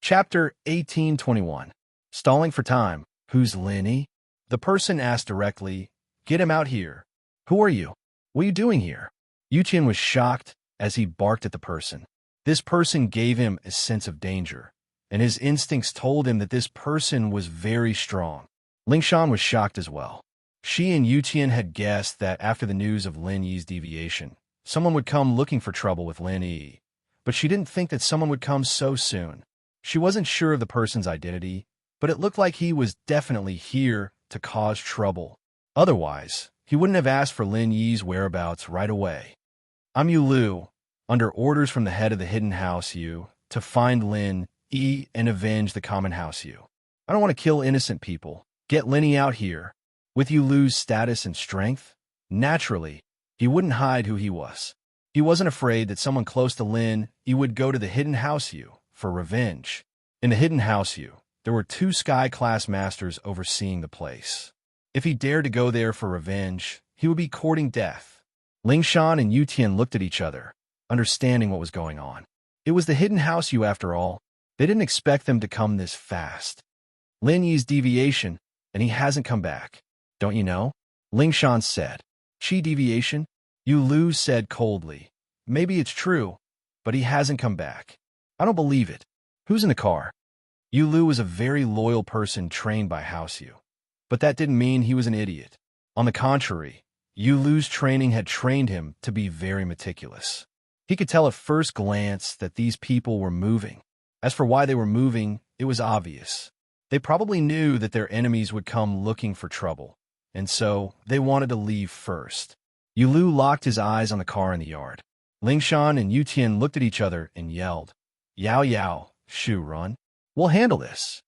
Chapter 1821. Stalling for time. Who's Linny? The person asked directly, "Get him out here." "Who are you? What are you doing here?" Yuqian was shocked as he barked at the person. This person gave him a sense of danger, and his instincts told him that this person was very strong. Lingshan was shocked as well. She and Yuqian had guessed that after the news of Lin Yi's deviation, someone would come looking for trouble with Lin Yi, but she didn't think that someone would come so soon. She wasn't sure of the person's identity, but it looked like he was definitely here to cause trouble. Otherwise, he wouldn't have asked for Lin Yi's whereabouts right away. "I'm Yu Lu, under orders from the head of the Hidden House Yu, to find Lin Yi and avenge the Common House Yu. I don't want to kill innocent people. Get Lin Yi out here." With Yu Lu's status and strength, naturally, he wouldn't hide who he was. He wasn't afraid that someone close to Lin Yi would go to the Hidden House Yu for revenge. In the Hidden House Yu, there were 2 Sky-class masters overseeing the place. If he dared to go there for revenge, he would be courting death. Lingshan and Yuqian looked at each other, understanding what was going on. It was the Hidden House Yu after all. They didn't expect them to come this fast. Lin Yi's deviation, and he hasn't come back. "Don't you know?" Lingshan said. "Qi deviation?" Yu Lu said coldly. "Maybe it's true, but he hasn't come back. I don't believe it. Who's in the car?" Yu Lu was a very loyal person trained by House Yu, but that didn't mean he was an idiot. On the contrary, Yu Lu's training had trained him to be very meticulous. He could tell at first glance that these people were moving. As for why they were moving, it was obvious. They probably knew that their enemies would come looking for trouble, and so they wanted to leave first. Yu Lu locked his eyes on the car in the yard. Lingshan and Yuqian looked at each other and yelled, "Yao Yao, Shu, run. We'll handle this."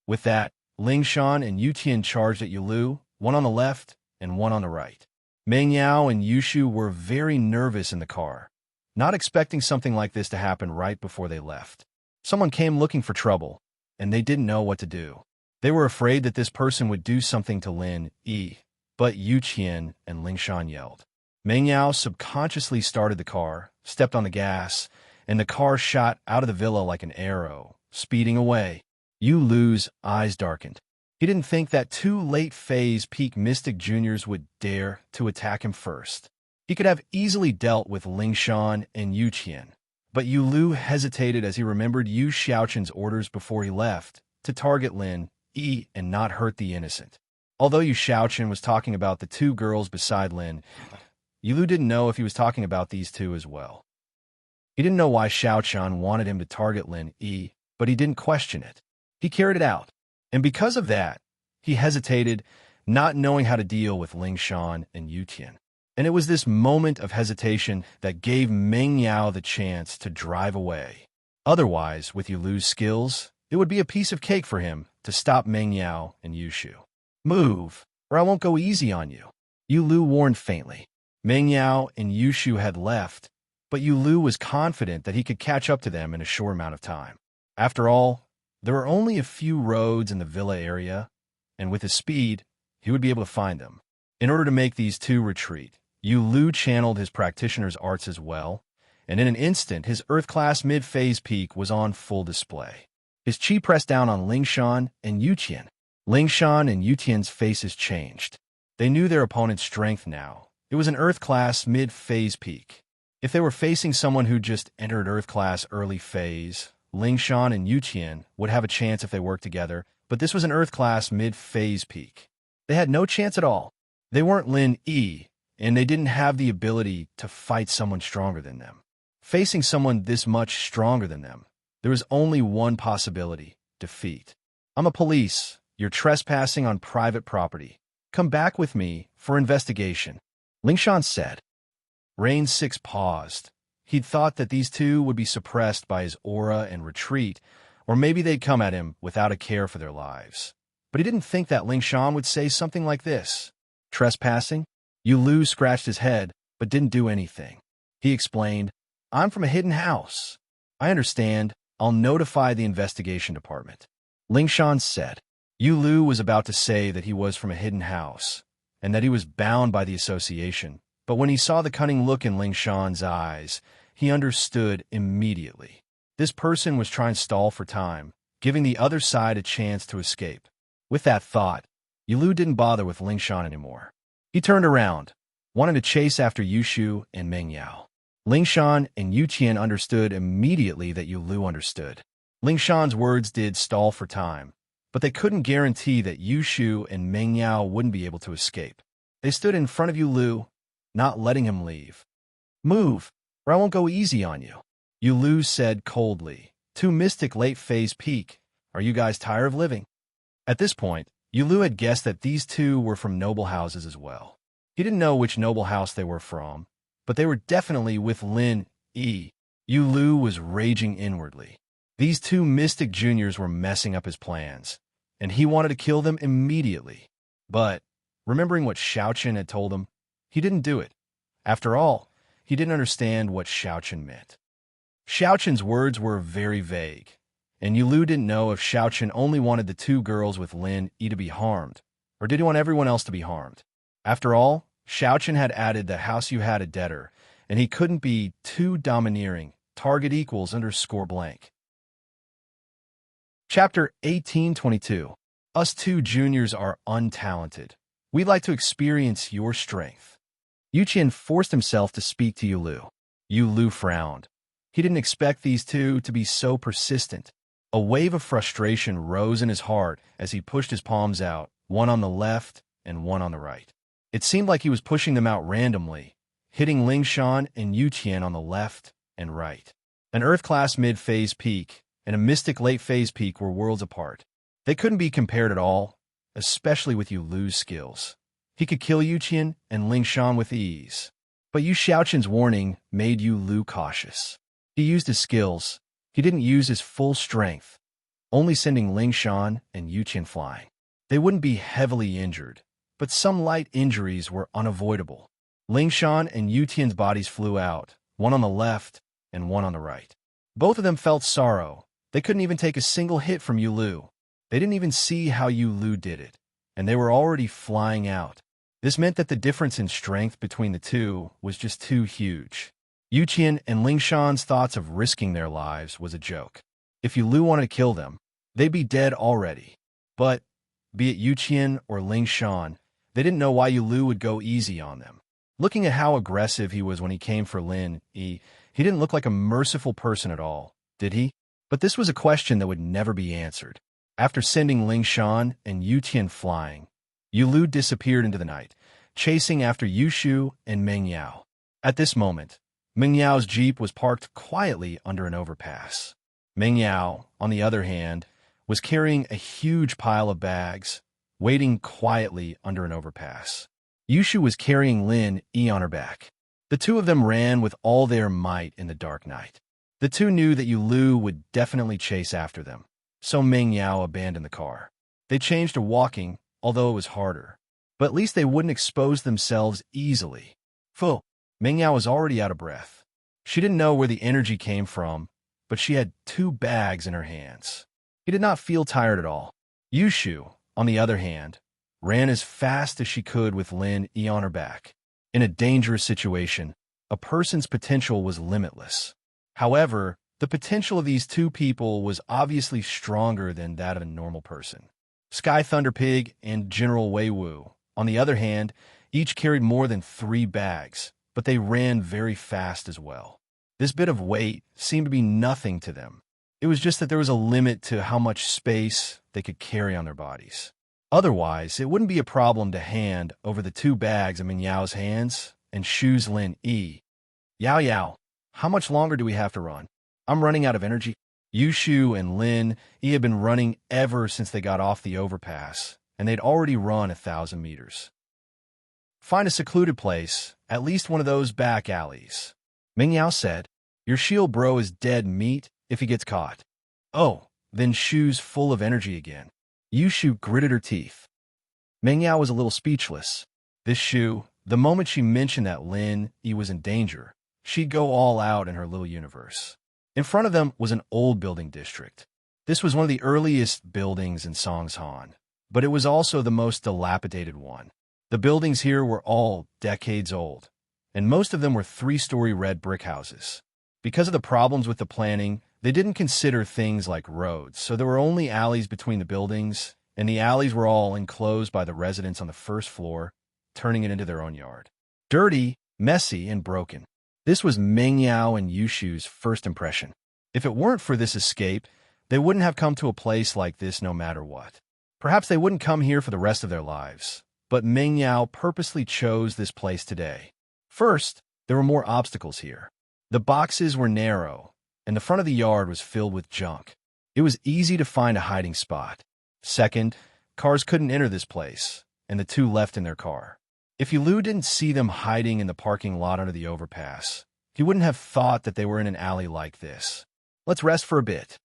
With that, Lingshan and Yuqian charged at Yu Lu, one on the left and one on the right. Meng Yao and Yushu were very nervous in the car, not expecting something like this to happen right before they left. Someone came looking for trouble, and they didn't know what to do. They were afraid that this person would do something to Lin Yi, but Yuqian and Lingshan yelled. Meng Yao subconsciously started the car, stepped on the gas, and the car shot out of the villa like an arrow, speeding away. Yu Lu's eyes darkened. He didn't think that 2 late-phase peak Mystic Juniors would dare to attack him first. He could have easily dealt with Lingshan and Yuqian, but Yu Lu hesitated as he remembered Yu Xiaoqin's orders before he left to target Lin Yi and not hurt the innocent. Although Yu Xiaoqin was talking about the 2 girls beside Lin, Yu Lu didn't know if he was talking about these 2 as well. He didn't know why Xiaoqian wanted him to target Lin Yi, but he didn't question it. He carried it out, and because of that, he hesitated, not knowing how to deal with Lingshan and Yuqian. And it was this moment of hesitation that gave Meng Yao the chance to drive away. Otherwise, with Yu Lu's skills, it would be a piece of cake for him to stop Meng Yao and Yushu. "Move, or I won't go easy on you," Yu Lu warned faintly. Meng Yao and Yushu had left, but Yu Lu was confident that he could catch up to them in a short amount of time. After all, there were only a few roads in the villa area, and with his speed, he would be able to find them. In order to make these 2 retreat, Yu Lu channeled his practitioner's arts as well, and in an instant his Earth-class mid-phase peak was on full display. His chi pressed down on Lingshan and Yuqian. Lingshan and Yuqian's faces changed. They knew their opponent's strength now. It was an Earth-class mid-phase peak. If they were facing someone who just entered Earth-class early phase, Lingshan and Yuqian would have a chance if they worked together, but this was an Earth-class mid-phase peak. They had no chance at all. They weren't Lin Yi, and they didn't have the ability to fight someone stronger than them. Facing someone this much stronger than them, there was only one possibility: defeat. "I'm a police. You're trespassing on private property. Come back with me for investigation," Lingshan said. Rain 6 paused. He'd thought that these 2 would be suppressed by his aura and retreat, or maybe they'd come at him without a care for their lives. But he didn't think that Lingshan would say something like this. "Trespassing?" Yu Lu scratched his head, but didn't do anything. He explained, "I'm from a hidden house." "I understand. I'll notify the investigation department," Lingshan said. Yu Lu was about to say that he was from a hidden house, and that he was bound by the association, but when he saw the cunning look in Lingshan's eyes, he understood immediately. This person was trying to stall for time, giving the other side a chance to escape. With that thought, Yulu didn't bother with Ling Shan anymore. He turned around, wanting to chase after Yushu and Meng Yao. Ling Shan and Yu Qian understood immediately that Yulu understood. Ling Shan's words did stall for time, but they couldn't guarantee that Yushu and Meng Yao wouldn't be able to escape. They stood in front of Yulu, not letting him leave. "Move, or I won't go easy on you," Yulu said coldly. "Two mystic late-phase peak. Are you guys tired of living?" At this point, Yulu had guessed that these two were from noble houses as well. He didn't know which noble house they were from, but they were definitely with Lin Yi. Yulu was raging inwardly. These two mystic juniors were messing up his plans, and he wanted to kill them immediately. But, remembering what Xiaochen had told him, he didn't do it. After all, he didn't understand what Xiaochen meant. Xiaochen's words were very vague, and Yulu didn't know if Xiaochen only wanted the two girls with Lin Yi to be harmed, or did he want everyone else to be harmed. After all, Xiaochen had added the house you had a debtor, and he couldn't be too domineering. Target equals _ blank. Chapter 1822. Us two juniors are untalented. We'd like to experience your strength. Yuqian forced himself to speak to Yulu. Yulu frowned. He didn't expect these two to be so persistent. A wave of frustration rose in his heart as he pushed his palms out, one on the left and one on the right. It seemed like he was pushing them out randomly, hitting Ling Shan and Yuqian on the left and right. An Earth-class mid-phase peak and a mystic late-phase peak were worlds apart. They couldn't be compared at all, especially with Yulu's skills. He could kill Yuqian and Ling Shan with ease. But Yu Xiaochen's warning made Yulu cautious. He used his skills. He didn't use his full strength, only sending Ling Shan and Yuqian flying. They wouldn't be heavily injured, but some light injuries were unavoidable. Ling Shan and Yuqian's bodies flew out, one on the left and one on the right. Both of them felt sorrow. They couldn't even take a single hit from Yulu. They didn't even see how Yulu did it, and they were already flying out. This meant that the difference in strength between the two was just too huge. Yuqian and Ling Shan's thoughts of risking their lives was a joke. If Yulu wanted to kill them, they'd be dead already. But, be it Yuqian or Ling Shan, they didn't know why Yulu would go easy on them. Looking at how aggressive he was when he came for Lin Yi, he didn't look like a merciful person at all, did he? But this was a question that would never be answered. After sending Ling Shan and Yuqian flying, Yulu disappeared into the night, chasing after Yushu and Meng Yao. At this moment, Meng Yao's jeep was parked quietly under an overpass. Meng Yao, on the other hand, was carrying a huge pile of bags, waiting quietly under an overpass. Yushu was carrying Lin Yi on her back. The two of them ran with all their might in the dark night. The two knew that Yulu would definitely chase after them, so Meng Yao abandoned the car. They changed to walking, although it was harder. But at least they wouldn't expose themselves easily. Phew, Meng Yao was already out of breath. She didn't know where the energy came from, but she had 2 bags in her hands. He did not feel tired at all. Yushu, on the other hand, ran as fast as she could with Lin Yi on her back. In a dangerous situation, a person's potential was limitless. However, the potential of these two people was obviously stronger than that of a normal person. Sky Thunder Pig and General Wei Wu, on the other hand, each carried more than 3 bags, but they ran very fast as well. This bit of weight seemed to be nothing to them. It was just that there was a limit to how much space they could carry on their bodies. Otherwise, it wouldn't be a problem to hand over the 2 bags in Meng Yao's hands and Shu's Lin Yi. Yao Yao, how much longer do we have to run? I'm running out of energy. Yushu and Lin Yi had been running ever since they got off the overpass, and they'd already run 1,000 meters. Find a secluded place, at least one of those back alleys. Meng Yao said, your shield bro is dead meat if he gets caught. Oh, then Shu's full of energy again. Yushu gritted her teeth. Meng Yao was a little speechless. This Shu, the moment she mentioned that Lin Yi was in danger, she'd go all out in her little universe. In front of them was an old building district. This was one of the earliest buildings in Songshan, but it was also the most dilapidated one. The buildings here were all decades old, and most of them were 3-story red brick houses. Because of the problems with the planning, They didn't consider things like roads, so there were only alleys between the buildings, and the alleys were all enclosed by the residents on the first floor, turning it into their own yard. Dirty, messy, and broken. This was Meng Yao and Yushu's first impression. If it weren't for this escape, they wouldn't have come to a place like this no matter what. Perhaps they wouldn't come here for the rest of their lives, but Meng Yao purposely chose this place today. First, there were more obstacles here. The boxes were narrow, and the front of the yard was filled with junk. It was easy to find a hiding spot. Second, cars couldn't enter this place, and the two left in their car. If Yulu didn't see them hiding in the parking lot under the overpass, he wouldn't have thought that they were in an alley like this. Let's rest for a bit,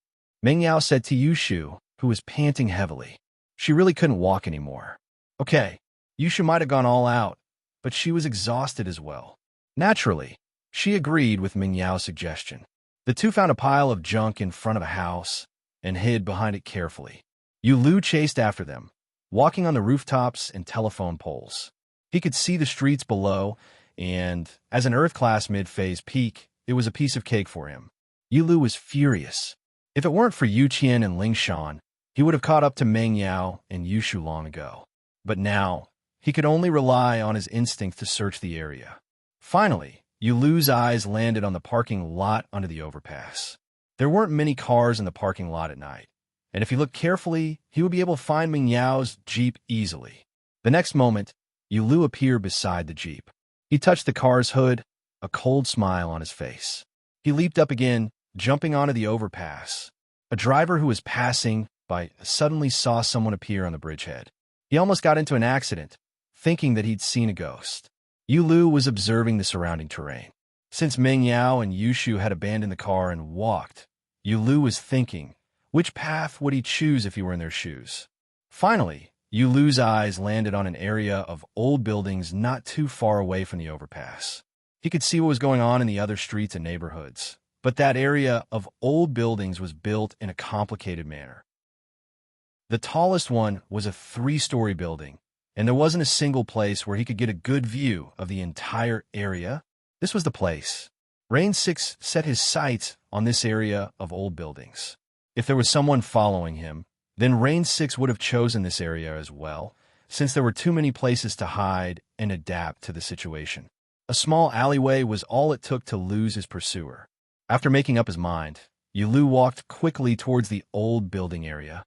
Meng Yao said to Yushu, who was panting heavily. She really couldn't walk anymore. Okay, Yushu might have gone all out, but she was exhausted as well. Naturally, she agreed with Meng Yao's suggestion. The two found a pile of junk in front of a house and hid behind it carefully. Yulu chased after them, walking on the rooftops and telephone poles. He could see the streets below, and as an Earth class mid-phase peak, it was a piece of cake for him. Yulu was furious. If it weren't for Yuqian and Lingshan, he would have caught up to Meng Yao and Yushu long ago. But now, he could only rely on his instinct to search the area. Finally, Yulu's eyes landed on the parking lot under the overpass. There weren't many cars in the parking lot at night, and if he looked carefully, he would be able to find Meng Yao's Jeep easily. The next moment, Yulu appeared beside the Jeep. He touched the car's hood, a cold smile on his face. He leaped up again, jumping onto the overpass. A driver who was passing by suddenly saw someone appear on the bridgehead. He almost got into an accident, thinking that he'd seen a ghost. Yulu was observing the surrounding terrain. Since Meng Yao and Yushu had abandoned the car and walked, Yulu was thinking, which path would he choose if he were in their shoes? Finally, Yulu's eyes landed on an area of old buildings not too far away from the overpass. He could see what was going on in the other streets and neighborhoods, but that area of old buildings was built in a complicated manner. The tallest one was a 3-story building, and there wasn't a single place where he could get a good view of the entire area. This was the place. Rain 6 set his sights on this area of old buildings. If there was someone following him, then Rain 6 would have chosen this area as well, since there were too many places to hide and adapt to the situation. A small alleyway was all it took to lose his pursuer. After making up his mind, Yulu walked quickly towards the old building area.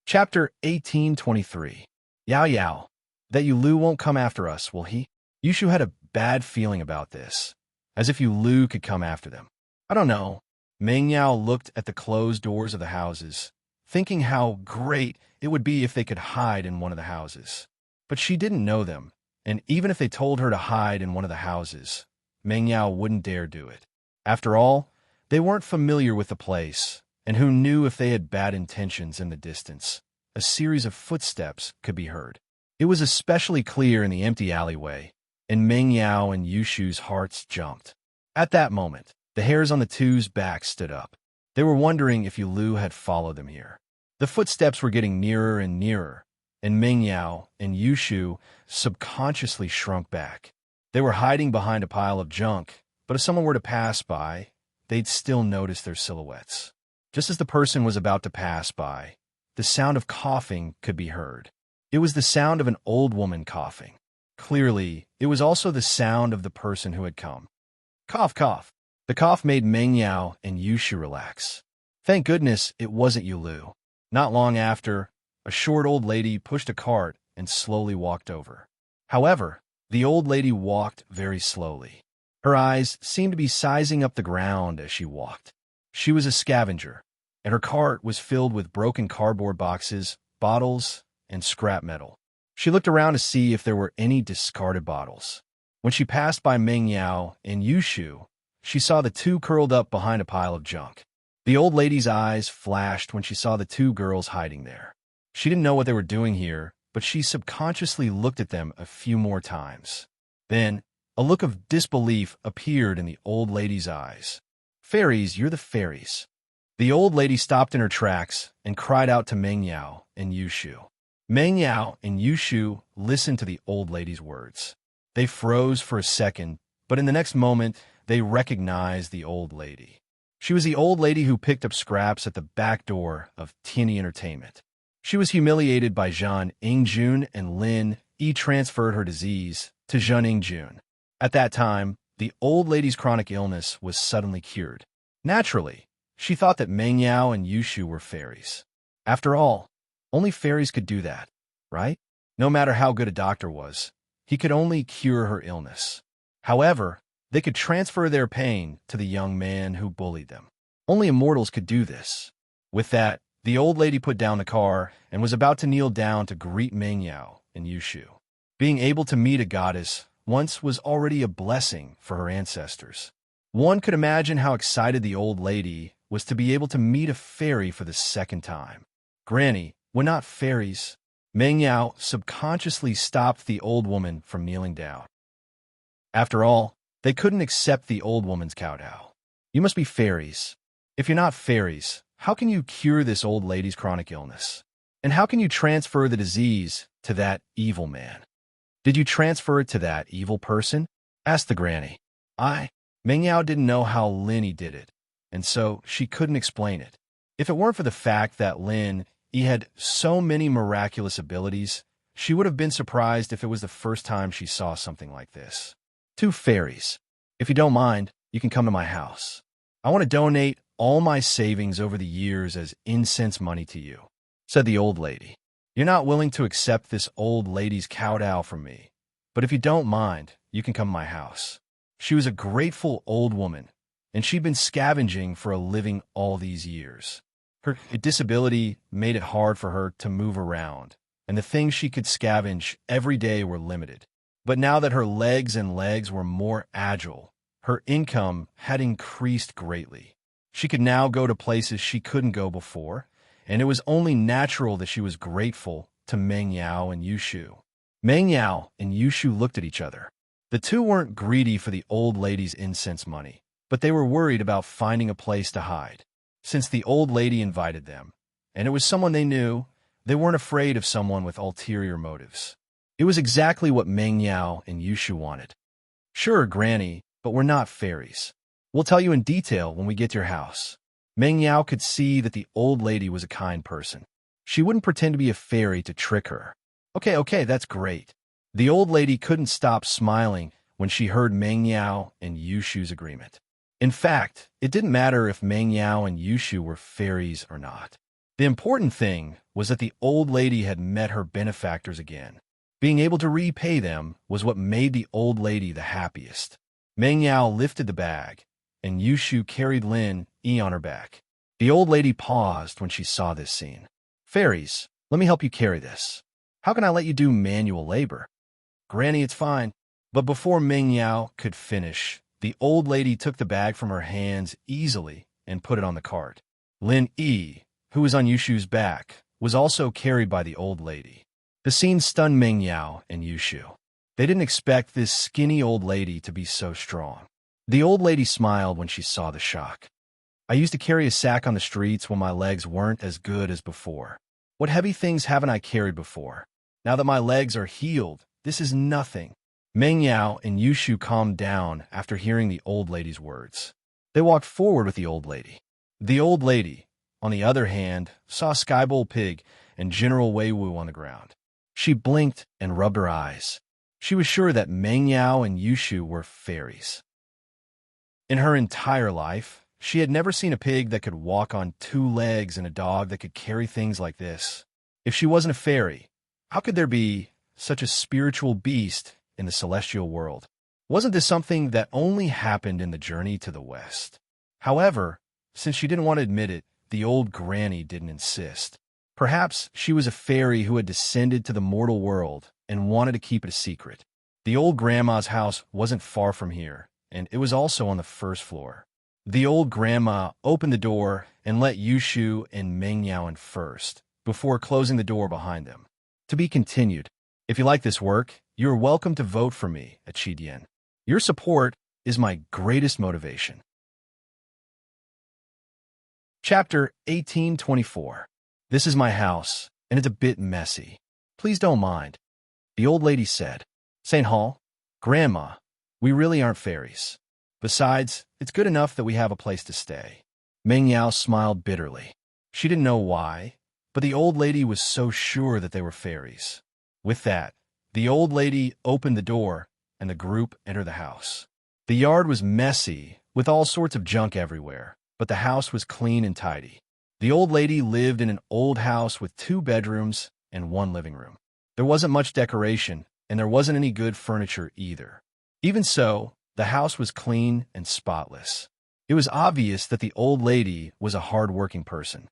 Chapter 1823. Yao Yao. That Yulu won't come after us, will he? Yushu had a bad feeling about this, as if Yulu could come after them. I don't know. Meng Yao looked at the closed doors of the houses, thinking how great it would be if they could hide in one of the houses. But she didn't know them, and even if they told her to hide in one of the houses, Meng Yao wouldn't dare do it. After all, they weren't familiar with the place, and who knew if they had bad intentions in the distance? A series of footsteps could be heard. It was especially clear in the empty alleyway, and Meng Yao and Yushu's hearts jumped. At that moment, the hairs on the two's backs stood up. They were wondering if Yulu had followed them here. The footsteps were getting nearer and nearer, and Meng Yao and Yushu subconsciously shrunk back. They were hiding behind a pile of junk, but if someone were to pass by, they'd still notice their silhouettes. Just as the person was about to pass by, the sound of coughing could be heard. It was the sound of an old woman coughing. Clearly, it was also the sound of the person who had come. Cough, cough. The cough made Meng Yao and Yushu relax. Thank goodness it wasn't Yulu. Not long after, a short old lady pushed a cart and slowly walked over. However, the old lady walked very slowly. Her eyes seemed to be sizing up the ground as she walked. She was a scavenger, and her cart was filled with broken cardboard boxes, bottles, and scrap metal. She looked around to see if there were any discarded bottles. When she passed by Meng Yao and Yushu, she saw the two curled up behind a pile of junk. The old lady's eyes flashed when she saw the two girls hiding there. She didn't know what they were doing here, but she subconsciously looked at them a few more times. Then, a look of disbelief appeared in the old lady's eyes. Fairies, you're the fairies. The old lady stopped in her tracks and cried out to Meng Yao and Yushu. Meng Yao and Yushu listened to the old lady's words. They froze for a second, but in the next moment, they recognized the old lady. She was the old lady who picked up scraps at the back door of Tierney Entertainment. She was humiliated by Jean Ingjun, and Lin Yi transferred her disease to Jean Ingjun. At that time, the old lady's chronic illness was suddenly cured. Naturally, she thought that Meng Yao and Yushu were fairies. After all, only fairies could do that, right? No matter how good a doctor was, he could only cure her illness. However, they could transfer their pain to the young man who bullied them. Only immortals could do this. With that, the old lady put down the car and was about to kneel down to greet Meng Yao and Yushu. Being able to meet a goddess once was already a blessing for her ancestors. One could imagine how excited the old lady was to be able to meet a fairy for the second time. Granny, we're not fairies. Meng Yao subconsciously stopped the old woman from kneeling down. After all, they couldn't accept the old woman's kowtow. You must be fairies. If you're not fairies, how can you cure this old lady's chronic illness? And how can you transfer the disease to that evil man? Did you transfer it to that evil person? Asked the granny. Meng Yao didn't know how Lin Yi did it, and so she couldn't explain it. If it weren't for the fact that Lin Yi had so many miraculous abilities, she would have been surprised if it was the first time she saw something like this. 2 fairies. If you don't mind, you can come to my house. I want to donate all my savings over the years as incense money to you, said the old lady. You're not willing to accept this old lady's kowtow from me, but if you don't mind, you can come to my house. She was a grateful old woman, and she'd been scavenging for a living all these years. Her disability made it hard for her to move around, and the things she could scavenge every day were limited. But now that her legs were more agile, her income had increased greatly. She could now go to places she couldn't go before, and it was only natural that she was grateful to Meng Yao and Yushu. Meng Yao and Yushu looked at each other. The two weren't greedy for the old lady's incense money, but they were worried about finding a place to hide. Since the old lady invited them, and it was someone they knew, they weren't afraid of someone with ulterior motives. It was exactly what Meng Yao and Yushu wanted. Sure, Granny, but we're not fairies. We'll tell you in detail when we get to your house. Meng Yao could see that the old lady was a kind person. She wouldn't pretend to be a fairy to trick her. Okay, that's great. The old lady couldn't stop smiling when she heard Meng Yao and Yushu's agreement. In fact, it didn't matter if Meng Yao and Yushu were fairies or not. The important thing was that the old lady had met her benefactors again. Being able to repay them was what made the old lady the happiest. Meng Yao lifted the bag, and Yushu carried Lin Yi on her back. The old lady paused when she saw this scene. Fairies, let me help you carry this. How can I let you do manual labor? Granny, it's fine. But before Meng Yao could finish, the old lady took the bag from her hands easily and put it on the cart. Lin Yi, who was on Yushu's back, was also carried by the old lady. The scene stunned Meng Yao and Yushu. They didn't expect this skinny old lady to be so strong. The old lady smiled when she saw the shock. I used to carry a sack on the streets when my legs weren't as good as before. What heavy things haven't I carried before? Now that my legs are healed, this is nothing. Meng Yao and Yushu calmed down after hearing the old lady's words. They walked forward with the old lady. The old lady, on the other hand, saw Skybowl Pig and General Wei Wu on the ground. She blinked and rubbed her eyes. She was sure that Meng Yao and Yushu were fairies. In her entire life, she had never seen a pig that could walk on 2 legs and a dog that could carry things like this. If she wasn't a fairy, how could there be such a spiritual beast in the celestial world? Wasn't this something that only happened in the journey to the West? However, since she didn't want to admit it, the old granny didn't insist. Perhaps she was a fairy who had descended to the mortal world and wanted to keep it a secret. The old grandma's house wasn't far from here, and it was also on the 1st floor. The old grandma opened the door and let Yushu and Meng Yao in first, before closing the door behind them. To be continued. If you like this work, you are welcome to vote for me at Qidian. Your support is my greatest motivation. Chapter 1824. This is my house, and it's a bit messy. Please don't mind. The old lady said. St. Hall, Grandma, we really aren't fairies. Besides, it's good enough that we have a place to stay. Meng Yao smiled bitterly. She didn't know why, but the old lady was so sure that they were fairies. With that, the old lady opened the door, and the group entered the house. The yard was messy, with all sorts of junk everywhere, but the house was clean and tidy. The old lady lived in an old house with 2 bedrooms and 1 living room. There wasn't much decoration, and there wasn't any good furniture either. Even so, the house was clean and spotless. It was obvious that the old lady was a hard-working person.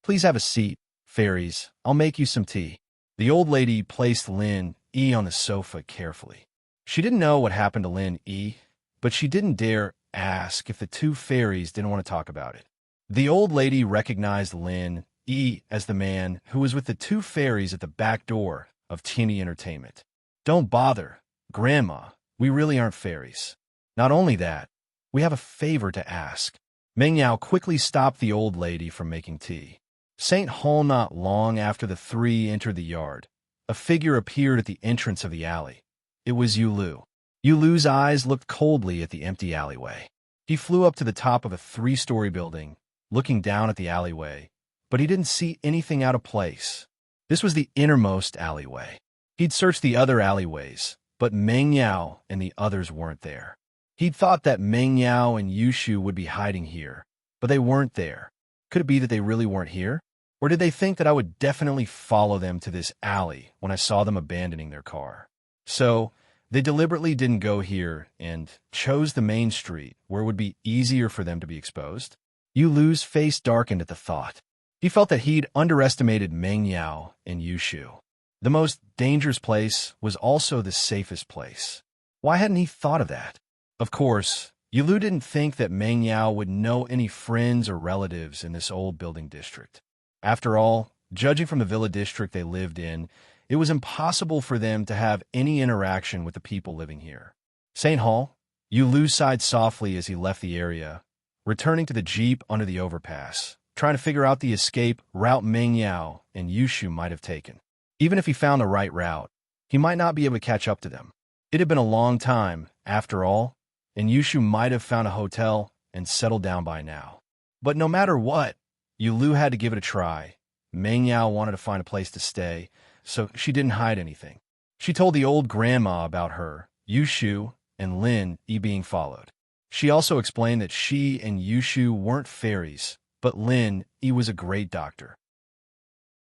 "Please have a seat, fairies. I'll make you some tea." The old lady placed Lin E on the sofa carefully. She didn't know what happened to Lin E, but she didn't dare ask if the 2 fairies didn't want to talk about it. The old lady recognized Lin E as the man who was with the 2 fairies at the back door of Teeny Entertainment. "Don't bother, Grandma. We really aren't fairies. Not only that, we have a favor to ask." Meng Yao quickly stopped the old lady from making tea. St. Hall, not long after the 3 entered the yard, a figure appeared at the entrance of the alley. It was Yulu. Yulu's eyes looked coldly at the empty alleyway. He flew up to the top of a 3-story building, looking down at the alleyway, but he didn't see anything out of place. This was the innermost alleyway. He'd searched the other alleyways, but Meng Yao and the others weren't there. He'd thought that Meng Yao and Yushu would be hiding here, but they weren't there. Could it be that they really weren't here? Or did they think that I would definitely follow them to this alley when I saw them abandoning their car? So, they deliberately didn't go here and chose the main street where it would be easier for them to be exposed? Yulu's face darkened at the thought. He felt that he'd underestimated Meng Yao and Yushu. The most dangerous place was also the safest place. Why hadn't he thought of that? Of course, Yulu didn't think that Meng Yao would know any friends or relatives in this old building district. After all, judging from the villa district they lived in, it was impossible for them to have any interaction with the people living here. St. Hall, Yulu sighed softly as he left the area, returning to the jeep under the overpass, trying to figure out the escape route Meng Yao and Yushu might have taken. Even if he found the right route, he might not be able to catch up to them. It had been a long time, after all, and Yushu might have found a hotel and settled down by now. But no matter what, Yulu had to give it a try. Meng Yao wanted to find a place to stay, so she didn't hide anything. She told the old grandma about her, Yushu, and Lin E being followed. She also explained that she and Yushu weren't fairies, but Lin E was a great doctor.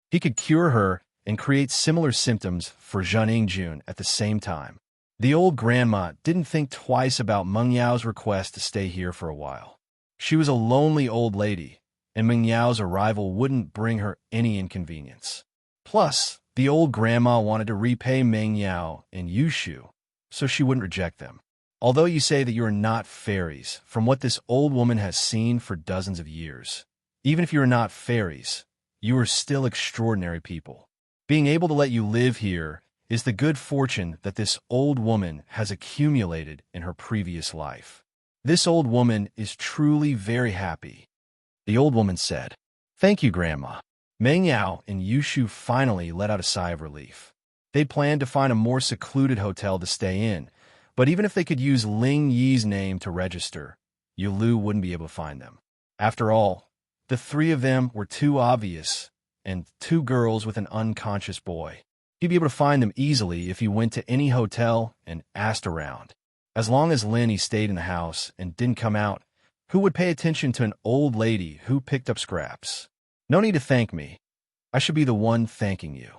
He could cure her and create similar symptoms for Zhening Jun at the same time. The old grandma didn't think twice about Meng Yao's request to stay here for a while. She was a lonely old lady, and Meng Yao's arrival wouldn't bring her any inconvenience. Plus, the old grandma wanted to repay Meng Yao and Yushu, so she wouldn't reject them. Although you say that you are not fairies, from what this old woman has seen for dozens of years, even if you are not fairies, you are still extraordinary people. Being able to let you live here is the good fortune that this old woman has accumulated in her previous life. This old woman is truly very happy. The old woman said, "Thank you, Grandma." Meng Yao and Yushu finally let out a sigh of relief. They planned to find a more secluded hotel to stay in, but even if they could use Ling Yi's name to register, Yulu wouldn't be able to find them. After all, the 3 of them were too obvious, and 2 girls with an unconscious boy. He'd be able to find them easily if he went to any hotel and asked around. As long as Lin stayed in the house and didn't come out, who would pay attention to an old lady who picked up scraps? No need to thank me. I should be the one thanking you.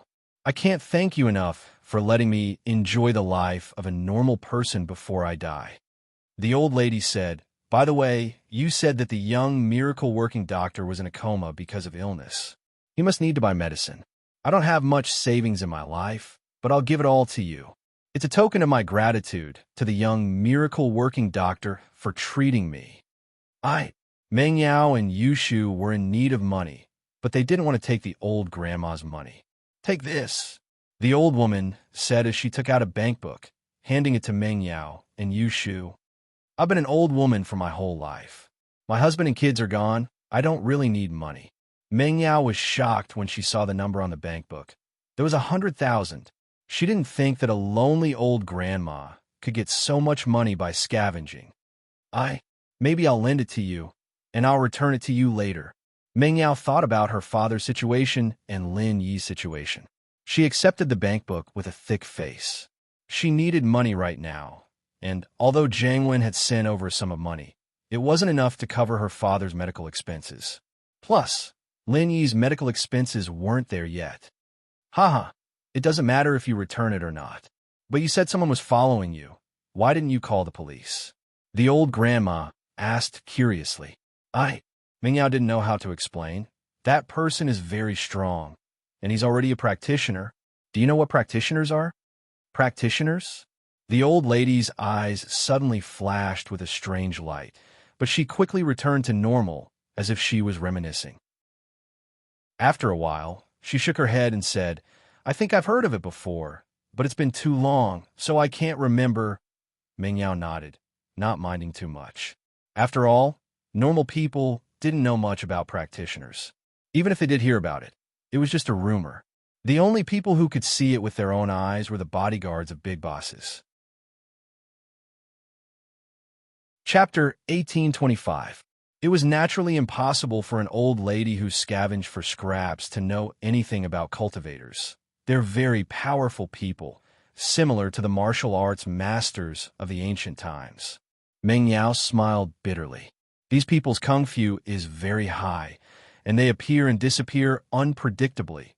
I can't thank you enough for letting me enjoy the life of a normal person before I die. The old lady said, "By the way, you said that the young miracle-working doctor was in a coma because of illness. He must need to buy medicine. I don't have much savings in my life, but I'll give it all to you. It's a token of my gratitude to the young miracle-working doctor for treating me." Meng Yao and Yushu were in need of money, but they didn't want to take the old grandma's money. "Take this," the old woman said as she took out a bank book, handing it to Meng Yao and Yushu. "I've been an old woman for my whole life. My husband and kids are gone. I don't really need money." Meng Yao was shocked when she saw the number on the bank book. There was 100,000. She didn't think that a lonely old grandma could get so much money by scavenging. Maybe I'll lend it to you, and I'll return it to you later. Meng Yao thought about her father's situation and Lin Yi's situation. She accepted the bank book with a thick face. She needed money right now, and although Jiang Wen had sent over a sum of money, it wasn't enough to cover her father's medical expenses. Plus, Lin Yi's medical expenses weren't there yet. Haha, it doesn't matter if you return it or not. But you said someone was following you. Why didn't you call the police? The old grandma asked curiously. Meng Yao didn't know how to explain. That person is very strong, and he's already a practitioner. Do you know what practitioners are? Practitioners? The old lady's eyes suddenly flashed with a strange light, but she quickly returned to normal, as if she was reminiscing. After a while, she shook her head and said, I think I've heard of it before, but it's been too long, so I can't remember. Meng Yao nodded, not minding too much. After all, normal people didn't know much about practitioners. Even if they did hear about it, it was just a rumor. The only people who could see it with their own eyes were the bodyguards of big bosses. Chapter 1825. It was naturally impossible for an old lady who scavenged for scraps to know anything about cultivators. They're very powerful people, similar to the martial arts masters of the ancient times. Meng Yao smiled bitterly. These people's kung fu is very high, and they appear and disappear unpredictably.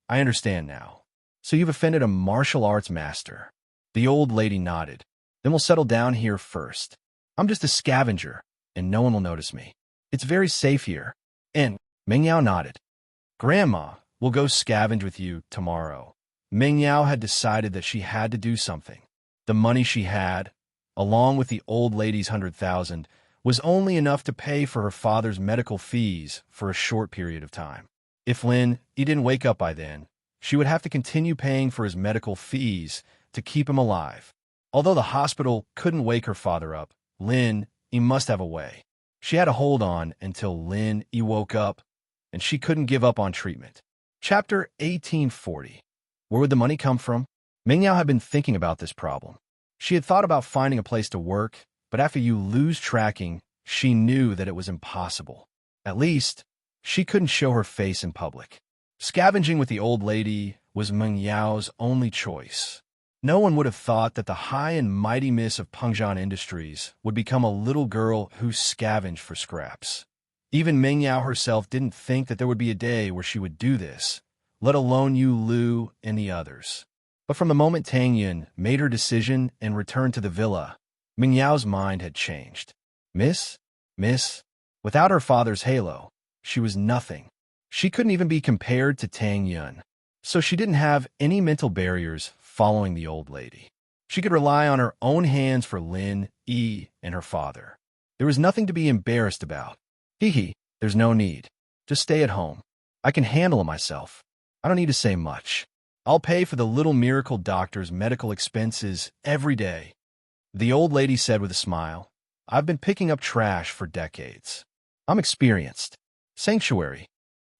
I understand now. So you've offended a martial arts master. The old lady nodded. Then we'll settle down here first. I'm just a scavenger, and no one will notice me. It's very safe here. And Meng Yao nodded. Grandma will go scavenge with you tomorrow. Meng Yao had decided that she had to do something. The money she had, along with the old lady's 100,000, was only enough to pay for her father's medical fees for a short period of time. If Lin Yi didn't wake up by then, she would have to continue paying for his medical fees to keep him alive. Although the hospital couldn't wake her father up, Lin Yi must have a way. She had to hold on until Lin Yi woke up, and she couldn't give up on treatment. Chapter 1840. Where would the money come from? Meng Yao had been thinking about this problem. She had thought about finding a place to work, but after you lose tracking, she knew that it was impossible. At least, she couldn't show her face in public. Scavenging with the old lady was Meng Yao's only choice. No one would have thought that the high and mighty miss of Pengzhan Industries would become a little girl who scavenged for scraps. Even Meng Yao herself didn't think that there would be a day where she would do this, let alone Yu Lu and the others. But from the moment Tang Yun made her decision and returned to the villa, Meng Yao's mind had changed. Miss? Without her father's halo, she was nothing. She couldn't even be compared to Tang Yun. So she didn't have any mental barriers following the old lady. She could rely on her own hands for Lin Yi and her father. There was nothing to be embarrassed about. There's no need. Just stay at home. I can handle it myself. I don't need to say much. I'll pay for the little miracle doctor's medical expenses every day. The old lady said with a smile, I've been picking up trash for decades. I'm experienced. Sanctuary.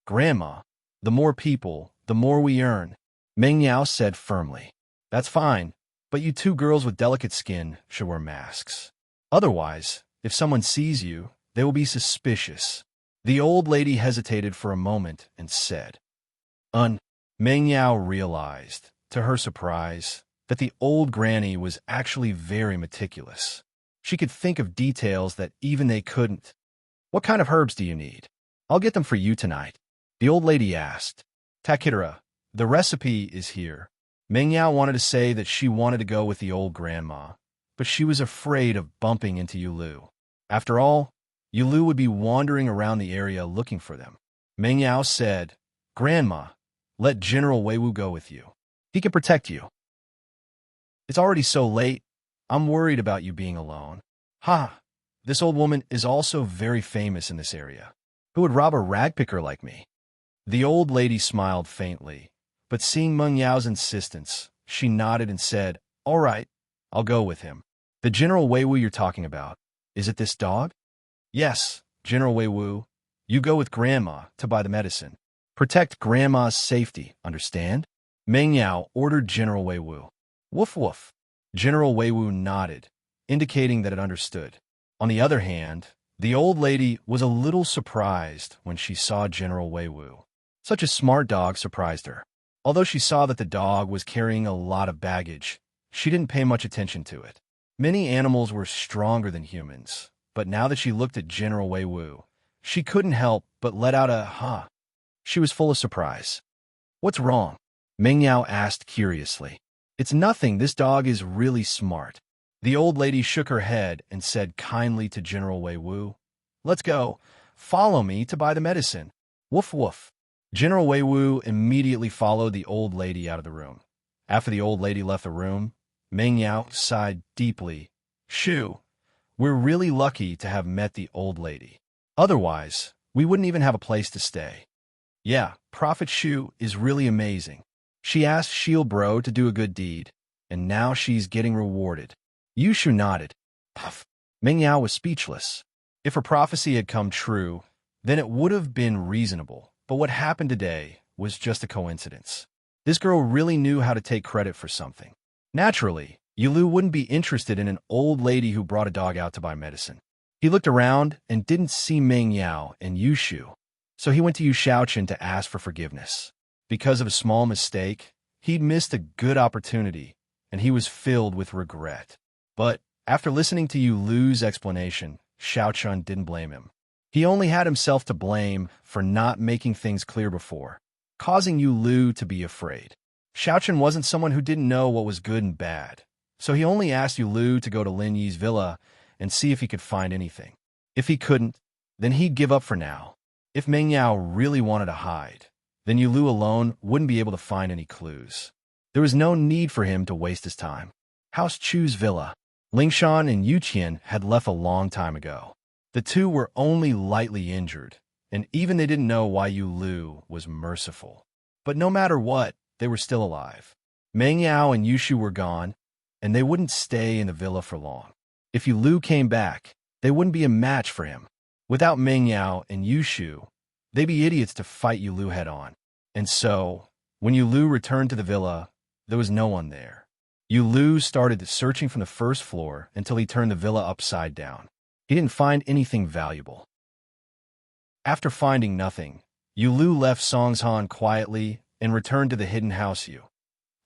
Grandma, the more people, the more we earn. Meng Yao said firmly. That's fine, but you two girls with delicate skin should wear masks. Otherwise, if someone sees you, they will be suspicious. The old lady hesitated for a moment and said, Meng Yao realized, to her surprise, that the old granny was actually very meticulous. She could think of details that even they couldn't. What kind of herbs do you need? I'll get them for you tonight. The old lady asked. Takitara, the recipe is here. Meng Yao wanted to say that she wanted to go with the old grandma, but she was afraid of bumping into Yu Lu. After all, Yu Lu would be wandering around the area looking for them. Meng Yao said, Grandma, let General Weiwu go with you. He can protect you. It's already so late. I'm worried about you being alone. This old woman is also very famous in this area. Who would rob a ragpicker like me? The old lady smiled faintly, but seeing Meng Yao's insistence, she nodded and said, All right, I'll go with him. The General Weiwu you're talking about, is it this dog? Yes, General Weiwu. You go with Grandma to buy the medicine. Protect Grandma's safety, understand? Meng Yao ordered General Weiwu. Woof woof. General Weiwu nodded, indicating that it understood. On the other hand, the old lady was a little surprised when she saw General Wei Wu. Such a smart dog surprised her. Although she saw that the dog was carrying a lot of baggage, she didn't pay much attention to it. Many animals were stronger than humans, but now that she looked at General Wei Wu, she couldn't help but let out a huh. She was full of surprise. "What's wrong?" Meng Yao asked curiously. "It's nothing. This dog is really smart." The old lady shook her head and said kindly to General Wei Wu, "Let's go. Follow me to buy the medicine." Woof woof. General Wei Wu immediately followed the old lady out of the room. After the old lady left the room, Meng Yao sighed deeply. "Shoo, we're really lucky to have met the old lady. Otherwise, we wouldn't even have a place to stay." Yeah, Prophet Shu is really amazing. She asked Shield Bro to do a good deed, and now she's getting rewarded. Yushu nodded. Puff. Meng Yao was speechless. If her prophecy had come true, then it would have been reasonable. But what happened today was just a coincidence. This girl really knew how to take credit for something. Naturally, Yulu wouldn't be interested in an old lady who brought a dog out to buy medicine. He looked around and didn't see Meng Yao and Yushu, so he went to Yu Shaochen to ask for forgiveness. Because of a small mistake, he'd missed a good opportunity, and he was filled with regret. But after listening to Yu Lu's explanation, Shaochen didn't blame him. He only had himself to blame for not making things clear before, causing Yu Lu to be afraid. Shaochen wasn't someone who didn't know what was good and bad, so he only asked Yu Lu to go to Lin Yi's villa and see if he could find anything. If he couldn't, then he'd give up for now. If Meng Yao really wanted to hide, then Yu Lu alone wouldn't be able to find any clues. There was no need for him to waste his time. House Chu's villa. Lingshan and Yu Qian had left a long time ago. The two were only lightly injured, and even they didn't know why Yu Lu was merciful. But no matter what, they were still alive. Meng Yao and Yushu were gone, and they wouldn't stay in the villa for long. If Yu Lu came back, they wouldn't be a match for him. Without Meng Yao and Yushu, they'd be idiots to fight Yu Lu head-on. And so, when Yu Lu returned to the villa, there was no one there. Yu Lu started searching from the first floor until he turned the villa upside down. He didn't find anything valuable. After finding nothing, Yu Lu left Songshan quietly and returned to the hidden house Yu.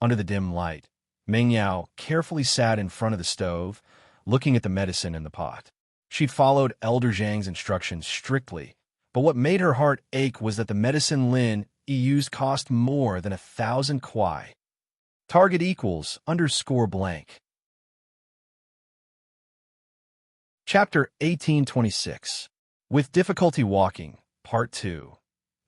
Under the dim light, Meng Yao carefully sat in front of the stove, looking at the medicine in the pot. She'd followed Elder Zhang's instructions strictly, but what made her heart ache was that the medicine Lin Yi used cost more than 1,000 kwai. Target equals _blank. Chapter 1826. With Difficulty Walking, Part 2.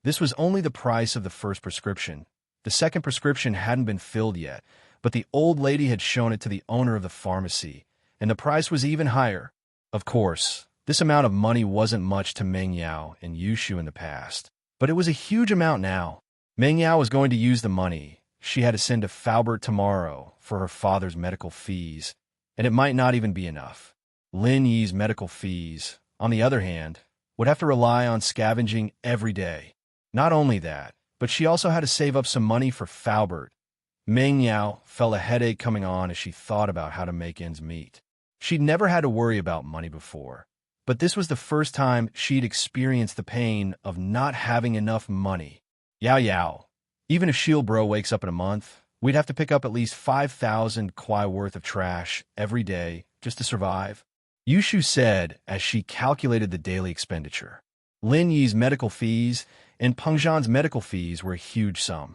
This was only the price of the first prescription. The second prescription hadn't been filled yet, but the old lady had shown it to the owner of the pharmacy, and the price was even higher. Of course, this amount of money wasn't much to Meng Yao and Yushu in the past, but it was a huge amount now. Meng Yao was going to use the money she had to send to Faubert tomorrow for her father's medical fees, and it might not even be enough. Lin Yi's medical fees, on the other hand, would have to rely on scavenging every day. Not only that, but she also had to save up some money for Faubert. Meng Yao felt a headache coming on as she thought about how to make ends meet. She'd never had to worry about money before, but this was the first time she'd experienced the pain of not having enough money. Yao, even if Shield Bro wakes up in a month, we'd have to pick up at least 5,000 kwai worth of trash every day just to survive. Yushu said as she calculated the daily expenditure. Lin Yi's medical fees and Peng Zhan's medical fees were a huge sum.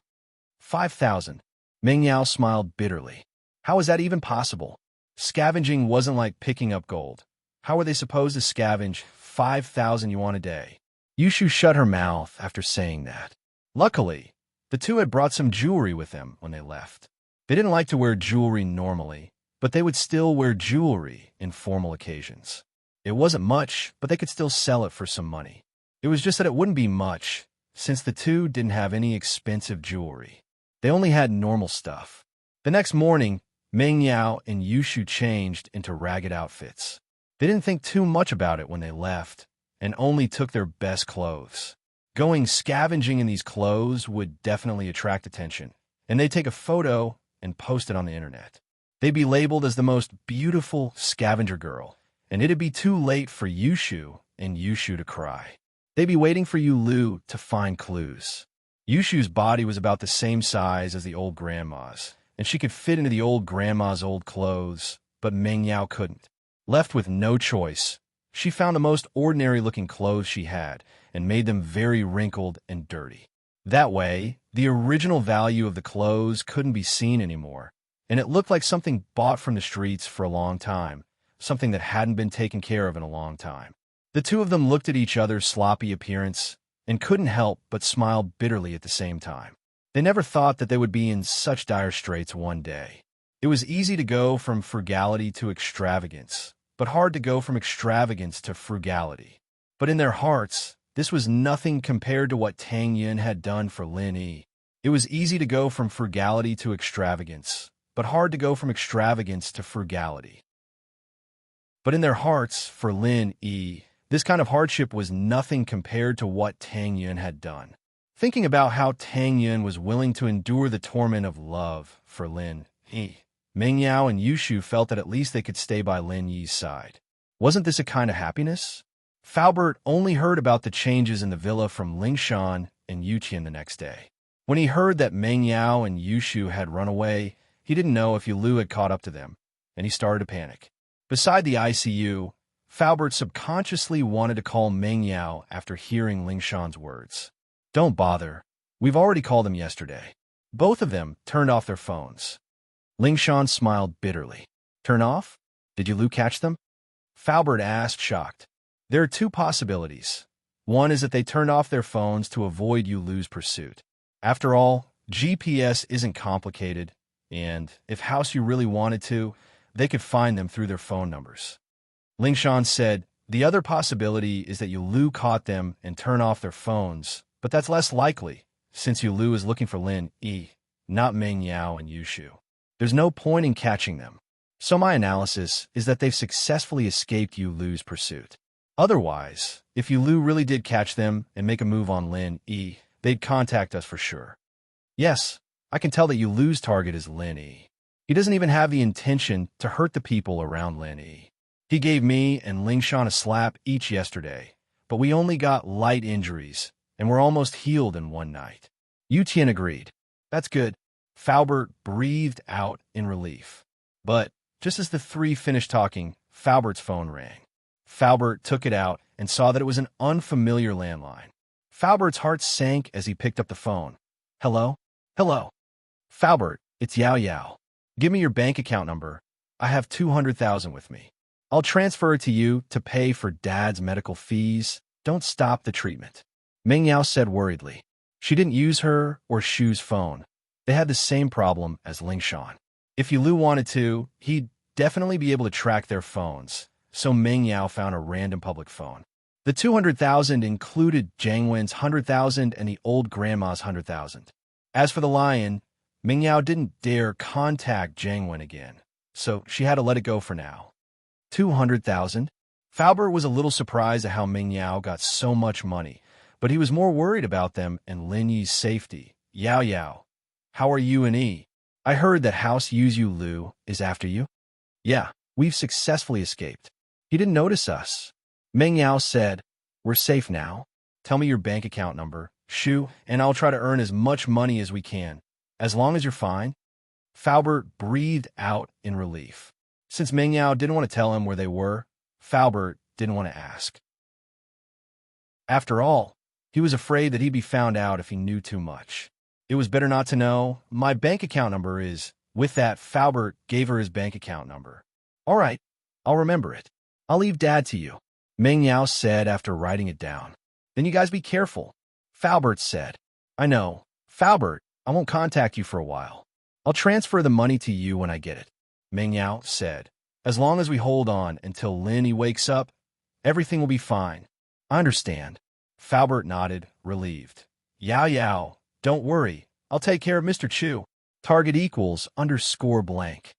5,000. Meng Yao smiled bitterly. How was that even possible? Scavenging wasn't like picking up gold. How were they supposed to scavenge 5,000 yuan a day? Yushu shut her mouth after saying that. Luckily, the two had brought some jewelry with them when they left. They didn't like to wear jewelry normally, but they would still wear jewelry in formal occasions. It wasn't much, but they could still sell it for some money. It was just that it wouldn't be much, since the two didn't have any expensive jewelry. They only had normal stuff. The next morning, Meng Yao and Yushu changed into ragged outfits. They didn't think too much about it when they left, and only took their best clothes. Going scavenging in these clothes would definitely attract attention, and they'd take a photo and post it on the internet. They'd be labeled as the most beautiful scavenger girl, and it'd be too late for Yushu and Yushu to cry. They'd be waiting for Lu to find clues. Yushu's body was about the same size as the old grandma's, and she could fit into the old grandma's old clothes, but Meng Yao couldn't. Left with no choice, she found the most ordinary-looking clothes she had and made them very wrinkled and dirty. That way, the original value of the clothes couldn't be seen anymore, and it looked like something bought from the streets for a long time, something that hadn't been taken care of in a long time. The two of them looked at each other's sloppy appearance and couldn't help but smile bitterly at the same time. They never thought that they would be in such dire straits one day. It was easy to go from frugality to extravagance, but hard to go from extravagance to frugality. But in their hearts, this was nothing compared to what Tang Yin had done for Lin Yi. It was easy to go from frugality to extravagance, but hard to go from extravagance to frugality. But in their hearts, for Lin Yi, this kind of hardship was nothing compared to what Tang Yin had done. Thinking about how Tang Yin was willing to endure the torment of love for Lin Yi, Meng Yao and Yushu felt that at least they could stay by Lin Yi's side. Wasn't this a kind of happiness? Faubert only heard about the changes in the villa from Lingshan and Yuqian the next day. When he heard that Meng Yao and Yushu had run away, he didn't know if Lu had caught up to them, and he started to panic. Beside the ICU, Faubert subconsciously wanted to call Meng Yao after hearing Lingshan's words. Don't bother. We've already called them yesterday. Both of them turned off their phones. Lingshan smiled bitterly. Turn off? Did Lu catch them? Faubert asked, shocked. There are two possibilities. One is that they turned off their phones to avoid Lu's pursuit. After all, GPS isn't complicated, and if House Yu really wanted to, they could find them through their phone numbers. Lingshan said, the other possibility is that Lu caught them and turned off their phones, but that's less likely, since Lu is looking for Lin Yi, not Meng Yao and Yushu. There's no point in catching them. So my analysis is that they've successfully escaped Lu's pursuit. Otherwise, if Lu really did catch them and make a move on Lin Yi, they'd contact us for sure. Yes, I can tell that Lu's target is Lin Yi. He doesn't even have the intention to hurt the people around Lin Yi. He gave me and Lingshan a slap each yesterday, but we only got light injuries, and we're almost healed in one night. Yuqian agreed. That's good. Faubert breathed out in relief. But, just as the three finished talking, Faubert's phone rang. Faubert took it out and saw that it was an unfamiliar landline. Faubert's heart sank as he picked up the phone. Hello? Hello. Faubert, it's Yao Yao. Give me your bank account number. I have 200,000 with me. I'll transfer it to you to pay for Dad's medical fees. Don't stop the treatment. Meng Yao said worriedly. She didn't use her or Shu's phone. They had the same problem as Lingshan. If Lu wanted to, he'd definitely be able to track their phones, so Meng Yao found a random public phone. The 200,000 included Jiang Wen's 100,000 and the old grandma's 100,000. As for the lion, Meng Yao didn't dare contact Jiang Wen again, so she had to let it go for now. 200,000? Faubert was a little surprised at how Meng Yao got so much money, but he was more worried about them and Lin Yi's safety. Yao Yao, how are you and E? I heard that House Yuzu Lu is after you. Yeah, we've successfully escaped. He didn't notice us. Meng Yao said, we're safe now. Tell me your bank account number, Shu, and I'll try to earn as much money as we can. As long as you're fine. Faubert breathed out in relief. Since Meng Yao didn't want to tell him where they were, Faubert didn't want to ask. After all, he was afraid that he'd be found out if he knew too much. It was better not to know. My bank account number is... With that, Faubert gave her his bank account number. All right, I'll remember it. I'll leave Dad to you, Meng Yao said after writing it down. Then you guys be careful, Faubert said. I know. Faubert, I won't contact you for a while. I'll transfer the money to you when I get it, Meng Yao said. As long as we hold on until Lin Yi wakes up, everything will be fine. I understand. Faubert nodded, relieved. Yao Yao, don't worry. I'll take care of Mr. Chu. Target equals _blank.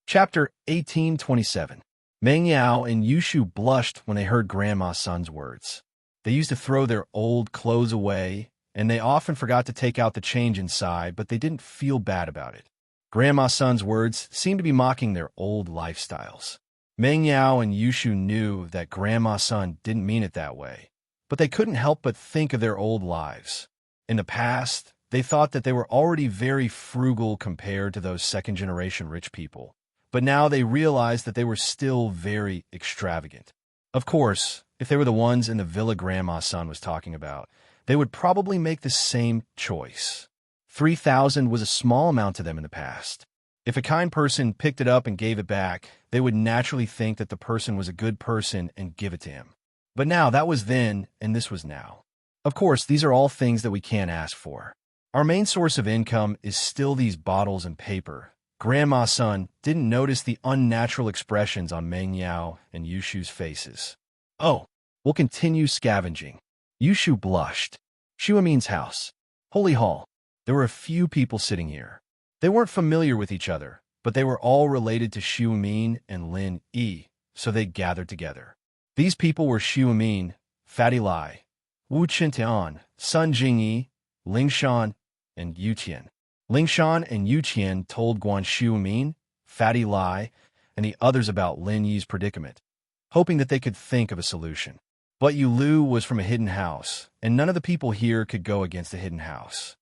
Chapter 1827. Meng Yao and Yushu blushed when they heard Grandma's son's words. They used to throw their old clothes away, and they often forgot to take out the change inside, but they didn't feel bad about it. Grandma Sun's words seemed to be mocking their old lifestyles. Meng Yao and Yushu knew that Grandma Sun didn't mean it that way, but they couldn't help but think of their old lives. In the past, they thought that they were already very frugal compared to those second-generation rich people, but now they realized that they were still very extravagant. Of course, if they were the ones in the villa Grandma Sun was talking about, they would probably make the same choice. 3,000 was a small amount to them in the past. If a kind person picked it up and gave it back, they would naturally think that the person was a good person and give it to him. But now, that was then, and this was now. Of course, these are all things that we can't ask for. Our main source of income is still these bottles and paper. Grandma Sun didn't notice the unnatural expressions on Meng Yao and Yushu's faces. Oh, we'll continue scavenging. Yushu blushed. Shuamin's house. Holy Hall. There were a few people sitting here. They weren't familiar with each other, but they were all related to Shuamin and Lin Yi, so they gathered together. These people were Shuamin, Fatty Lai, Wu Qintian, Sun Jingyi, Lingshan, and Yu Qian. Lingshan and Yu Qian told Guan Shuamin, Fatty Lai, and the others about Lin Yi's predicament, hoping that they could think of a solution. But Yu Lu was from a hidden house, and none of the people here could go against the hidden house.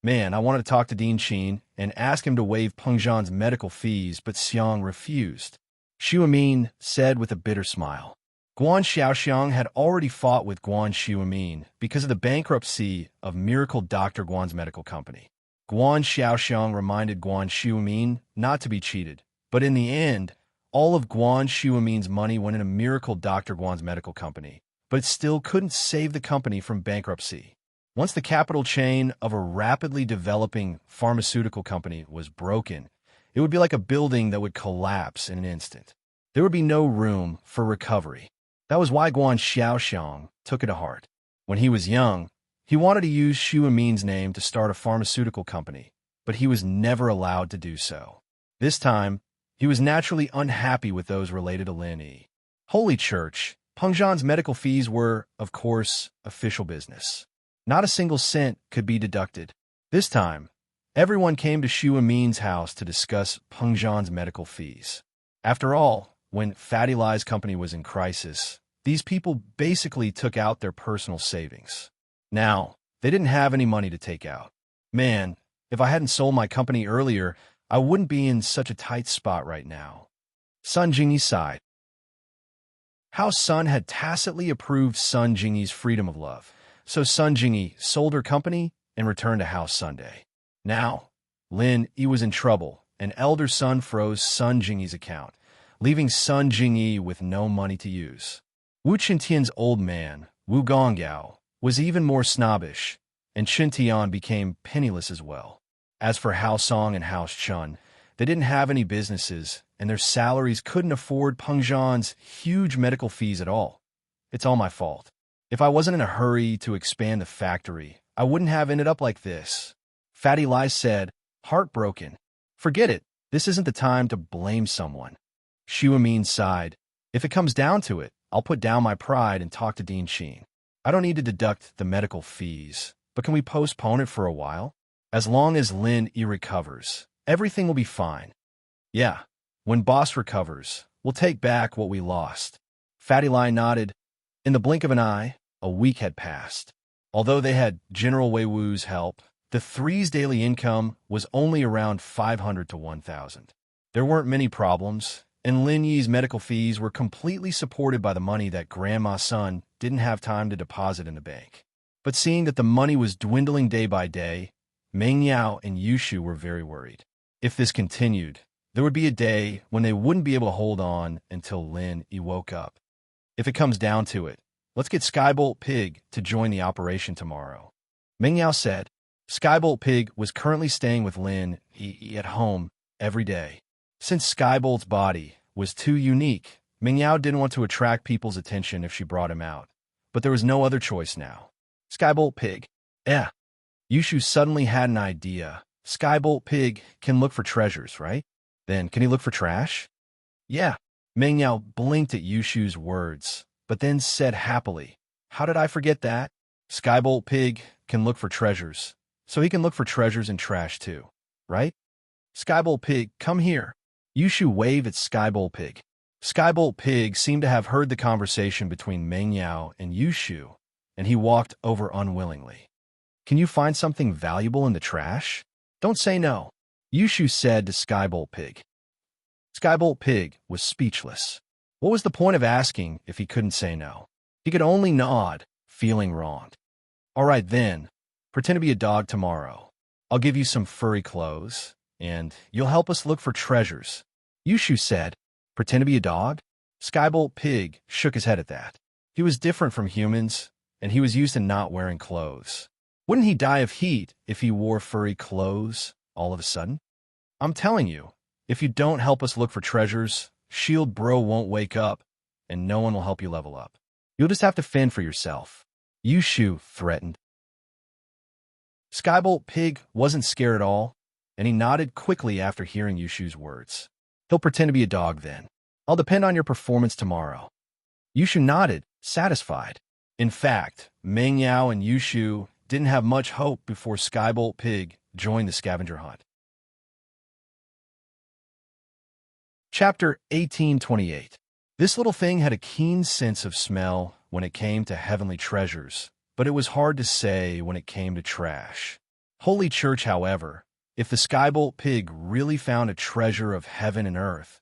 Man, I wanted to talk to Dean Qin and ask him to waive Peng Zhan's medical fees, but Xiang refused. Shuamin said with a bitter smile. Guan Xiaoxiang had already fought with Guan Shuamin because of the bankruptcy of Miracle Dr. Guan's medical company. Guan Xiaoxiang reminded Guan Shuamin not to be cheated, but in the end, all of Guan Shuamin's money went into Miracle Dr. Guan's medical company, but it still couldn't save the company from bankruptcy. Once the capital chain of a rapidly developing pharmaceutical company was broken, it would be like a building that would collapse in an instant. There would be no room for recovery. That was why Guan Xiaoxiang took it to heart. When he was young, he wanted to use Shuamin's name to start a pharmaceutical company, but he was never allowed to do so. This time, he was naturally unhappy with those related to Lin Yi. Holy Church, Peng Zhan's medical fees were, of course, official business. Not a single cent could be deducted. This time, everyone came to Shuamin's house to discuss Peng Zhan's medical fees. After all, when Fatty Lai's company was in crisis, these people basically took out their personal savings. Now, they didn't have any money to take out. Man, if I hadn't sold my company earlier, I wouldn't be in such a tight spot right now. Sun Jingyi sighed. How Sun had tacitly approved Sun Jingyi's freedom of love. So Sun Jingyi sold her company and returned to House Sunday. Now, Lin Yi was in trouble, and elder Sun froze Sun Jingyi's account, leaving Sun Jingyi with no money to use. Wu Qintian's old man, Wu Gonggao, was even more snobbish, and Qintian became penniless as well. As for Hao Song and House Chun, they didn't have any businesses, and their salaries couldn't afford Peng Zhan's huge medical fees at all. It's all my fault. If I wasn't in a hurry to expand the factory, I wouldn't have ended up like this. Fatty Lai said, heartbroken. Forget it. This isn't the time to blame someone. Shuamin sighed. If it comes down to it, I'll put down my pride and talk to Dean Qin. I don't need to deduct the medical fees, but can we postpone it for a while? As long as Lin Yi recovers, everything will be fine. Yeah, when boss recovers, we'll take back what we lost. Fatty Lai nodded. In the blink of an eye, a week had passed. Although they had General Wei Wu's help, the three's daily income was only around 500 to 1,000. There weren't many problems, and Lin Yi's medical fees were completely supported by the money that Grandma Sun didn't have time to deposit in the bank. But seeing that the money was dwindling day by day, Meng Yao and Yushu were very worried. If this continued, there would be a day when they wouldn't be able to hold on until Lin Yi woke up. If it comes down to it, let's get Skybolt Pig to join the operation tomorrow. Meng Yao said. Skybolt Pig was currently staying with Lin Yi at home every day. Since Skybolt's body was too unique, Meng Yao didn't want to attract people's attention if she brought him out. But there was no other choice now. Skybolt Pig. Yushu suddenly had an idea. Skybolt Pig can look for treasures, right? Then can he look for trash? Yeah. Meng Yao blinked at Yushu's words, but then said happily, how did I forget that? Skybolt Pig can look for treasures, so he can look for treasures and trash too, right? Skybolt Pig, come here. Yushu waved at Skybolt Pig. Skybolt Pig seemed to have heard the conversation between Meng Yao and Yushu, and he walked over unwillingly. Can you find something valuable in the trash? Don't say no, Yushu said to Skybolt Pig. Skybolt Pig was speechless. What was the point of asking if he couldn't say no? He could only nod, feeling wronged. All right then, pretend to be a dog tomorrow. I'll give you some furry clothes, and you'll help us look for treasures, Yushu said. Pretend to be a dog? Skybolt Pig shook his head at that. He was different from humans, and he was used to not wearing clothes. Wouldn't he die of heat if he wore furry clothes all of a sudden? I'm telling you, if you don't help us look for treasures, Shield Bro won't wake up, and no one will help you level up. You'll just have to fend for yourself, Yushu threatened. Skybolt Pig wasn't scared at all, and he nodded quickly after hearing Yushu's words. He'll pretend to be a dog then. I'll depend on your performance tomorrow. Yushu nodded, satisfied. In fact, Meng Yao and Yushu didn't have much hope before Skybolt Pig joined the scavenger hunt. Chapter 1828. This little thing had a keen sense of smell when it came to heavenly treasures, but it was hard to say when it came to trash. Holy Church, however, if the Skybolt Pig really found a treasure of heaven and earth,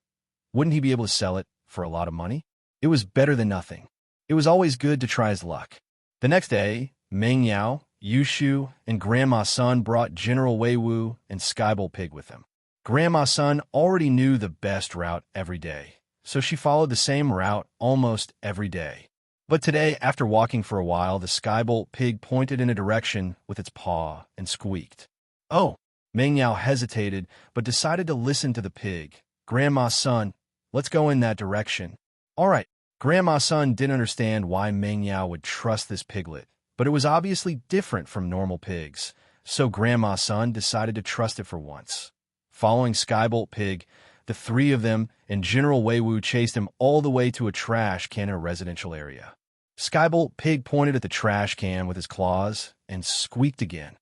wouldn't he be able to sell it for a lot of money? It was better than nothing. It was always good to try his luck. The next day, Meng Yao, Yushu, and Grandma Sun brought General Wei Wu and Skybolt Pig with them. Grandma Sun already knew the best route every day, so she followed the same route almost every day. But today, after walking for a while, the Skybolt Pig pointed in a direction with its paw and squeaked. Oh! Meng Yao hesitated, but decided to listen to the pig. Grandma Sun, let's go in that direction. All right. Grandma Sun didn't understand why Meng Yao would trust this piglet, but it was obviously different from normal pigs, so Grandma Sun decided to trust it for once. Following Skybolt Pig, the three of them and General Wei Wu chased him all the way to a trash can in a residential area. Skybolt Pig pointed at the trash can with his claws and squeaked again.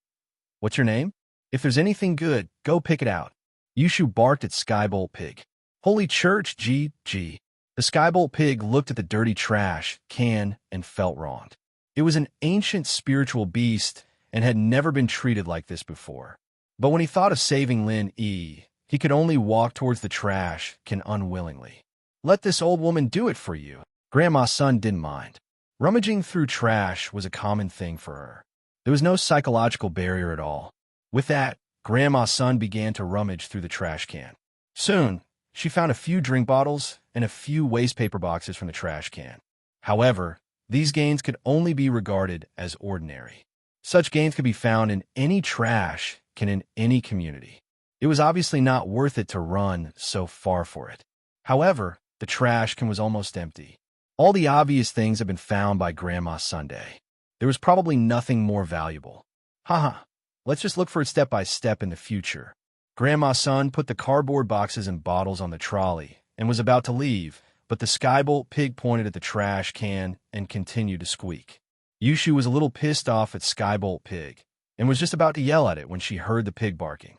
What's your name? If there's anything good, go pick it out. Yushu barked at Skybolt Pig. Holy Church, GG. The Skybolt Pig looked at the dirty trash can and felt wronged. It was an ancient spiritual beast and had never been treated like this before. But when he thought of saving Lin Yi, he could only walk towards the trash can unwillingly. Let this old woman do it for you. Grandma Sun didn't mind. Rummaging through trash was a common thing for her. There was no psychological barrier at all. With that, Grandma Sun began to rummage through the trash can. Soon, she found a few drink bottles and a few waste paper boxes from the trash can. However, these gains could only be regarded as ordinary. Such gains could be found in any trash can in any community. It was obviously not worth it to run so far for it. However, the trash can was almost empty. All the obvious things had been found by Grandma Sunday. There was probably nothing more valuable. Haha, let's just look for it step by step in the future. Grandma Sun put the cardboard boxes and bottles on the trolley and was about to leave, but the Skybolt Pig pointed at the trash can and continued to squeak. Yushu was a little pissed off at Skybolt Pig and was just about to yell at it when she heard the pig barking.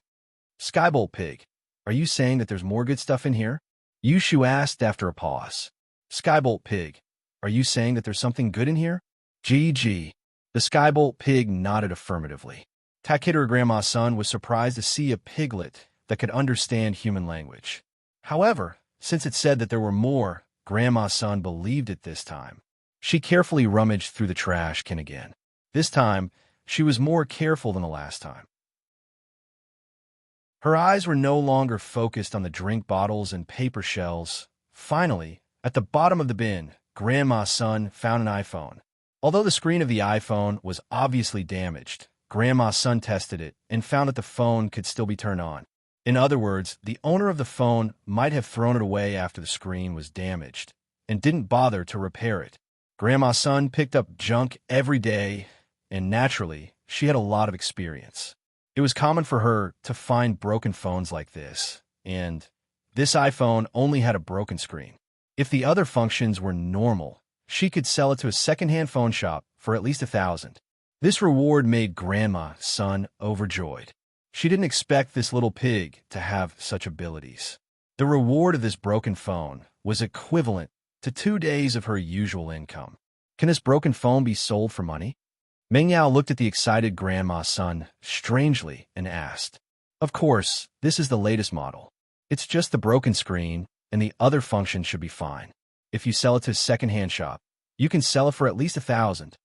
Skybolt Pig, are you saying that there's more good stuff in here? Yushu asked after a pause. Skybolt Pig, are you saying that there's something good in here? GG. The Skybolt Pig nodded affirmatively. Taketer Grandma Sun was surprised to see a piglet that could understand human language. However, since it said that there were more, Grandma Sun believed it this time. She carefully rummaged through the trash can again. This time, she was more careful than the last time. Her eyes were no longer focused on the drink bottles and paper shells. Finally, at the bottom of the bin, Grandma Sun found an iPhone. Although the screen of the iPhone was obviously damaged, Grandma Sun tested it and found that the phone could still be turned on. In other words, the owner of the phone might have thrown it away after the screen was damaged and didn't bother to repair it. Grandma Sun picked up junk every day, and naturally, she had a lot of experience. It was common for her to find broken phones like this, and this iPhone only had a broken screen. If the other functions were normal, she could sell it to a second-hand phone shop for at least $1,000. This reward made Grandma Sun overjoyed. She didn't expect this little pig to have such abilities. The reward of this broken phone was equivalent to 2 days of her usual income. Can this broken phone be sold for money? Meng Yao looked at the excited grandma's son strangely and asked, "Of course, this is the latest model. It's just the broken screen, and the other functions should be fine. If you sell it to a second-hand shop, you can sell it for at least 1,000.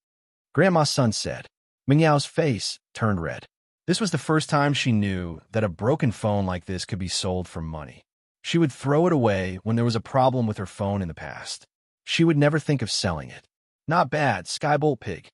Grandma's son said. Meng Yao's face turned red. This was the first time she knew that a broken phone like this could be sold for money. She would throw it away when there was a problem with her phone in the past. She would never think of selling it. Not bad, Skybolt Pig.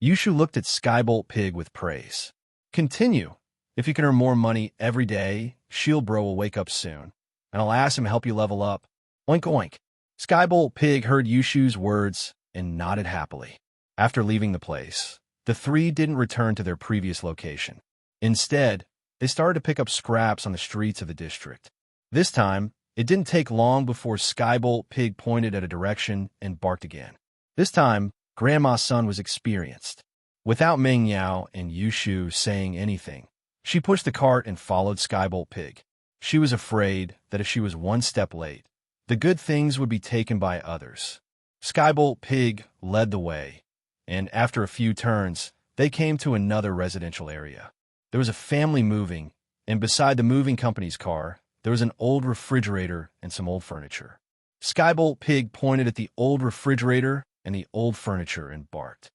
Yushu looked at Skybolt Pig with praise. Continue. If you can earn more money every day, Shield Bro will wake up soon, and I'll ask him to help you level up. Oink oink. Skybolt Pig heard Yushu's words and nodded happily. After leaving the place, the three didn't return to their previous location. Instead, they started to pick up scraps on the streets of the district. This time, it didn't take long before Skybolt Pig pointed at a direction and barked again. This time, Grandma's son was experienced. Without Meng Yao and Yushu saying anything, she pushed the cart and followed Skybolt Pig. She was afraid that if she was one step late, the good things would be taken by others. Skybolt Pig led the way, and after a few turns, they came to another residential area. There was a family moving, and beside the moving company's car, there was an old refrigerator and some old furniture. Skybolt Pig pointed at the old refrigerator and the old furniture and barked.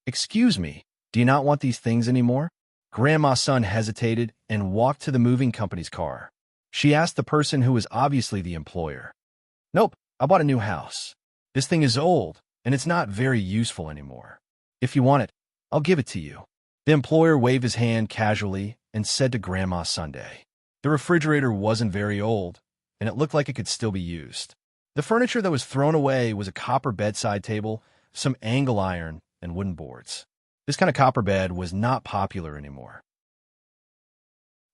"Excuse me, do you not want these things anymore?" Grandma's son hesitated and walked to the moving company's car. She asked the person who was obviously the employer. "Nope, I bought a new house. This thing is old, and it's not very useful anymore. If you want it, I'll give it to you." The employer waved his hand casually and said to Grandma Sunday. The refrigerator wasn't very old, and it looked like it could still be used. The furniture that was thrown away was a copper bedside table, some angle iron, and wooden boards. This kind of copper bed was not popular anymore.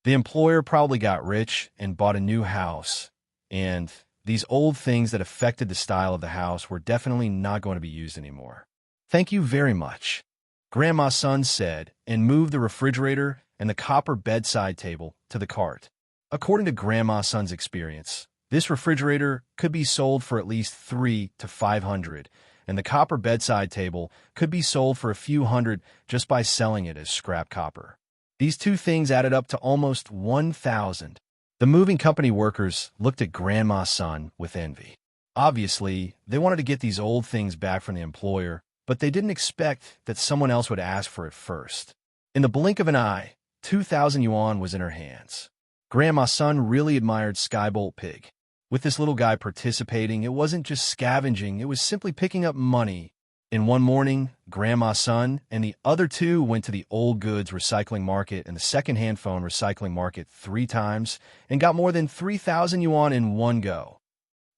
The employer probably got rich and bought a new house, and these old things that affected the style of the house were definitely not going to be used anymore. "Thank you very much," Grandma's son said, and moved the refrigerator and the copper bedside table to the cart. According to Grandma's son's experience, this refrigerator could be sold for at least 300 to 500, and the copper bedside table could be sold for a few hundred just by selling it as scrap copper. These two things added up to almost 1,000. The moving company workers looked at Grandma's son with envy. Obviously, they wanted to get these old things back from the employer, but they didn't expect that someone else would ask for it first. In the blink of an eye, 2,000 yuan was in her hands. Grandma's son really admired Skybolt Pig. With this little guy participating, it wasn't just scavenging, it was simply picking up money. In one morning, Grandma's son and the other two went to the old goods recycling market and the second-hand phone recycling market 3 times and got more than 3,000 yuan in one go.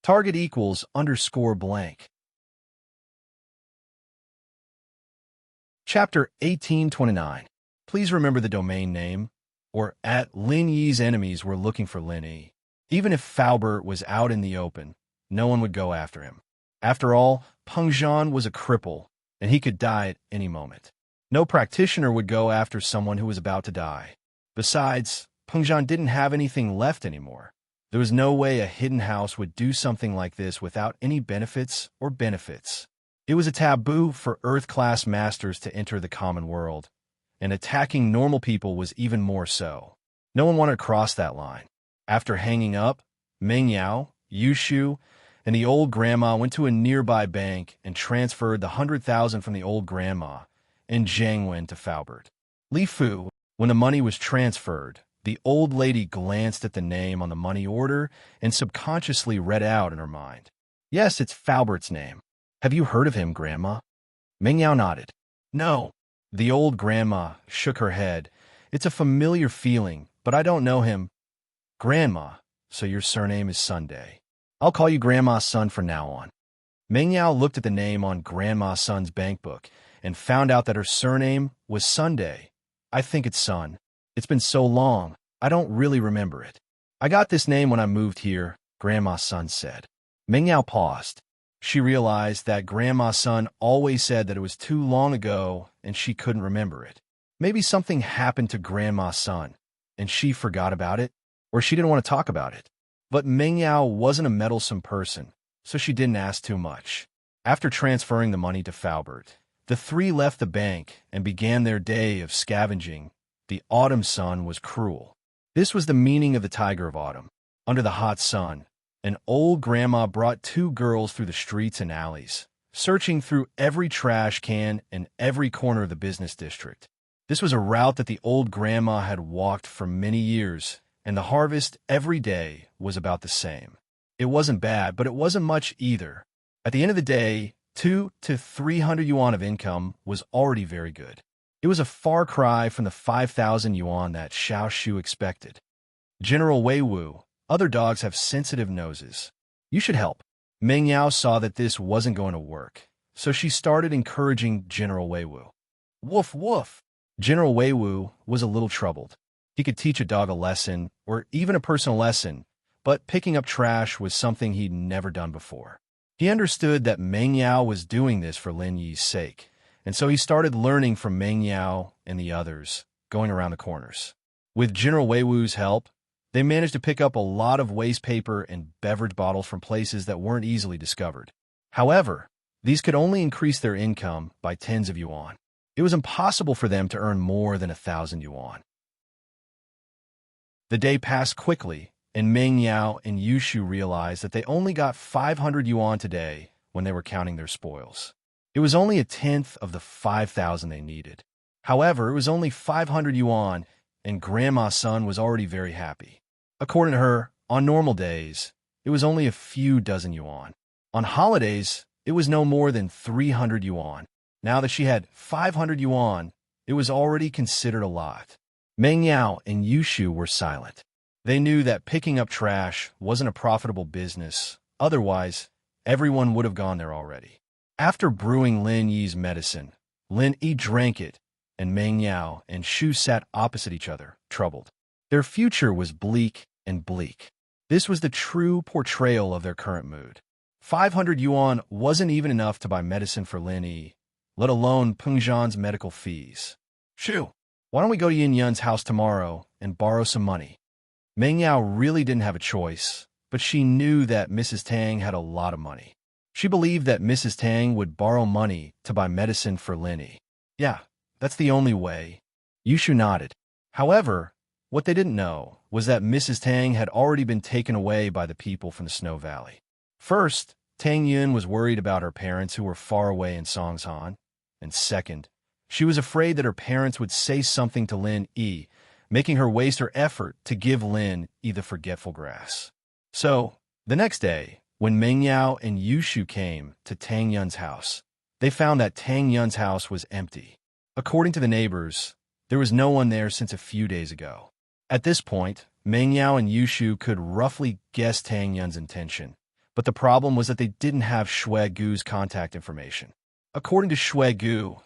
Target equals _blank. Chapter 1829. Please remember the domain name, or at Lin Yi's enemies were looking for Lin Yi. Even if Faubert was out in the open, no one would go after him. After all, Peng Zhan was a cripple, and he could die at any moment. No practitioner would go after someone who was about to die. Besides, Peng Zhan didn't have anything left anymore. There was no way a hidden house would do something like this without any benefits or benefits. It was a taboo for Earth-class masters to enter the common world, and attacking normal people was even more so. No one wanted to cross that line. After hanging up, Meng Yao, Yushu, and the old grandma went to a nearby bank and transferred the 100,000 from the old grandma and Zhang Wen to Faubert. Li Fu, when the money was transferred, the old lady glanced at the name on the money order and subconsciously read out in her mind. "Yes, it's Faubert's name. Have you heard of him, Grandma?" Meng Yao nodded. "No." The old grandma shook her head. "It's a familiar feeling, but I don't know him." "Grandma, so your surname is Sunday. I'll call you Grandma's son from now on." Meng Yao looked at the name on Grandma's son's bank book and found out that her surname was Sunday. "I think it's Sun. It's been so long, I don't really remember it." "I got this name when I moved here," Grandma's son said. Meng Yao paused. She realized that Grandma's son always said that it was too long ago and she couldn't remember it. Maybe something happened to Grandma's son, and she forgot about it, or she didn't want to talk about it. But Meng Yao wasn't a meddlesome person, so she didn't ask too much. After transferring the money to Faubert, the three left the bank and began their day of scavenging. The autumn sun was cruel. This was the meaning of the tiger of autumn. Under the hot sun, an old grandma brought two girls through the streets and alleys, searching through every trash can and every corner of the business district. This was a route that the old grandma had walked for many years, and the harvest every day was about the same. It wasn't bad, but it wasn't much either. At the end of the day, 200 to 300 yuan of income was already very good. It was a far cry from the 5,000 yuan that Xiao Shu expected. General Wei Wu, other dogs have sensitive noses. You should help. Meng Yao saw that this wasn't going to work, so she started encouraging General Wei Wu. Woof, woof. General Wei Wu was a little troubled. He could teach a dog a lesson, or even a person a lesson, but picking up trash was something he'd never done before. He understood that Meng Yao was doing this for Lin Yi's sake, and so he started learning from Meng Yao and the others, going around the corners. With General Wei Wu's help, they managed to pick up a lot of waste paper and beverage bottles from places that weren't easily discovered. However, these could only increase their income by tens of yuan. It was impossible for them to earn more than 1,000 yuan. The day passed quickly, and Meng Yao and Yushu realized that they only got 500 yuan today when they were counting their spoils. It was only a tenth of the 5,000 they needed. However, it was only 500 yuan, and Grandma's son was already very happy. According to her, on normal days, it was only a few dozen yuan. On holidays, it was no more than 300 yuan. Now that she had 500 yuan, it was already considered a lot. Meng Yao and Yushu were silent. They knew that picking up trash wasn't a profitable business. Otherwise, everyone would have gone there already. After brewing Lin Yi's medicine, Lin Yi drank it, and Meng Yao and Shu sat opposite each other, troubled. Their future was bleak and bleak. This was the true portrayal of their current mood. 500 yuan wasn't even enough to buy medicine for Lin Yi, let alone Peng Zhan's medical fees. Shu, why don't we go to Yin Yun's house tomorrow and borrow some money? Meng Yao really didn't have a choice, but she knew that Mrs. Tang had a lot of money. She believed that Mrs. Tang would borrow money to buy medicine for Lin Yi. Yeah, that's the only way. Yushu nodded. However, what they didn't know was that Mrs. Tang had already been taken away by the people from the Snow Valley. First, Tang Yun was worried about her parents who were far away in Songshan, and second, she was afraid that her parents would say something to Lin Yi, making her waste her effort to give Lin Yi the forgetful grass. So, the next day, when Meng Yao and Yushu came to Tang Yun's house, they found that Tang Yun's house was empty. According to the neighbors, there was no one there since a few days ago. At this point, Meng Yao and Yushu could roughly guess Tang Yun's intention, but the problem was that they didn't have Shui Gu's contact information. According to Shui Gu,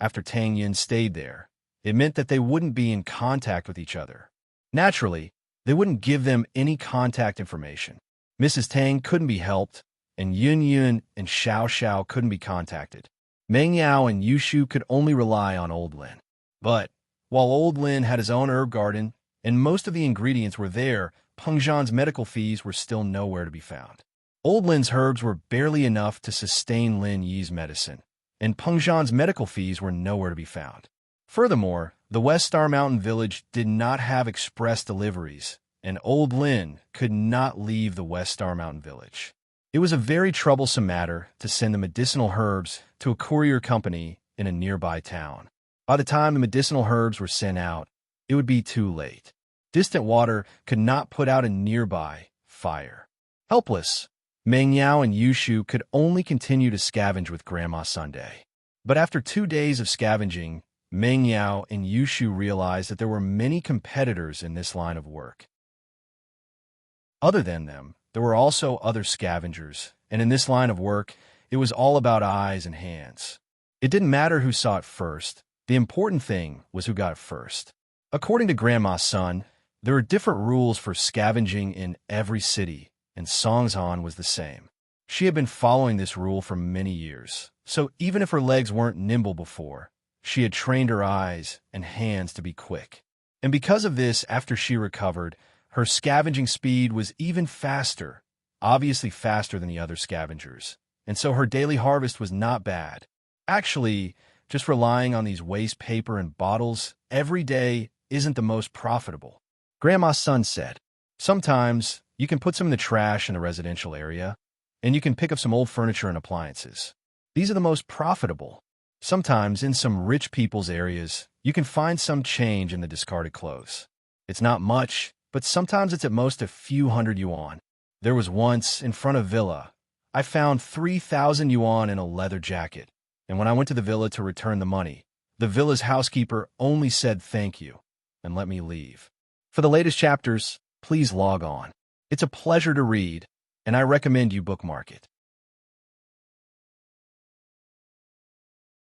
after Tang Yun stayed there, it meant that they wouldn't be in contact with each other. Naturally, they wouldn't give them any contact information. Mrs. Tang couldn't be helped, and Yun Yun and Xiao Xiao couldn't be contacted. Meng Yao and Yushu could only rely on Old Lin. But, while Old Lin had his own herb garden, and most of the ingredients were there, Peng Zhan's medical fees were still nowhere to be found. Old Lin's herbs were barely enough to sustain Lin Yi's medicine, and Peng Zhan's medical fees were nowhere to be found. Furthermore, the West Star Mountain Village did not have express deliveries, and Old Lin could not leave the West Star Mountain Village. It was a very troublesome matter to send the medicinal herbs to a courier company in a nearby town. By the time the medicinal herbs were sent out, it would be too late. Distant water could not put out a nearby fire. Helpless, Meng Yao and Yushu could only continue to scavenge with Grandma Sunday. But after 2 days of scavenging, Meng Yao and Yushu realized that there were many competitors in this line of work. Other than them, there were also other scavengers, and in this line of work, it was all about eyes and hands. It didn't matter who saw it first. The important thing was who got it first. According to Grandma's son, there are different rules for scavenging in every city, and Songshan was the same. She had been following this rule for many years, so even if her legs weren't nimble before, she had trained her eyes and hands to be quick. And because of this, after she recovered, her scavenging speed was even faster, obviously faster than the other scavengers. And so her daily harvest was not bad. Actually, just relying on these waste paper and bottles every day isn't the most profitable. Grandma's son said, sometimes you can put some in the trash in the residential area, and you can pick up some old furniture and appliances. These are the most profitable. Sometimes in some rich people's areas, you can find some change in the discarded clothes. It's not much, but sometimes it's at most a few hundred yuan. There was once, in front of Villa, I found 3,000 yuan in a leather jacket, and when I went to the villa to return the money, the villa's housekeeper only said thank you and let me leave. For the latest chapters, please log on. It's a pleasure to read, and I recommend you bookmark it.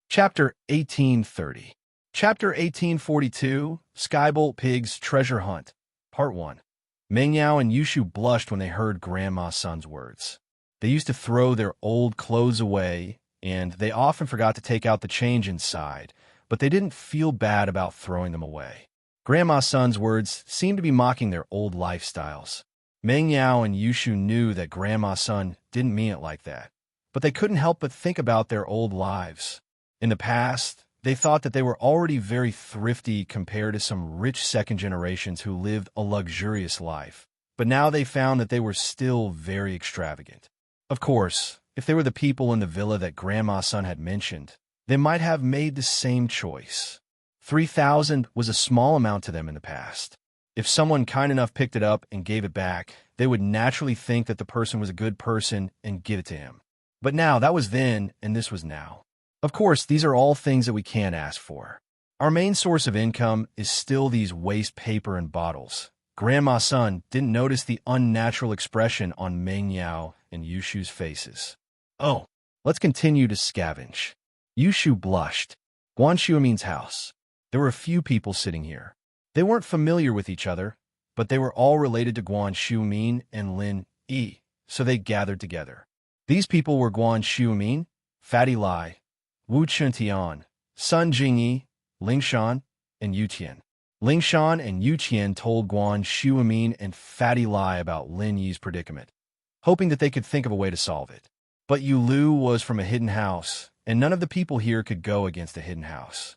Chapter 1830. Chapter 1842, Skybolt Pig's Treasure Hunt, Part 1. Meng Yao and Yushu blushed when they heard Grandma's son's words. They used to throw their old clothes away, and they often forgot to take out the change inside, but they didn't feel bad about throwing them away. Grandma's son's words seemed to be mocking their old lifestyles. Meng Yao and Yushu knew that Grandma's son didn't mean it like that, but they couldn't help but think about their old lives. In the past, they thought that they were already very thrifty compared to some rich second generations who lived a luxurious life, but now they found that they were still very extravagant. Of course, if they were the people in the villa that Grandma's son had mentioned, they might have made the same choice. 3,000 was a small amount to them in the past. If someone kind enough picked it up and gave it back, they would naturally think that the person was a good person and give it to him. But now, that was then, and this was now. Of course, these are all things that we can't ask for. Our main source of income is still these waste paper and bottles. Grandma's son didn't notice the unnatural expression on Meng Yao and Yushu's faces. Oh, let's continue to scavenge. Yushu blushed. Guan Shuamin's house. There were a few people sitting here. They weren't familiar with each other, but they were all related to Guan Shuamin and Lin Yi, so they gathered together. These people were Guan Shuamin, Fatty Lai, Wu Chuntian, Sun Jingyi, Lingshan, and Yu Tian. Lingshan and Yu Tian told Guan Shuamin and Fatty Lai about Lin Yi's predicament, hoping that they could think of a way to solve it. But Yu Lu was from a hidden house, and none of the people here could go against a hidden house.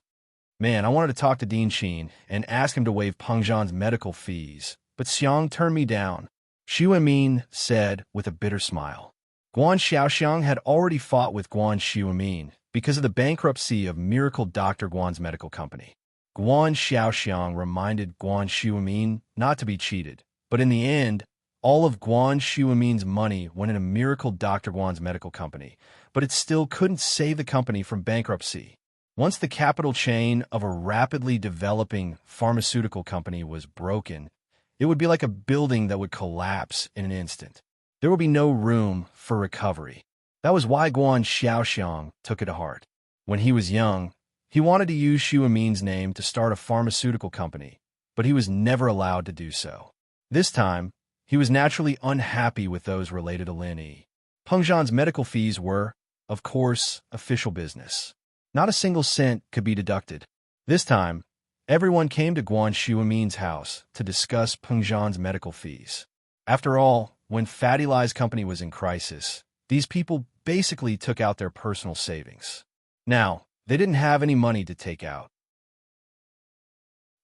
Man, I wanted to talk to Dean Xin and ask him to waive Peng Zhan's medical fees, but Xiang turned me down, Shuamin said with a bitter smile. Guan Xiaoxiang had already fought with Guan Shuamin because of the bankruptcy of Miracle Dr. Guan's medical company. Guan Xiaoxiang reminded Guan Shuamin not to be cheated, but in the end, all of Guan Shuamin's money went into Miracle Dr. Guan's medical company, but it still couldn't save the company from bankruptcy. Once the capital chain of a rapidly developing pharmaceutical company was broken, it would be like a building that would collapse in an instant. There would be no room for recovery. That was why Guan Xiaoxiang took it to heart. When he was young, he wanted to use Shuamin's name to start a pharmaceutical company, but he was never allowed to do so. This time, he was naturally unhappy with those related to Lin Yi. Peng Zhan's medical fees were, of course, official business. Not a single cent could be deducted. This time, everyone came to Guan Shuamin's house to discuss Peng Zhan's medical fees. After all, when Fatty Lai's company was in crisis, these people basically took out their personal savings. Now, they didn't have any money to take out.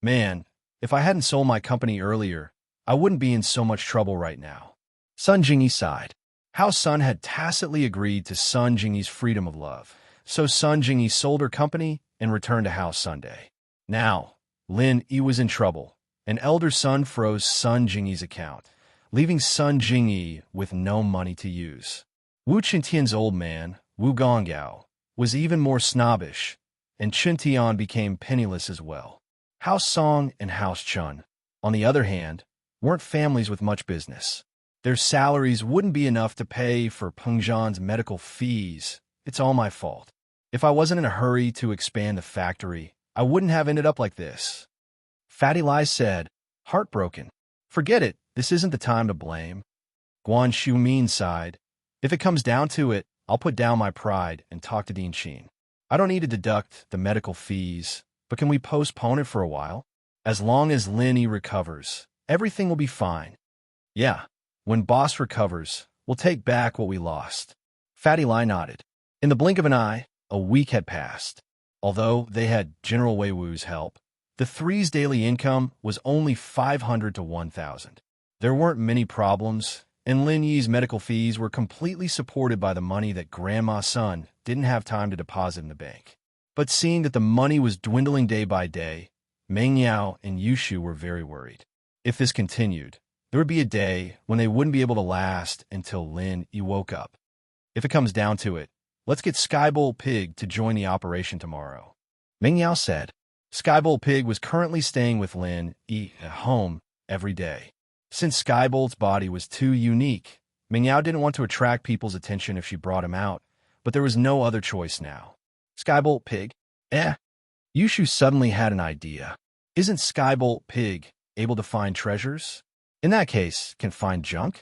Man, if I hadn't sold my company earlier, I wouldn't be in so much trouble right now. Sun Jingyi sighed. How Sun had tacitly agreed to Sun Jingyi's freedom of love, so Sun Jingyi sold her company and returned to House Sunday. Now, Lin Yi was in trouble. An elder son froze Sun Jingyi's account, leaving Sun Jingyi with no money to use. Wu Qintian's old man, Wu Gonggao, was even more snobbish, and Qintian became penniless as well. House Song and House Chun, on the other hand, weren't families with much business. Their salaries wouldn't be enough to pay for Peng Zhan's medical fees. It's all my fault. If I wasn't in a hurry to expand the factory, I wouldn't have ended up like this. Fatty Lai said, heartbroken. Forget it, this isn't the time to blame. Guan Shumin sighed. If it comes down to it, I'll put down my pride and talk to Dean Xin. I don't need to deduct the medical fees, but can we postpone it for a while? As long as Lenny recovers, everything will be fine. Yeah, when Boss recovers, we'll take back what we lost. Fatty Lie nodded. In the blink of an eye, a week had passed. Although they had General Wei Wu's help, the three's daily income was only 500 to 1,000. There weren't many problems, and Lin Yi's medical fees were completely supported by the money that Grandma's son didn't have time to deposit in the bank. But seeing that the money was dwindling day by day, Meng Yao and Yushu were very worried. If this continued, there would be a day when they wouldn't be able to last until Lin Yi woke up. If it comes down to it, let's get Skybowl Pig to join the operation tomorrow, Meng Yao said. Skybowl Pig was currently staying with Lin Yi at home every day. Since Skybowl's body was too unique, Meng Yao didn't want to attract people's attention if she brought him out, but there was no other choice now. Skybowl Pig? Yushu suddenly had an idea. Isn't Skybowl Pig able to find treasures? In that case, can find junk?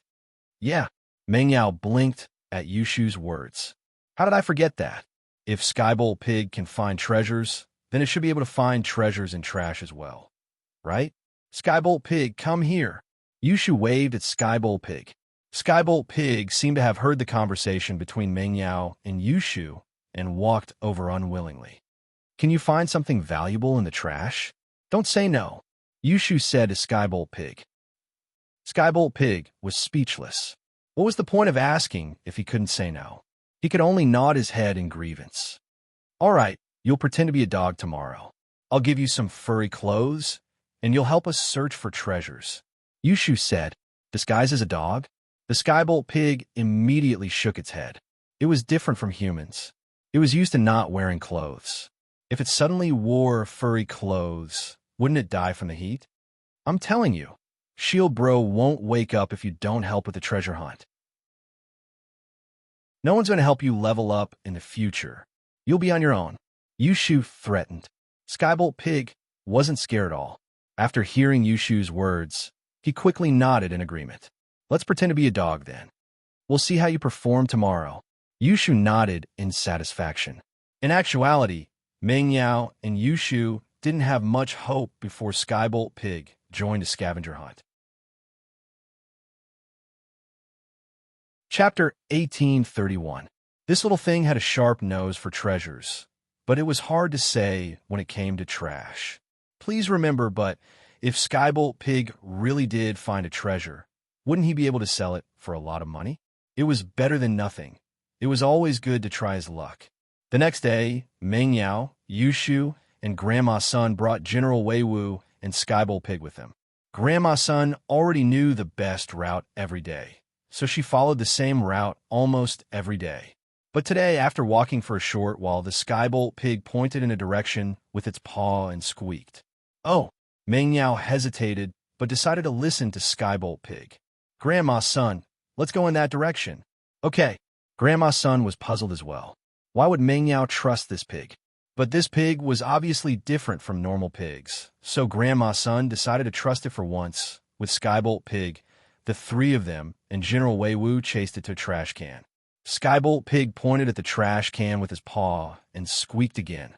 Yeah. Meng Yao blinked at Yushu's words. How did I forget that? If Skybowl Pig can find treasures, then it should be able to find treasures in trash as well. Right? Skybowl Pig, come here. Yushu waved at Skybowl Pig. Skybowl Pig seemed to have heard the conversation between Meng Yao and Yushu and walked over unwillingly. Can you find something valuable in the trash? Don't say no, Yushu said to Skybowl Pig. Skybowl Pig was speechless. What was the point of asking if he couldn't say no? He could only nod his head in grievance. All right, you'll pretend to be a dog tomorrow. I'll give you some furry clothes, and you'll help us search for treasures, Yushu said. Disguised as a dog? The Skybowl Pig immediately shook its head. It was different from humans. It was used to not wearing clothes. If it suddenly wore furry clothes, wouldn't it die from the heat? I'm telling you, Shield Bro won't wake up if you don't help with the treasure hunt. No one's going to help you level up in the future. You'll be on your own, Yushu threatened. Skybowl Pig wasn't scared at all. After hearing Yushu's words, he quickly nodded in agreement. Let's pretend to be a dog then. We'll see how you perform tomorrow. Yushu nodded in satisfaction. In actuality, Meng Yao and Yushu didn't have much hope before Skybowl Pig joined a scavenger hunt. Chapter 1831. This little thing had a sharp nose for treasures, but it was hard to say when it came to trash. Please remember, but if Skybowl Pig really did find a treasure, wouldn't he be able to sell it for a lot of money? It was better than nothing. It was always good to try his luck. The next day, Meng Yao, Yushu, and Grandma's son brought General Wei Wu and Skybowl Pig with them. Grandma's son already knew the best route every day, so she followed the same route almost every day. But today, after walking for a short while, the Skybowl Pig pointed in a direction with its paw and squeaked. Oh, Meng Yao hesitated, but decided to listen to Skybowl Pig. Grandma's son, let's go in that direction. Okay. Grandma's son was puzzled as well. Why would Meng Yao trust this pig? But this pig was obviously different from normal pigs, so Grandma's son decided to trust it for once. With Skybowl Pig, the three of them and General Wei Wu chased it to a trash can. Skybowl Pig pointed at the trash can with his paw and squeaked again.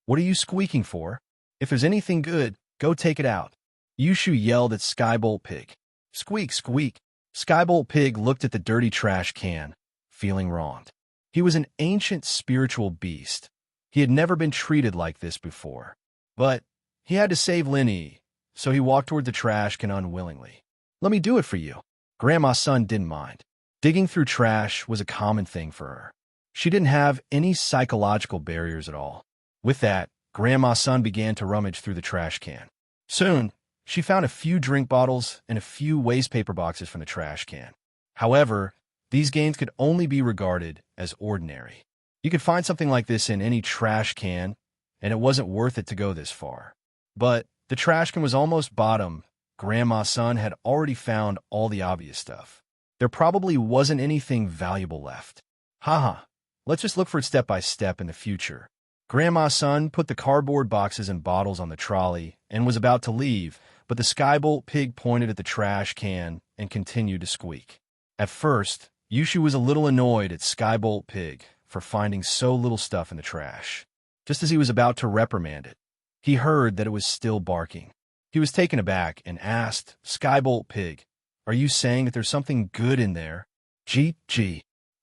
What are you squeaking for? If there's anything good, go take it out. Yushu yelled at Skybowl Pig. Squeak, squeak. Skybowl Pig looked at the dirty trash can, feeling wronged. He was an ancient spiritual beast. He had never been treated like this before. But he had to save Lin Yi, so he walked toward the trash can unwillingly. Let me do it for you. Grandma's son didn't mind. Digging through trash was a common thing for her. She didn't have any psychological barriers at all. With that, Grandma's son began to rummage through the trash can. Soon, she found a few drink bottles and a few waste paper boxes from the trash can. However, these gains could only be regarded as ordinary. You could find something like this in any trash can, and it wasn't worth it to go this far. But the trash can was almost bottom. Grandma's son had already found all the obvious stuff. There probably wasn't anything valuable left. Haha, let's just look for it step by step in the future. Grandma's son put the cardboard boxes and bottles on the trolley and was about to leave, but the Skybowl Pig pointed at the trash can and continued to squeak. At first, Yushu was a little annoyed at Skybowl Pig for finding so little stuff in the trash. Just as he was about to reprimand it, he heard that it was still barking. He was taken aback and asked, Skybolt Pig, are you saying that there's something good in there? Gee.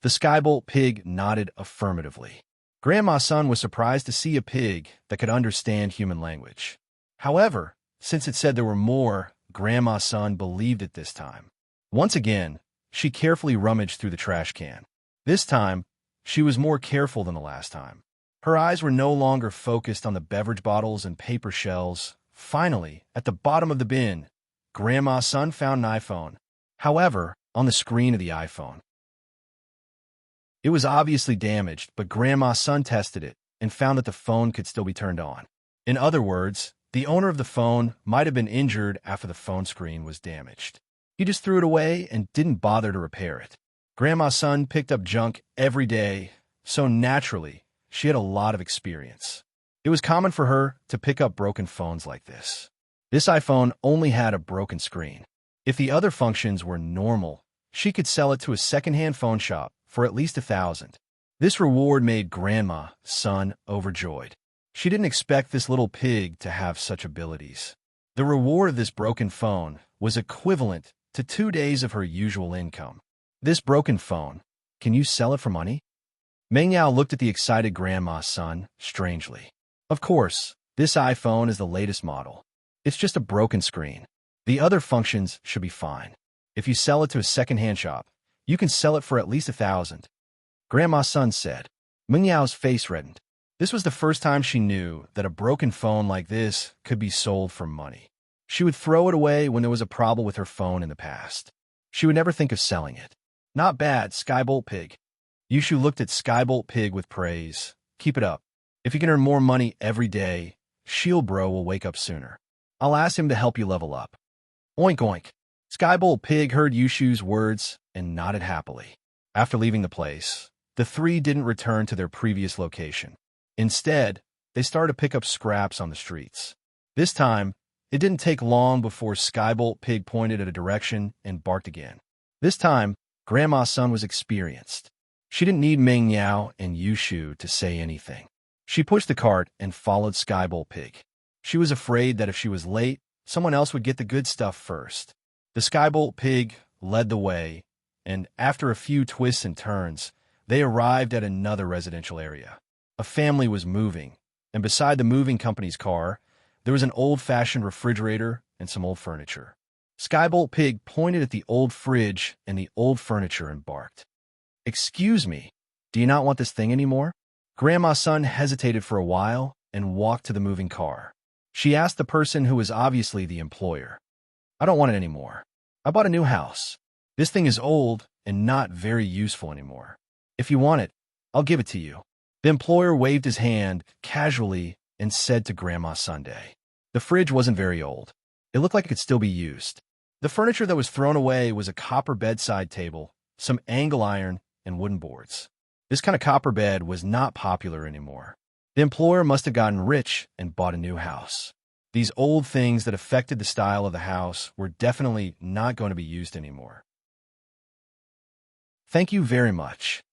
The Skybolt Pig nodded affirmatively. Grandma's son was surprised to see a pig that could understand human language. However, since it said there were more, Grandma's son believed it this time. Once again, she carefully rummaged through the trash can. This time, she was more careful than the last time. Her eyes were no longer focused on the beverage bottles and paper shells. Finally, at the bottom of the bin, Grandma's son found an iPhone. However, on the screen of the iPhone, it was obviously damaged, but Grandma's son tested it and found that the phone could still be turned on. In other words, the owner of the phone might have been injured after the phone screen was damaged. He just threw it away and didn't bother to repair it. Grandma's son picked up junk every day, so naturally, she had a lot of experience. It was common for her to pick up broken phones like this. This iPhone only had a broken screen. If the other functions were normal, she could sell it to a second-hand phone shop for at least $1,000. This reward made Grandma's son overjoyed. She didn't expect this little pig to have such abilities. The reward of this broken phone was equivalent to 2 days of her usual income. This broken phone, can you sell it for money? Meng Yao looked at the excited Grandma's son strangely. Of course, this iPhone is the latest model. It's just a broken screen. The other functions should be fine. If you sell it to a second-hand shop, you can sell it for at least $1,000. Grandma's son said. Meng Yao's face reddened. This was the first time she knew that a broken phone like this could be sold for money. She would throw it away when there was a problem with her phone in the past. She would never think of selling it. Not bad, Skybolt Pig. Yushu looked at Skybolt Pig with praise. Keep it up. If you can earn more money every day, Shield Bro will wake up sooner. I'll ask him to help you level up. Oink oink. Skybolt Pig heard Yushu's words and nodded happily. After leaving the place, the three didn't return to their previous location. Instead, they started to pick up scraps on the streets. This time, it didn't take long before Skybolt Pig pointed at a direction and barked again. This time, Grandma's son was experienced. She didn't need Meng Yao and Yushu to say anything. She pushed the cart and followed Skybolt Pig. She was afraid that if she was late, someone else would get the good stuff first. The Skybolt Pig led the way, and after a few twists and turns, they arrived at another residential area. A family was moving, and beside the moving company's car, there was an old-fashioned refrigerator and some old furniture. Skybolt Pig pointed at the old fridge and the old furniture and barked. Excuse me, do you not want this thing anymore? Grandma's son hesitated for a while and walked to the moving car. She asked the person who was obviously the employer. I don't want it anymore. I bought a new house. This thing is old and not very useful anymore. If you want it, I'll give it to you. The employer waved his hand casually and said to Grandma Sunday. The fridge wasn't very old. It looked like it could still be used. The furniture that was thrown away was a copper bedside table, some angle iron, and wooden boards. This kind of copper bed was not popular anymore. The employer must have gotten rich and bought a new house. These old things that affected the style of the house were definitely not going to be used anymore. Thank you very much,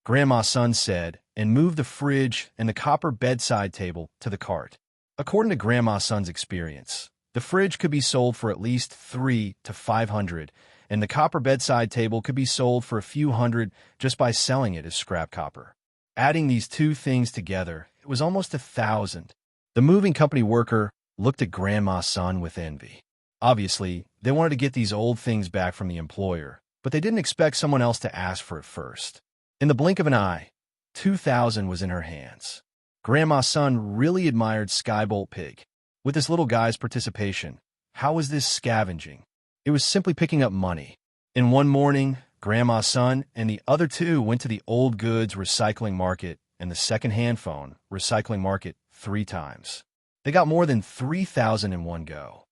Grandma's son said, and moved the fridge and the copper bedside table to the cart. According to Grandma's son's experience, the fridge could be sold for at least $300 to $500, and the copper bedside table could be sold for a few hundred just by selling it as scrap copper. Adding these two things together, it was almost $1,000. The moving company worker looked at Grandma's son with envy. Obviously, they wanted to get these old things back from the employer, but they didn't expect someone else to ask for it first. In the blink of an eye, $2,000 was in her hands. Grandma's son really admired Skybolt Pig. With this little guy's participation, how was this scavenging? It was simply picking up money. In one morning, Grandma's son and the other two went to the old goods recycling market and the second-hand phone recycling market 3 times. They got more than $3,000 in one go.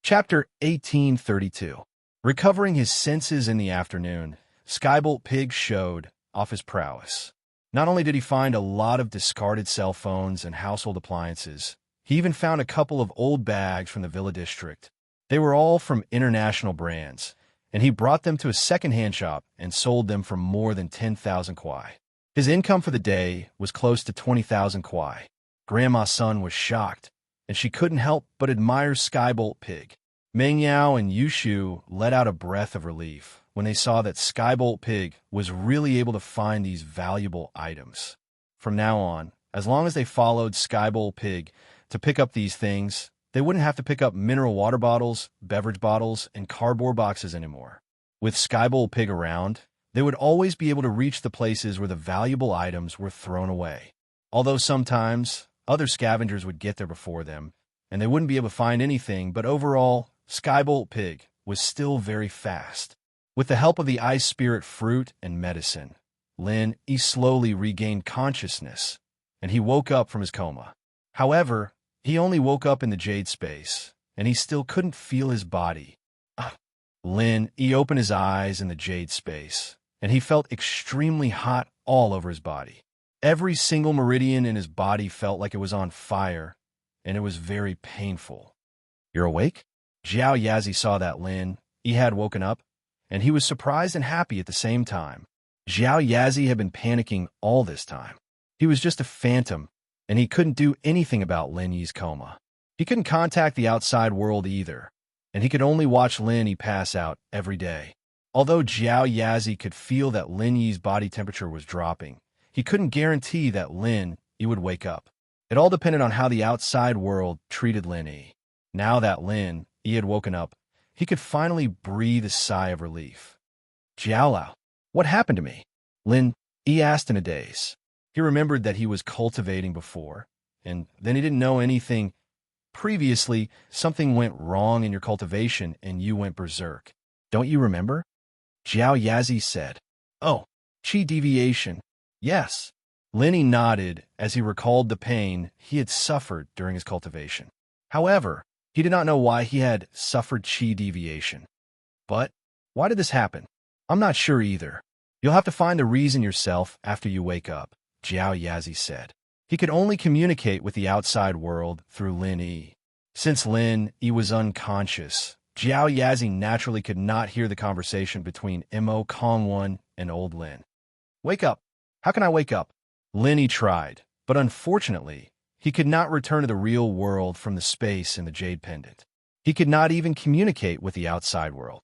Chapter 1832. Recovering his senses in the afternoon, Skybolt Pig showed off his prowess. Not only did he find a lot of discarded cell phones and household appliances, he even found a couple of old bags from the Villa District. They were all from international brands, and he brought them to a second-hand shop and sold them for more than 10,000 kwai. His income for the day was close to 20,000 kwai. Grandma Sun was shocked, and she couldn't help but admire Skybolt Pig. Meng Yao and Yushu let out a breath of relief when they saw that Skybolt Pig was really able to find these valuable items. From now on, as long as they followed Skybolt Pig to pick up these things, they wouldn't have to pick up mineral water bottles, beverage bottles, and cardboard boxes anymore. With Skybolt Pig around, they would always be able to reach the places where the valuable items were thrown away. Although sometimes other scavengers would get there before them, and they wouldn't be able to find anything, but overall, Skybolt Pig was still very fast. With the help of the ice spirit fruit and medicine, Lin Yi slowly regained consciousness, and he woke up from his coma. However, he only woke up in the jade space, and he still couldn't feel his body. Lin Yi opened his eyes in the jade space, and he felt extremely hot all over his body. Every single meridian in his body felt like it was on fire, and it was very painful. "You're awake?" Zhao Yazi saw that Lin Yi had woken up, and he was surprised and happy at the same time. Zhao Yazi had been panicking all this time. He was just a phantom, and he couldn't do anything about Lin Yi's coma. He couldn't contact the outside world either, and he could only watch Lin Yi pass out every day. Although Zhao Yazi could feel that Lin Yi's body temperature was dropping, he couldn't guarantee that Lin Yi would wake up. It all depended on how the outside world treated Lin Yi. Now that Lin Yi had woken up, he could finally breathe a sigh of relief. "Jiaolao, what happened to me?" Lin Yi asked in a daze. He remembered that he was cultivating before, and then he didn't know anything. Previously, something went wrong in your cultivation and you went berserk. "Don't you remember?" Zhao Yazi said. "Oh, chi deviation. Yes." Lin Yi nodded as he recalled the pain he had suffered during his cultivation. However, he did not know why he had suffered chi deviation. "But why did this happen? I'm not sure either. You'll have to find the reason yourself after you wake up," Zhao Yazi said. He could only communicate with the outside world through Lin Yi. Since Lin Yi was unconscious, Zhao Yazi naturally could not hear the conversation between Mo Kongwon and old Lin. "Wake up! How can I wake up?" Lin Yi tried, but unfortunately, he could not return to the real world from the space in the Jade Pendant. He could not even communicate with the outside world.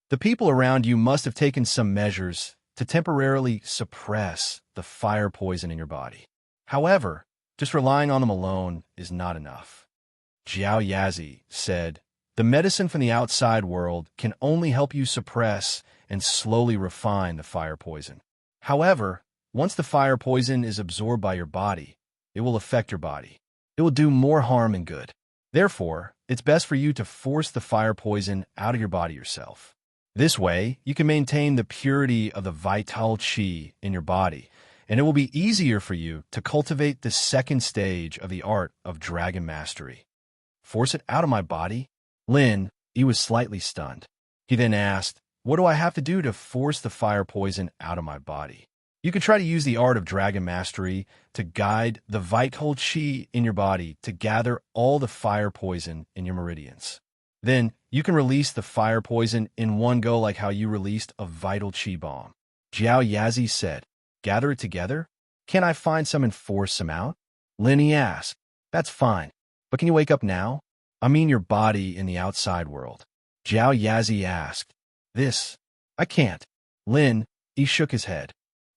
The people around you must have taken some measures to temporarily suppress the fire poison in your body. However, just relying on them alone is not enough. Zhao Yazi said, "The medicine from the outside world can only help you suppress and slowly refine the fire poison. However, once the fire poison is absorbed by your body, it will affect your body. It will do more harm than good. Therefore, it's best for you to force the fire poison out of your body yourself. This way, you can maintain the purity of the vital qi in your body, and it will be easier for you to cultivate the second stage of the art of dragon mastery." "Force it out of my body?" Lin Yi was slightly stunned. He then asked, "What do I have to do to force the fire poison out of my body?" "You can try to use the art of dragon mastery to guide the vital qi in your body to gather all the fire poison in your meridians. Then you can release the fire poison in one go like how you released a vital qi bomb." Zhao Yazi said, "Gather it together? Can I find some and force some out?" Lin Yi asked, "That's fine, but can you wake up now? I mean your body in the outside world." Zhao Yazi asked, "This, I can't." Lin Yi shook his head.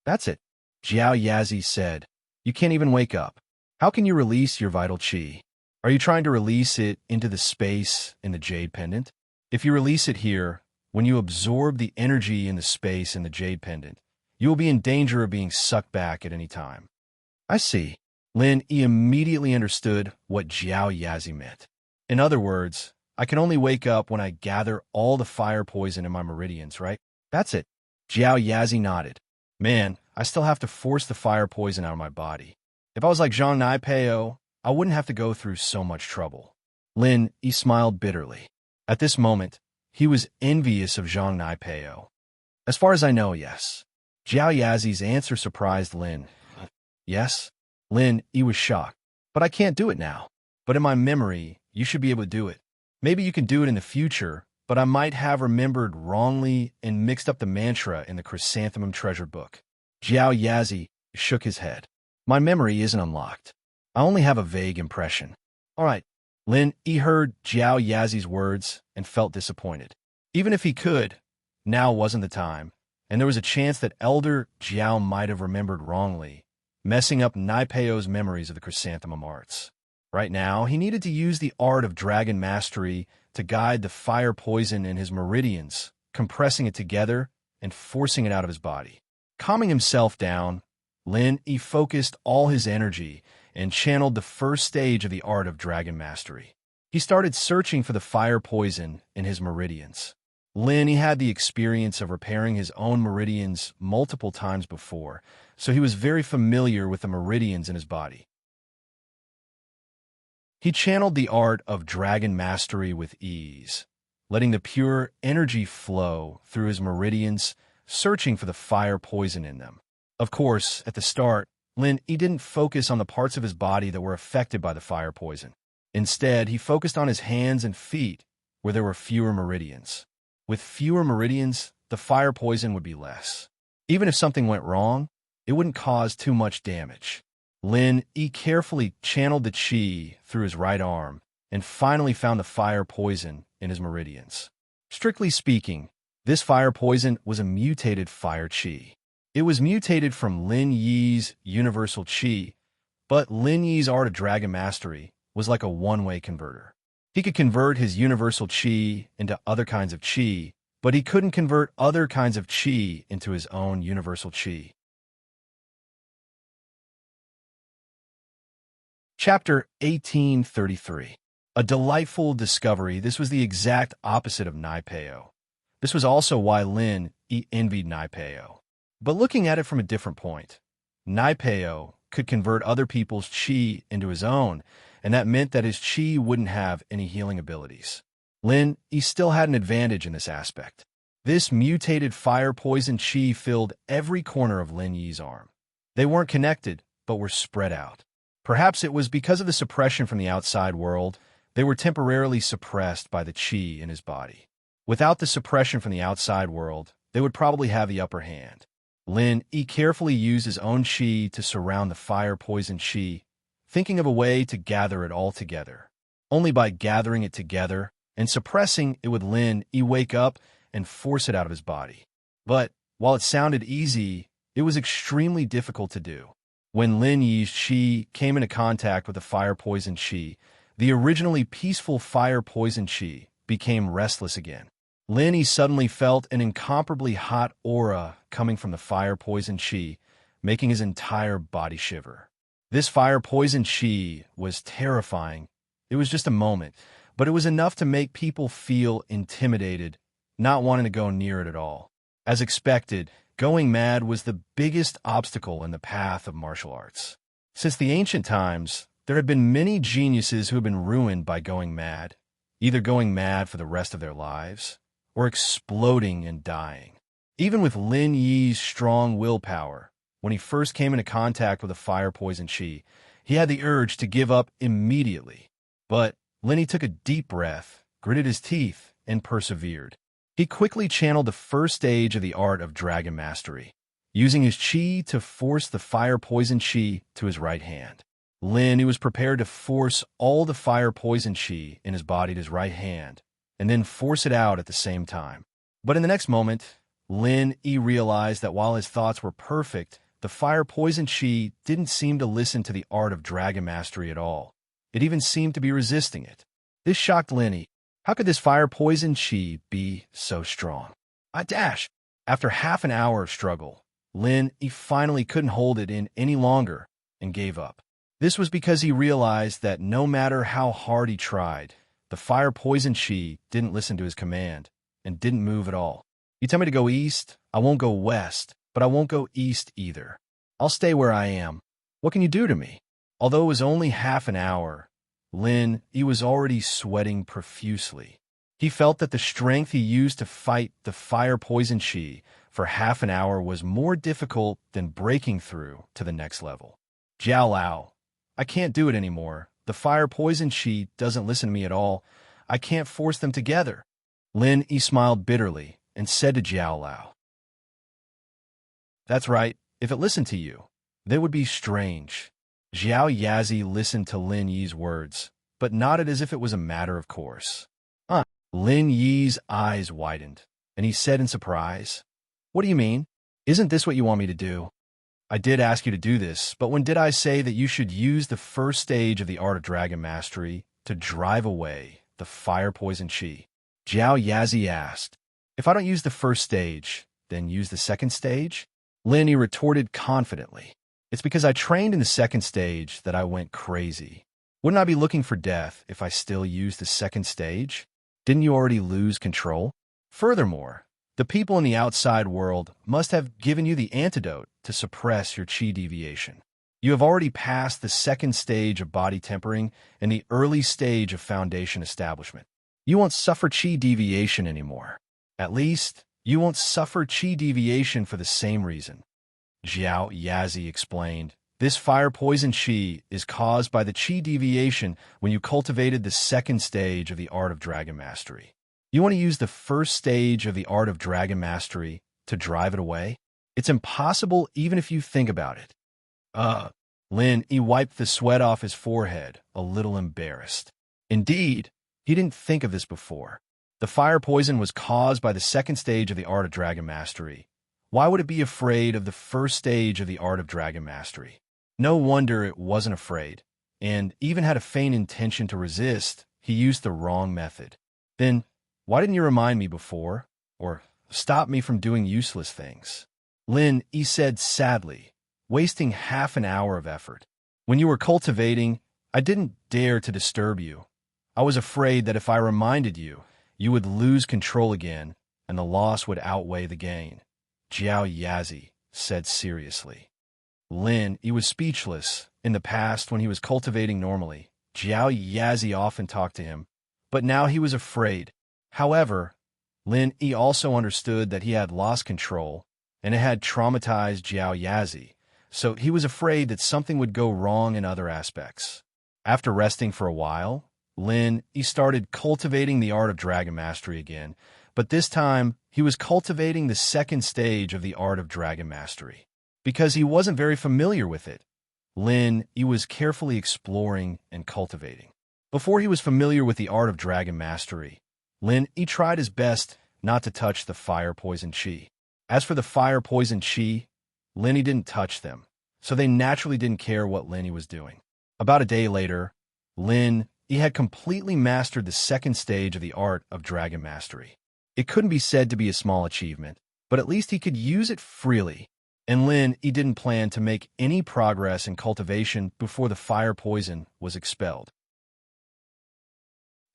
"That's it," Zhao Yazi said. "You can't even wake up. How can you release your vital qi? Are you trying to release it into the space in the Jade Pendant? If you release it here, when you absorb the energy in the space in the Jade Pendant, you will be in danger of being sucked back at any time." "I see." Lin Yi immediately understood what Zhao Yazi meant. In other words, I can only wake up when I gather all the fire poison in my meridians, right? "That's it." Zhao Yazi nodded. "Man, I still have to force the fire poison out of my body. If I was like Zhang Naipeo, I wouldn't have to go through so much trouble." Lin Yi smiled bitterly. At this moment, he was envious of Zhang Naipeo. "As far as I know, yes." Zhao Yazi's answer surprised Lin. "Yes?" Lin Yi was shocked. "But I can't do it now. But in my memory, you should be able to do it. Maybe you can do it in the future, but I might have remembered wrongly and mixed up the mantra in the Chrysanthemum Treasure Book." Zhao Yazi shook his head. My memory isn't unlocked. I only have a vague impression. All right. Lin Yi heard Jiao Yazi's words and felt disappointed. Even if he could, now wasn't the time, and there was a chance that Elder Jiao might have remembered wrongly, messing up Naipeo's memories of the chrysanthemum arts. Right now, he needed to use the art of dragon mastery to guide the fire poison in his meridians, compressing it together and forcing it out of his body. Calming himself down, Lin Yi focused all his energy and channeled the first stage of the art of dragon mastery. He started searching for the fire poison in his meridians. Lin Yi had the experience of repairing his own meridians multiple times before, so he was very familiar with the meridians in his body. He channeled the art of dragon mastery with ease, letting the pure energy flow through his meridians, searching for the fire poison in them. Of course, at the start, Lin Yi didn't focus on the parts of his body that were affected by the fire poison. Instead, he focused on his hands and feet, where there were fewer meridians. With fewer meridians, the fire poison would be less. Even if something went wrong, it wouldn't cause too much damage. Lin Yi carefully channeled the qi through his right arm and finally found the fire poison in his meridians. Strictly speaking, this fire poison was a mutated fire qi. It was mutated from Lin Yi's universal qi, but Lin Yi's art of dragon mastery was like a one-way converter. He could convert his universal qi into other kinds of qi, but he couldn't convert other kinds of qi into his own universal qi. Chapter 1833. A delightful discovery. This was the exact opposite of Naipeo. This was also why Lin Yi envied Naipeo. But looking at it from a different point, Naipeo could convert other people's qi into his own, and that meant that his qi wouldn't have any healing abilities. Lin Yi still had an advantage in this aspect. This mutated fire poison qi filled every corner of Lin Yi's arm. They weren't connected, but were spread out. Perhaps it was because of the suppression from the outside world, they were temporarily suppressed by the qi in his body. Without the suppression from the outside world, they would probably have the upper hand. Lin Yi carefully used his own qi to surround the fire poison qi, thinking of a way to gather it all together. Only by gathering it together and suppressing it would Lin Yi wake up and force it out of his body. But while it sounded easy, it was extremely difficult to do. When Lin Yi's qi came into contact with the fire poison qi, the originally peaceful fire poison qi became restless again. Lin Yi suddenly felt an incomparably hot aura coming from the fire poison qi, making his entire body shiver. This fire poison qi was terrifying. It was just a moment, but it was enough to make people feel intimidated, not wanting to go near it at all. As expected, going mad was the biggest obstacle in the path of martial arts. Since the ancient times, there had been many geniuses who had been ruined by going mad, either going mad for the rest of their lives, or exploding and dying. Even with Lin Yi's strong willpower, when he first came into contact with the fire poison qi, he had the urge to give up immediately. But Lin Yi took a deep breath, gritted his teeth, and persevered. He quickly channeled the first stage of the art of dragon mastery, using his qi to force the fire poison qi to his right hand. Lin Yi was prepared to force all the fire poison qi in his body to his right hand, and then force it out at the same time. But in the next moment, Lin Yi realized that while his thoughts were perfect, the fire poison qi didn't seem to listen to the art of dragon mastery at all. It even seemed to be resisting it. This shocked Lin Yi. How could this fire poison qi be so strong? After half an hour of struggle, Lin Yi finally couldn't hold it in any longer and gave up. This was because he realized that no matter how hard he tried, the fire poison qi didn't listen to his command and didn't move at all. You tell me to go east, I won't go west, but I won't go east either. I'll stay where I am. What can you do to me? Although it was only half an hour, Lin Yi was already sweating profusely. He felt that the strength he used to fight the fire poison qi for half an hour was more difficult than breaking through to the next level. Jiao Lao, I can't do it anymore. The fire poison qi doesn't listen to me at all. I can't force them together. Lin Yi smiled bitterly and said to Jiao Lao, That's right, if it listened to you, That would be strange. Xiao Yazi listened to Lin Yi's words, but nodded as if it was a matter of course. Lin Yi's eyes widened, and he said in surprise, "What do you mean? Isn't this what you want me to do? I did ask you to do this, but when did I say that you should use the first stage of the Art of Dragon Mastery to drive away the fire poison chi?" Xiao Yazi asked. "If I don't use the first stage, then use the second stage?" Lin Yi retorted confidently. "It's because I trained in the second stage that I went crazy. Wouldn't I be looking for death if I still used the second stage? Didn't you already lose control? Furthermore, the people in the outside world must have given you the antidote to suppress your chi deviation. You have already passed the second stage of body tempering and the early stage of foundation establishment. You won't suffer chi deviation anymore. At least, you won't suffer chi deviation for the same reason." Xiao Yazi explained. "This fire poison chi is caused by the chi deviation when you cultivated the second stage of the Art of Dragon Mastery. You want to use the first stage of the Art of Dragon Mastery to drive it away? It's impossible even if you think about it." Lin Yi wiped the sweat off his forehead, a little embarrassed. Indeed, he didn't think of this before. The fire poison was caused by the second stage of the Art of Dragon Mastery. Why would it be afraid of the first stage of the Art of Dragon Mastery? No wonder it wasn't afraid, and even had a faint intention to resist. He used the wrong method. Then, why didn't you remind me before, or stop me from doing useless things? Lin Yi said sadly, wasting half an hour of effort. When you were cultivating, I didn't dare to disturb you. I was afraid that if I reminded you, you would lose control again, and the loss would outweigh the gain, Xiao Yazi said seriously. Lin Yi was speechless. In the past, when he was cultivating normally, Xiao Yazi often talked to him, but now he was afraid. However, Lin Yi also understood that he had lost control, and it had traumatized Xiao Yazi, so he was afraid that something would go wrong in other aspects. After resting for a while, Lin Yi started cultivating the Art of Dragon Mastery again, but this time he was cultivating the second stage of the Art of Dragon Mastery. Because he wasn't very familiar with it, Lin Yi was carefully exploring and cultivating. Before he was familiar with the Art of Dragon Mastery, Lin Yi tried his best not to touch the fire poison chi. As for the fire poison chi, Lin Yi didn't touch them, so they naturally didn't care what Lin Yi was doing. About a day later, Lin Yi had completely mastered the second stage of the Art of Dragon Mastery. It couldn't be said to be a small achievement, but at least he could use it freely. And Lin Yi didn't plan to make any progress in cultivation before the fire poison was expelled.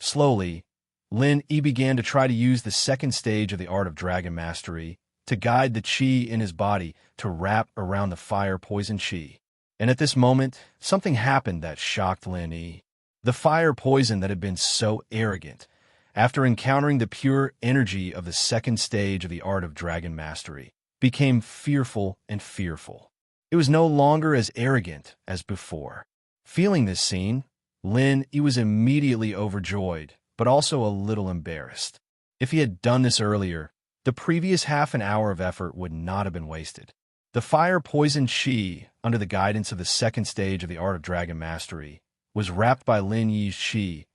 Slowly, Lin Yi began to try to use the second stage of the Art of Dragon Mastery to guide the chi in his body to wrap around the fire poison chi. And at this moment, something happened that shocked Lin Yi. The fire poison that had been so arrogant, after encountering the pure energy of the second stage of the Art of Dragon Mastery, became fearful and fearful. It was no longer as arrogant as before. Feeling this scene, Lin Yi was immediately overjoyed, but also a little embarrassed. If he had done this earlier, the previous half an hour of effort would not have been wasted. The fire poison chi, under the guidance of the second stage of the Art of Dragon Mastery, was wrapped by Lin Yi's chi.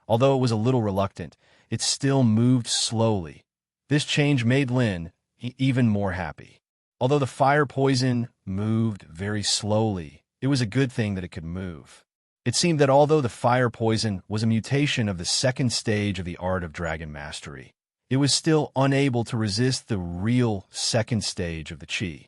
Although it was a little reluctant, it still moved slowly. This change made Lin even more happy. Although the fire poison moved very slowly, it was a good thing that it could move. It seemed that although the fire poison was a mutation of the second stage of the Art of Dragon Mastery, it was still unable to resist the real second stage of the chi.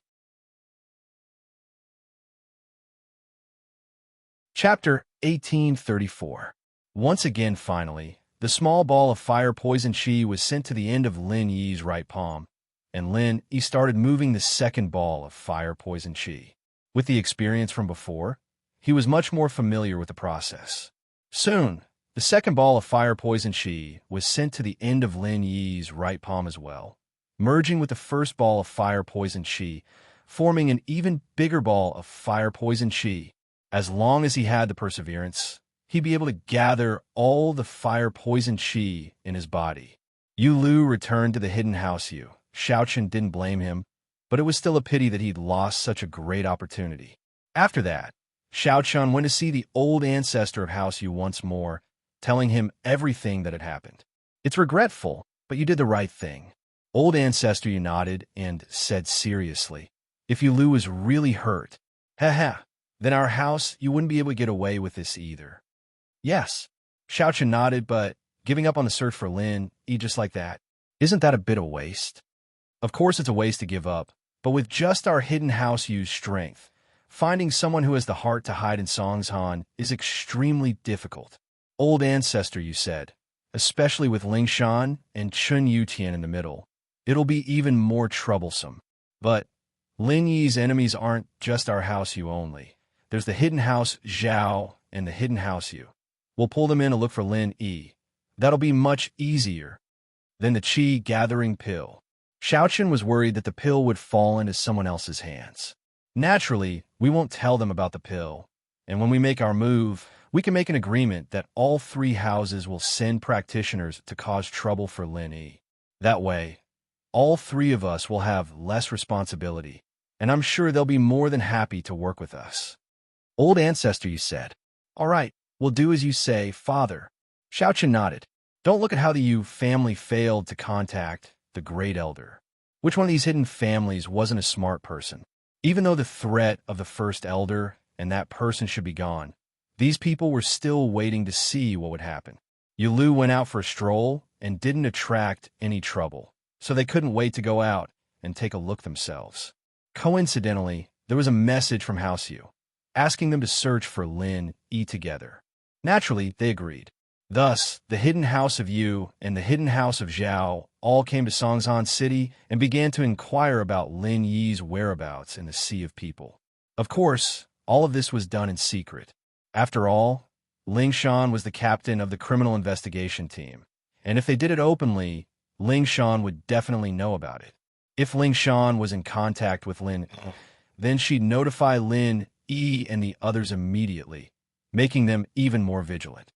Chapter 1834. Once again, finally, the small ball of fire poison chi was sent to the end of Lin Yi's right palm, and Lin Yi started moving the second ball of fire poison chi. With the experience from before, he was much more familiar with the process. Soon, the second ball of fire poison chi was sent to the end of Lin Yi's right palm as well, merging with the first ball of fire poison chi, forming an even bigger ball of fire poison chi. As long as he had the perseverance, he'd be able to gather all the fire poison chi in his body. Yu Lu returned to the hidden house. Xiaochen didn't blame him, but it was still a pity that he'd lost such a great opportunity. After that, Xiao Chun went to see the old ancestor of House Yu once more, telling him everything that had happened. It's regretful, but you did the right thing. Old ancestor Yu nodded and said seriously, if Yu Lu was really hurt, then our house, you wouldn't be able to get away with this either. Yes, Xiao Chun nodded, but giving up on the search for Lin Yi just like that, isn't that a bit of waste? Of course it's a waste to give up, but with just our hidden House Yu's strength, finding someone who has the heart to hide in Songshan is extremely difficult. Old ancestor, you said, especially with Ling Shan and Chun Yutian in the middle. It'll be even more troublesome. But Lin Yi's enemies aren't just our House Yu only. There's the hidden House Zhao and the hidden House Yu. We'll pull them in to look for Lin Yi. That'll be much easier than the Qi gathering pill. Xiao Chun was worried that the pill would fall into someone else's hands. Naturally, we won't tell them about the pill, and when we make our move, we can make an agreement that all three houses will send practitioners to cause trouble for Lin Yi. That way, all three of us will have less responsibility, and I'm sure they'll be more than happy to work with us. Old ancestor, you said. All right, we'll do as you say, father. Xiao Chun nodded. Don't look at how the Yu family failed to contact the Great Elder. Which one of these hidden families wasn't a smart person? Even though the threat of the first elder and that person should be gone, these people were still waiting to see what would happen. Yu Lu went out for a stroll and didn't attract any trouble, so they couldn't wait to go out and take a look themselves. Coincidentally, there was a message from House Yu, asking them to search for Lin Yi together. Naturally, they agreed. Thus, the hidden house of Yu and the hidden house of Zhao all came to Songshan City and began to inquire about Lin Yi's whereabouts in the sea of people. Of course, all of this was done in secret. After all, Ling Shan was the captain of the criminal investigation team, and if they did it openly, Ling Shan would definitely know about it. If Ling Shan was in contact with Lin, then she'd notify Lin Yi and the others immediately, making them even more vigilant.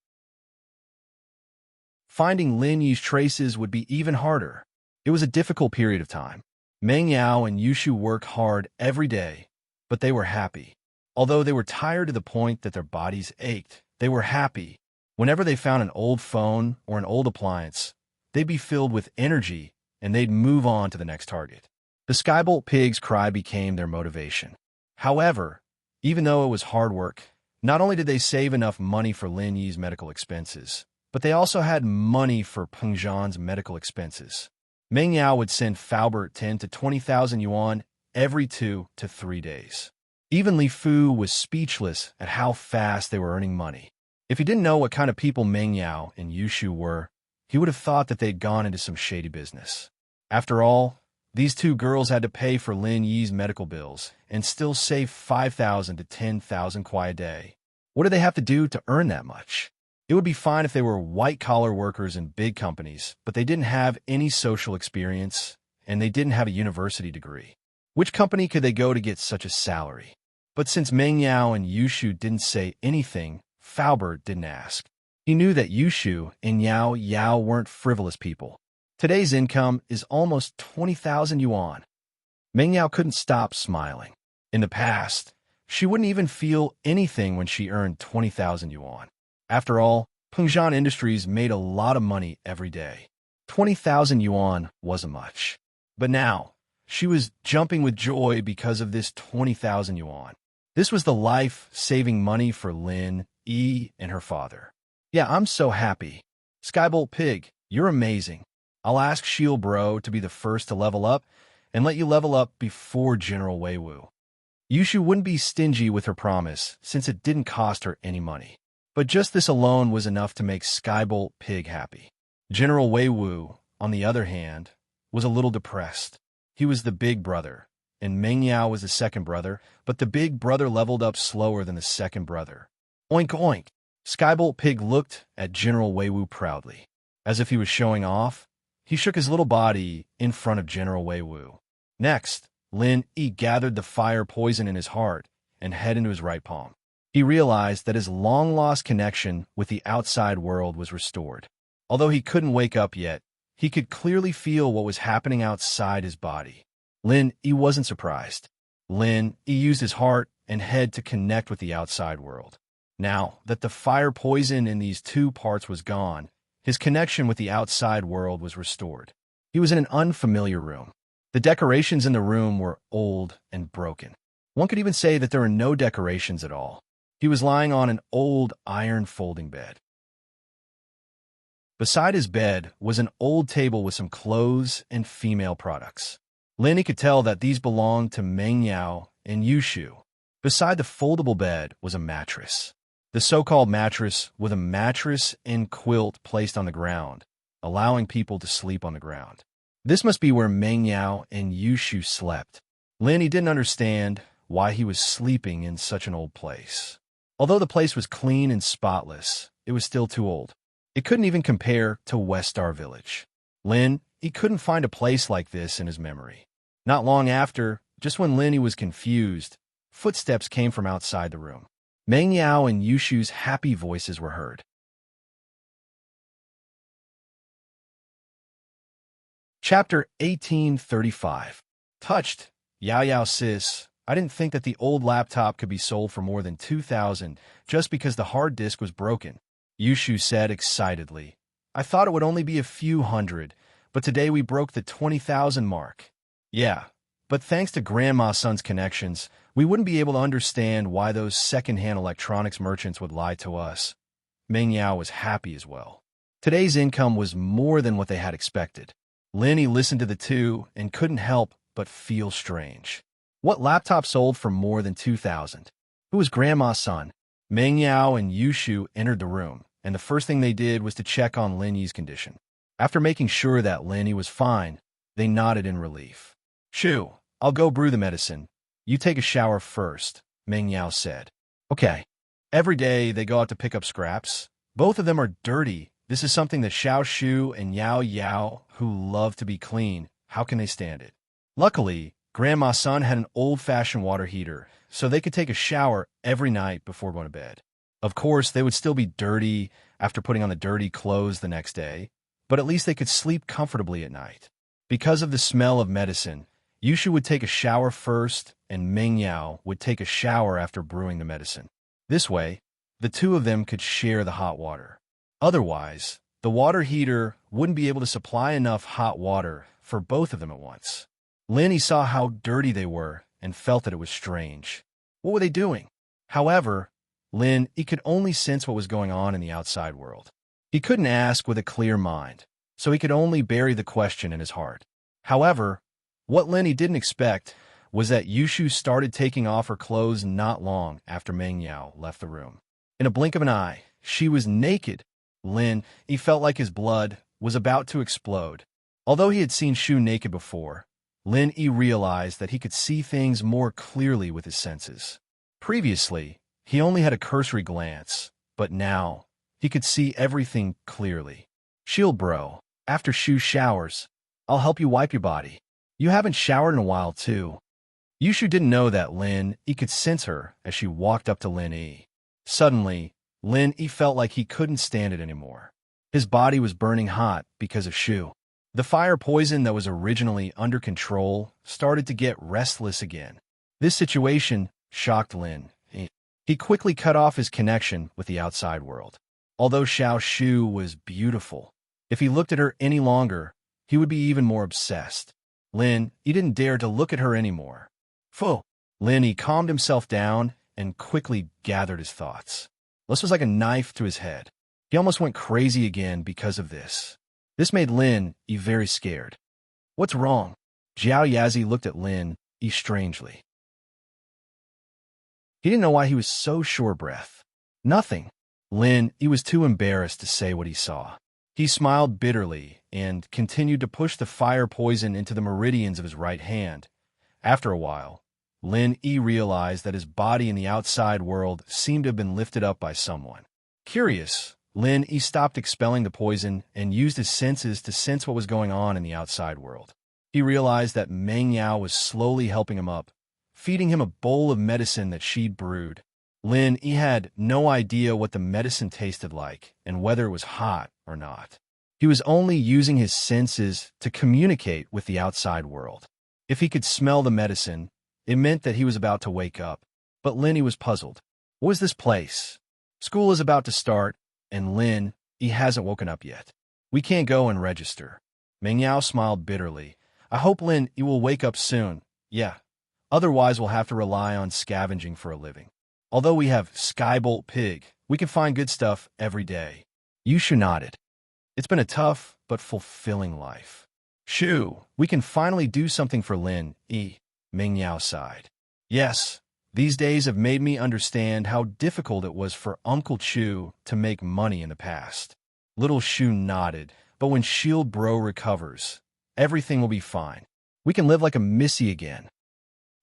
Finding Lin Yi's traces would be even harder. It was a difficult period of time. Meng Yao and Yushu worked hard every day, but they were happy. Although they were tired to the point that their bodies ached, they were happy. Whenever they found an old phone or an old appliance, they'd be filled with energy and they'd move on to the next target. The Skybolt Pig's cry became their motivation. However, even though it was hard work, not only did they save enough money for Lin Yi's medical expenses, but they also had money for Peng Zhan's medical expenses. Meng Yao would send Faubert 10 to 20,000 yuan every 2 to 3 days. Even Li Fu was speechless at how fast they were earning money. If he didn't know what kind of people Meng Yao and Yushu were, he would have thought that they'd gone into some shady business. After all, these two girls had to pay for Lin Yi's medical bills and still save 5,000 to 10,000 kuai a day. What did they have to do to earn that much? It would be fine if they were white-collar workers in big companies, but they didn't have any social experience, and they didn't have a university degree. Which company could they go to get such a salary? But since Meng Yao and Yushu didn't say anything, Faubert didn't ask. He knew that Yushu and Yao weren't frivolous people. Today's income is almost 20,000 yuan. Meng Yao couldn't stop smiling. In the past, she wouldn't even feel anything when she earned 20,000 yuan. After all, Peng Zhan Industries made a lot of money every day. 20,000 yuan wasn't much. But now, she was jumping with joy because of this 20,000 yuan. This was the life-saving money for Lin Yi and her father. Yeah, I'm so happy. Skybolt Pig, you're amazing. I'll ask Shield Bro to be the first to level up and let you level up before General Weiwu. Yushu wouldn't be stingy with her promise since it didn't cost her any money. But just this alone was enough to make Skybolt Pig happy. General Weiwu, on the other hand, was a little depressed. He was the big brother, and Meng Yao was the second brother, but the big brother leveled up slower than the second brother. Oink oink! Skybolt Pig looked at General Weiwu proudly. As if he was showing off, he shook his little body in front of General Weiwu. Next, Lin Yi gathered the fire poison in his heart and head into his right palm. He realized that his long-lost connection with the outside world was restored. Although he couldn't wake up yet, he could clearly feel what was happening outside his body. Lin Yi wasn't surprised. Lin Yi used his heart and head to connect with the outside world. Now that the fire poison in these two parts was gone, his connection with the outside world was restored. He was in an unfamiliar room. The decorations in the room were old and broken. One could even say that there were no decorations at all. He was lying on an old iron folding bed. Beside his bed was an old table with some clothes and female products. Lenny could tell that these belonged to Meng Yao and Yushu. Beside the foldable bed was a mattress. The so-called mattress with a mattress and quilt placed on the ground, allowing people to sleep on the ground. This must be where Meng Yao and Yushu slept. Lenny didn't understand why he was sleeping in such an old place. Although the place was clean and spotless, it was still too old. It couldn't even compare to West Star Village. He couldn't find a place like this in his memory. Not long after, just when Lenny was confused, footsteps came from outside the room. Meng Yao and Yushu's happy voices were heard. Chapter 1835. Touched. Yao Yao sis, I didn't think that the old laptop could be sold for more than 2,000 just because the hard disk was broken. Yushu said excitedly. I thought it would only be a few hundred, but today we broke the 20,000 mark. Yeah, but thanks to Grandma's son's connections, we wouldn't be able to understand why those second-hand electronics merchants would lie to us. Meng Yao was happy as well. Today's income was more than what they had expected. Lenny listened to the two and couldn't help but feel strange. What laptop sold for more than 2,000? Who was Grandma's son? Meng Yao and Yushu entered the room, and the first thing they did was to check on Lenny's condition. After making sure that Lenny was fine, they nodded in relief. Shu, I'll go brew the medicine. You take a shower first, Meng Yao said. Okay. Every day they go out to pick up scraps. Both of them are dirty. This is something that Xiao Shu and Yao Yao, who love to be clean, how can they stand it? Luckily, Grandma's son had an old-fashioned water heater, so they could take a shower every night before going to bed. Of course, they would still be dirty after putting on the dirty clothes the next day, but at least they could sleep comfortably at night. Because of the smell of medicine, Yushu would take a shower first, and Meng Yao would take a shower after brewing the medicine. This way, the two of them could share the hot water. Otherwise, the water heater wouldn't be able to supply enough hot water for both of them at once. Lenny saw how dirty they were and felt that it was strange. What were they doing? However, he could only sense what was going on in the outside world. He couldn't ask with a clear mind, so he could only bury the question in his heart. However, what Lenny didn't expect was that Yushu started taking off her clothes not long after Meng Yao left the room. In a blink of an eye, she was naked. He felt like his blood was about to explode. Although he had seen Shu naked before, he realized that he could see things more clearly with his senses. Previously, he only had a cursory glance, but now he could see everything clearly. Shield bro, after Shu showers, I'll help you wipe your body. You haven't showered in a while, too. Yushu didn't know that he could sense her as she walked up to Lin-Yi. Suddenly, Lin-Yi felt like he couldn't stand it anymore. His body was burning hot because of Shu. The fire poison that was originally under control started to get restless again. This situation shocked Lin. He quickly cut off his connection with the outside world. Although Xiao Shu was beautiful, if he looked at her any longer, he would be even more obsessed. He didn't dare to look at her anymore. Phew! He calmed himself down and quickly gathered his thoughts. This was like a knife to his head. He almost went crazy again because of this. This made Lin-Yi very scared. What's wrong? Jiao Yazi looked at Lin-Yi strangely. He didn't know why he was so short-breath. Nothing. He was too embarrassed to say what he saw. He smiled bitterly and continued to push the fire poison into the meridians of his right hand. After a while, Lin-Yi realized that his body in the outside world seemed to have been lifted up by someone. Curious, Lin-Yi stopped expelling the poison and used his senses to sense what was going on in the outside world. He realized that Meng Yao was slowly helping him up, feeding him a bowl of medicine that she'd brewed. He had no idea what the medicine tasted like and whether it was hot or not. He was only using his senses to communicate with the outside world. If he could smell the medicine, it meant that he was about to wake up. But Lin was puzzled. What was this place? School is about to start, and Lin, he hasn't woken up yet. We can't go and register. Meng Yao smiled bitterly. I hope Lin, you will wake up soon. Yeah. Otherwise, we'll have to rely on scavenging for a living. Although we have Skybolt Pig, we can find good stuff every day. Yushu nodded. It's been a tough but fulfilling life. Shu, we can finally do something for Lin, Meng Yao sighed. Yes, these days have made me understand how difficult it was for Uncle Chu to make money in the past. Little Shu nodded, but when Shield Bro recovers, everything will be fine. We can live like a missy again.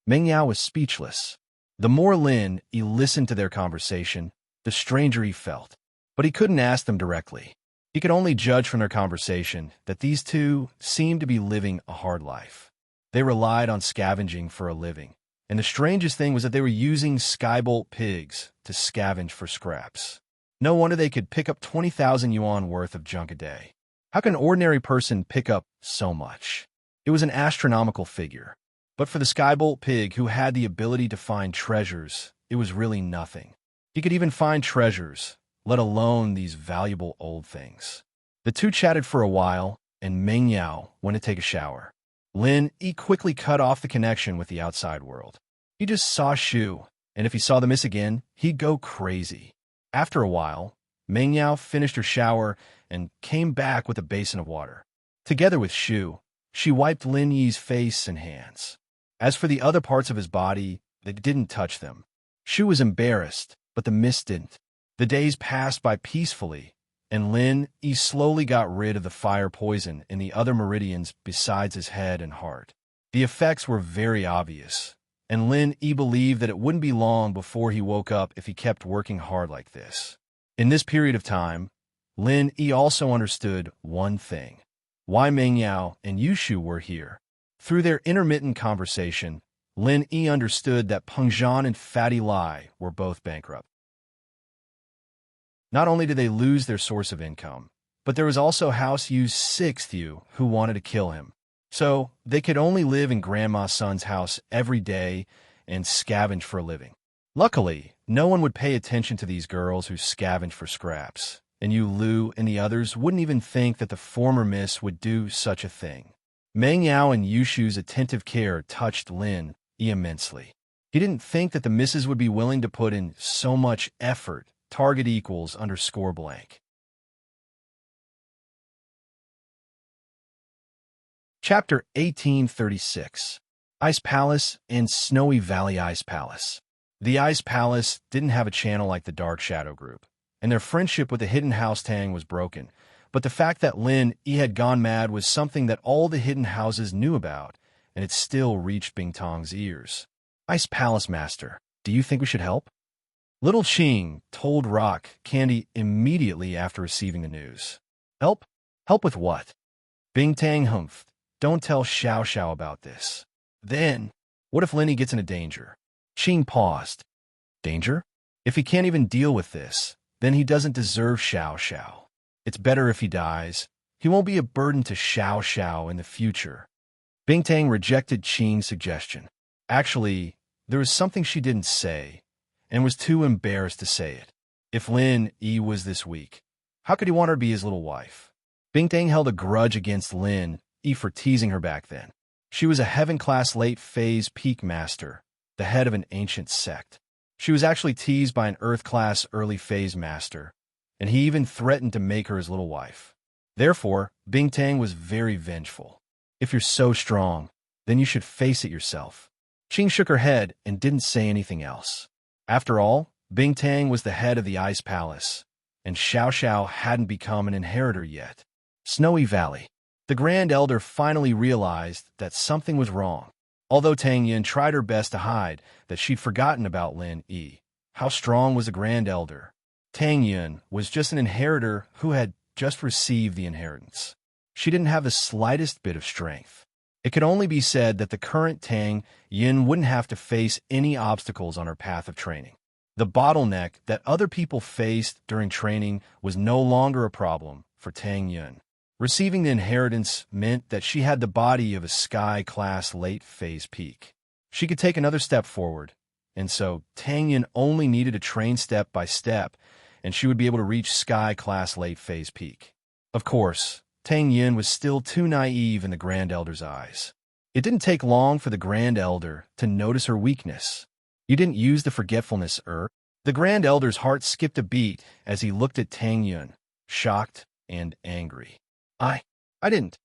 Meng Yao was speechless. The more Lin listened to their conversation, the stranger he felt. But he couldn't ask them directly. He could only judge from their conversation that these two seemed to be living a hard life. They relied on scavenging for a living, and the strangest thing was that they were using Skybolt pigs to scavenge for scraps. No wonder they could pick up 20,000 yuan worth of junk a day. How can an ordinary person pick up so much? It was an astronomical figure. But for the Skybolt pig who had the ability to find treasures, it was really nothing. He could even find treasures, let alone these valuable old things. The two chatted for a while, and Meng Yao went to take a shower. Lin quickly cut off the connection with the outside world. He just saw Shu, and if he saw the miss again, he'd go crazy. After a while, Meng Yao finished her shower and came back with a basin of water. Together with Shu, she wiped Lin Yi's face and hands. As for the other parts of his body, they didn't touch them. Shu was embarrassed, but the mist didn't. The days passed by peacefully, and Lin Yi slowly got rid of the fire poison in the other meridians besides his head and heart. The effects were very obvious, and Lin Yi believed that it wouldn't be long before he woke up if he kept working hard like this. In this period of time, Lin Yi also understood one thing: why Meng Yao and Yushu were here. Through their intermittent conversation, Lin Yi understood that Peng Zhan and Fatty Lai were both bankrupt. Not only did they lose their source of income, but there was also House Yu's sixth Yu who wanted to kill him. So they could only live in Grandma Sun's house every day and scavenge for a living. Luckily, no one would pay attention to these girls who scavenged for scraps, and Yu Lu and the others wouldn't even think that the former miss would do such a thing. Meng Yao and Yushu's attentive care touched Lin Yi immensely. He didn't think that the misses would be willing to put in so much effort. Target equals underscore blank. Chapter 1836. Ice Palace and Snowy Valley Ice Palace. The Ice Palace didn't have a channel like the Dark Shadow Group, and their friendship with the Hidden House Tang was broken. But the fact that Lin Yi had gone mad was something that all the hidden houses knew about, and it still reached Bing Tong's ears. Ice Palace Master, do you think we should help? Little Qing told Rock Candy immediately after receiving the news. Help? Help with what? Bing Tang humphed. Don't tell Xiao Xiao about this. Then, what if Lin gets into danger? Qing paused. Danger? If he can't even deal with this, then he doesn't deserve Xiao Xiao. It's better if he dies. He won't be a burden to Xiao Xiao in the future. Bing Tang rejected Qing's suggestion. Actually, there was something she didn't say, and was too embarrassed to say it. If Lin Yi was this weak, how could he want her to be his little wife? Bing Tang held a grudge against Lin Yi for teasing her back then. She was a heaven-class late-phase peak master, the head of an ancient sect. She was actually teased by an earth-class early-phase master, and he even threatened to make her his little wife. Therefore, Bing Tang was very vengeful. If you're so strong, then you should face it yourself. Qing shook her head and didn't say anything else. After all, Bing Tang was the head of the Ice Palace, and Xiao Xiao hadn't become an inheritor yet. Snowy Valley. The Grand Elder finally realized that something was wrong. Although Tang Yin tried her best to hide that she'd forgotten about Lin Yi, how strong was the Grand Elder? Tang Yin was just an inheritor who had just received the inheritance. She didn't have the slightest bit of strength. It could only be said that the current Tang Yin wouldn't have to face any obstacles on her path of training. The bottleneck that other people faced during training was no longer a problem for Tang Yin. Receiving the inheritance meant that she had the body of a sky-class late-phase peak. She could take another step forward, and so Tang Yin only needed to train step by step, and she would be able to reach Sky-class late phase peak. Of course, Tang Yin was still too naive in the Grand Elder's eyes. It didn't take long for the Grand Elder to notice her weakness. "You didn't use the forgetfulness herb?" The Grand Elder's heart skipped a beat as he looked at Tang Yin, shocked and angry. I didn't."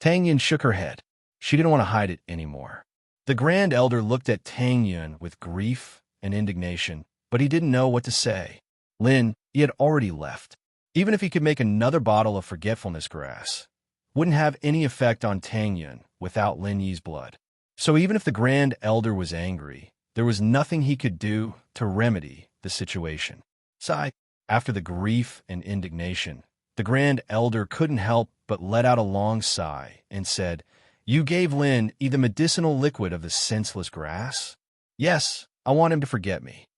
Tang Yin shook her head. She didn't want to hide it anymore. The Grand Elder looked at Tang Yin with grief and indignation, but he didn't know what to say. Lin, he had already left. Even if he could make another bottle of forgetfulness grass, wouldn't have any effect on Tang Yin without Lin Yi's blood. So even if the Grand Elder was angry, there was nothing he could do to remedy the situation. Sigh. After the grief and indignation, the Grand Elder couldn't help but let out a long sigh and said, "You gave Lin Yi the medicinal liquid of the senseless grass?" "Yes, I want him to forget me.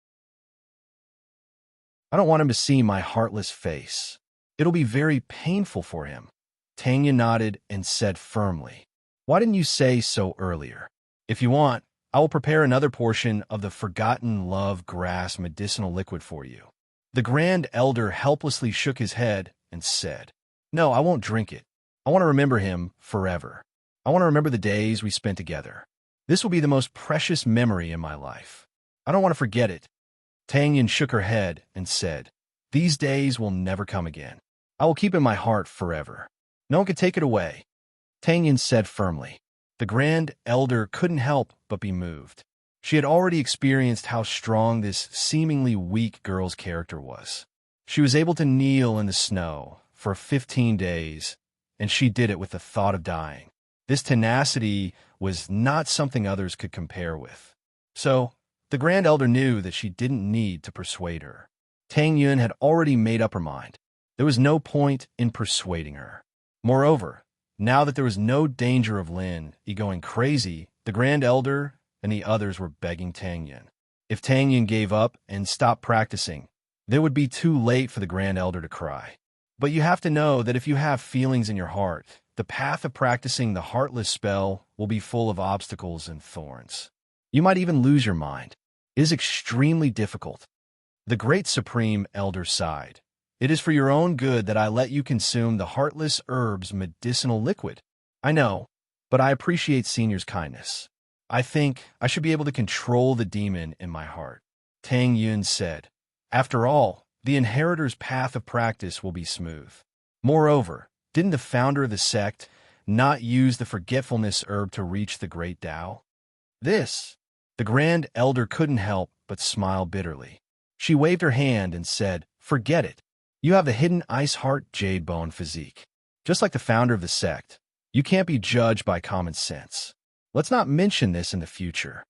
I don't want him to see my heartless face. It'll be very painful for him." Tang Yin nodded and said firmly, "Why didn't you say so earlier? If you want, I will prepare another portion of the Forgotten Love Grass medicinal liquid for you." The Grand Elder helplessly shook his head and said, "No, I won't drink it. I want to remember him forever. I want to remember the days we spent together. This will be the most precious memory in my life. I don't want to forget it." Tang Yin shook her head and said, "These days will never come again. I will keep it in my heart forever. No one can take it away." Tang Yin said firmly. The Grand Elder couldn't help but be moved. She had already experienced how strong this seemingly weak girl's character was. She was able to kneel in the snow for 15 days, and she did it with the thought of dying. This tenacity was not something others could compare with. So, the Grand Elder knew that she didn't need to persuade her. Tang Yin had already made up her mind. There was no point in persuading her. Moreover, now that there was no danger of Lin Yi going crazy, the Grand Elder and the others were begging Tang Yin. If Tang Yin gave up and stopped practicing, it would be too late for the Grand Elder to cry. But you have to know that if you have feelings in your heart, the path of practicing the Heartless spell will be full of obstacles and thorns. You might even lose your mind. It is extremely difficult. The Great Supreme Elder sighed. "It is for your own good that I let you consume the Heartless Herb's medicinal liquid. I know, but I appreciate Senior's kindness. I think I should be able to control the demon in my heart." Tang Yin said, "After all, the inheritor's path of practice will be smooth. Moreover, didn't the founder of the sect not use the forgetfulness herb to reach the great Tao?" The Grand Elder couldn't help but smile bitterly. She waved her hand and said, "Forget it. You have the hidden ice heart jade bone physique. Just like the founder of the sect, you can't be judged by common sense. Let's not mention this in the future."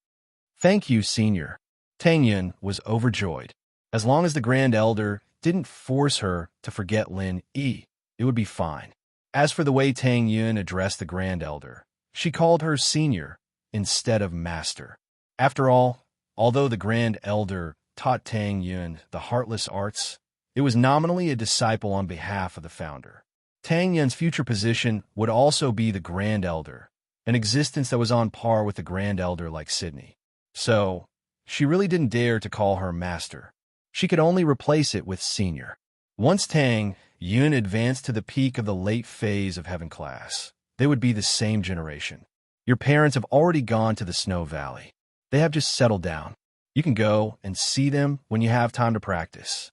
"Thank you, Senior." Tang Yin was overjoyed. As long as the Grand Elder didn't force her to forget Lin Yi, it would be fine. As for the way Tang Yin addressed the Grand Elder, she called her Senior instead of Master. After all, although the Grand Elder taught Tang Yin the Heartless arts, it was nominally a disciple on behalf of the founder. Tang Yin's future position would also be the Grand Elder, an existence that was on par with the Grand Elder like Sydney. So, she really didn't dare to call her Master. She could only replace it with Senior. Once Tang Yin advanced to the peak of the late phase of Heaven class, they would be the same generation. Your parents have already gone to the Snow Valley. They have just settled down. You can go and see them when you have time to practice."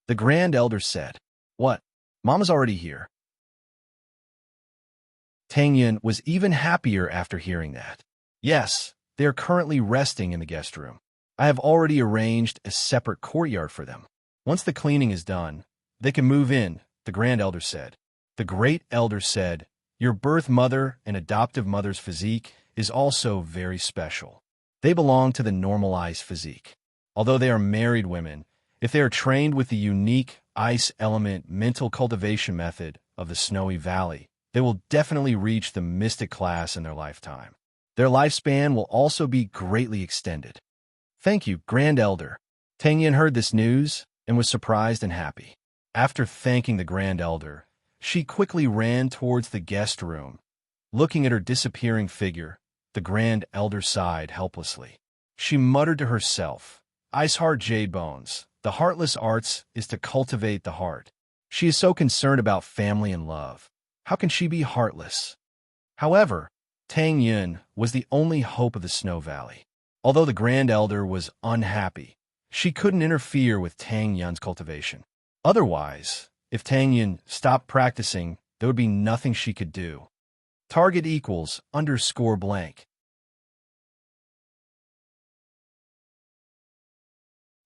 The Grand Elder said, "What? Mama's already here." Tang Yin was even happier after hearing that. "Yes, they are currently resting in the guest room. I have already arranged a separate courtyard for them. Once the cleaning is done, they can move in," the Grand Elder said. The Great Elder said, "Your birth mother and adoptive mother's physique is also very special. They belong to the normalized physique. Although they are married women, if they are trained with the unique ice element mental cultivation method of the Snowy Valley, they will definitely reach the mystic class in their lifetime. Their lifespan will also be greatly extended." "Thank you, Grand Elder." Tang Yin heard this news and was surprised and happy. After thanking the Grand Elder, she quickly ran towards the guest room. Looking at her disappearing figure, the Grand Elder sighed helplessly. She muttered to herself, Ice Heart Jade Bones. The heartless arts is to cultivate the heart. She is so concerned about family and love. How can she be heartless? However, Tang Yun was the only hope of the Snow Valley. Although the Grand Elder was unhappy, she couldn't interfere with Tang Yun's cultivation. Otherwise, if Tang Yun stopped practicing, there would be nothing she could do. Target equals underscore blank.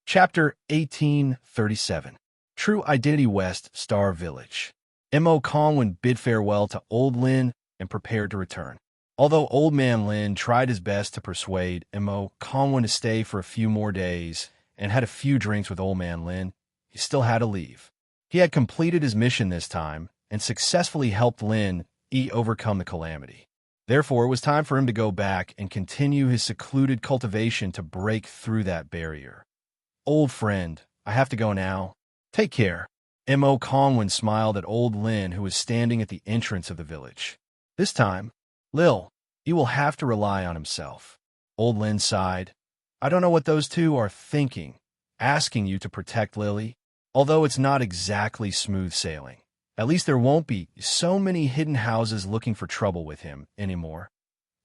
Chapter 1837. True Identity West Star Village. Mo Kongwen bid farewell to Old Lin and prepared to return. Although Old Man Lin tried his best to persuade Mo Kongwen to stay for a few more days and had a few drinks with Old Man Lin, he still had to leave. He had completed his mission this time and successfully helped Lin overcome the calamity. Therefore, it was time for him to go back and continue his secluded cultivation to break through that barrier. Old friend, I have to go now. Take care. Mo Kongwen smiled at Old Lin, who was standing at the entrance of the village. This time, Lil, he will have to rely on himself. Old Lin sighed. I don't know what those two are thinking, asking you to protect Lily. Although it's not exactly smooth sailing, at least there won't be so many hidden houses looking for trouble with him anymore.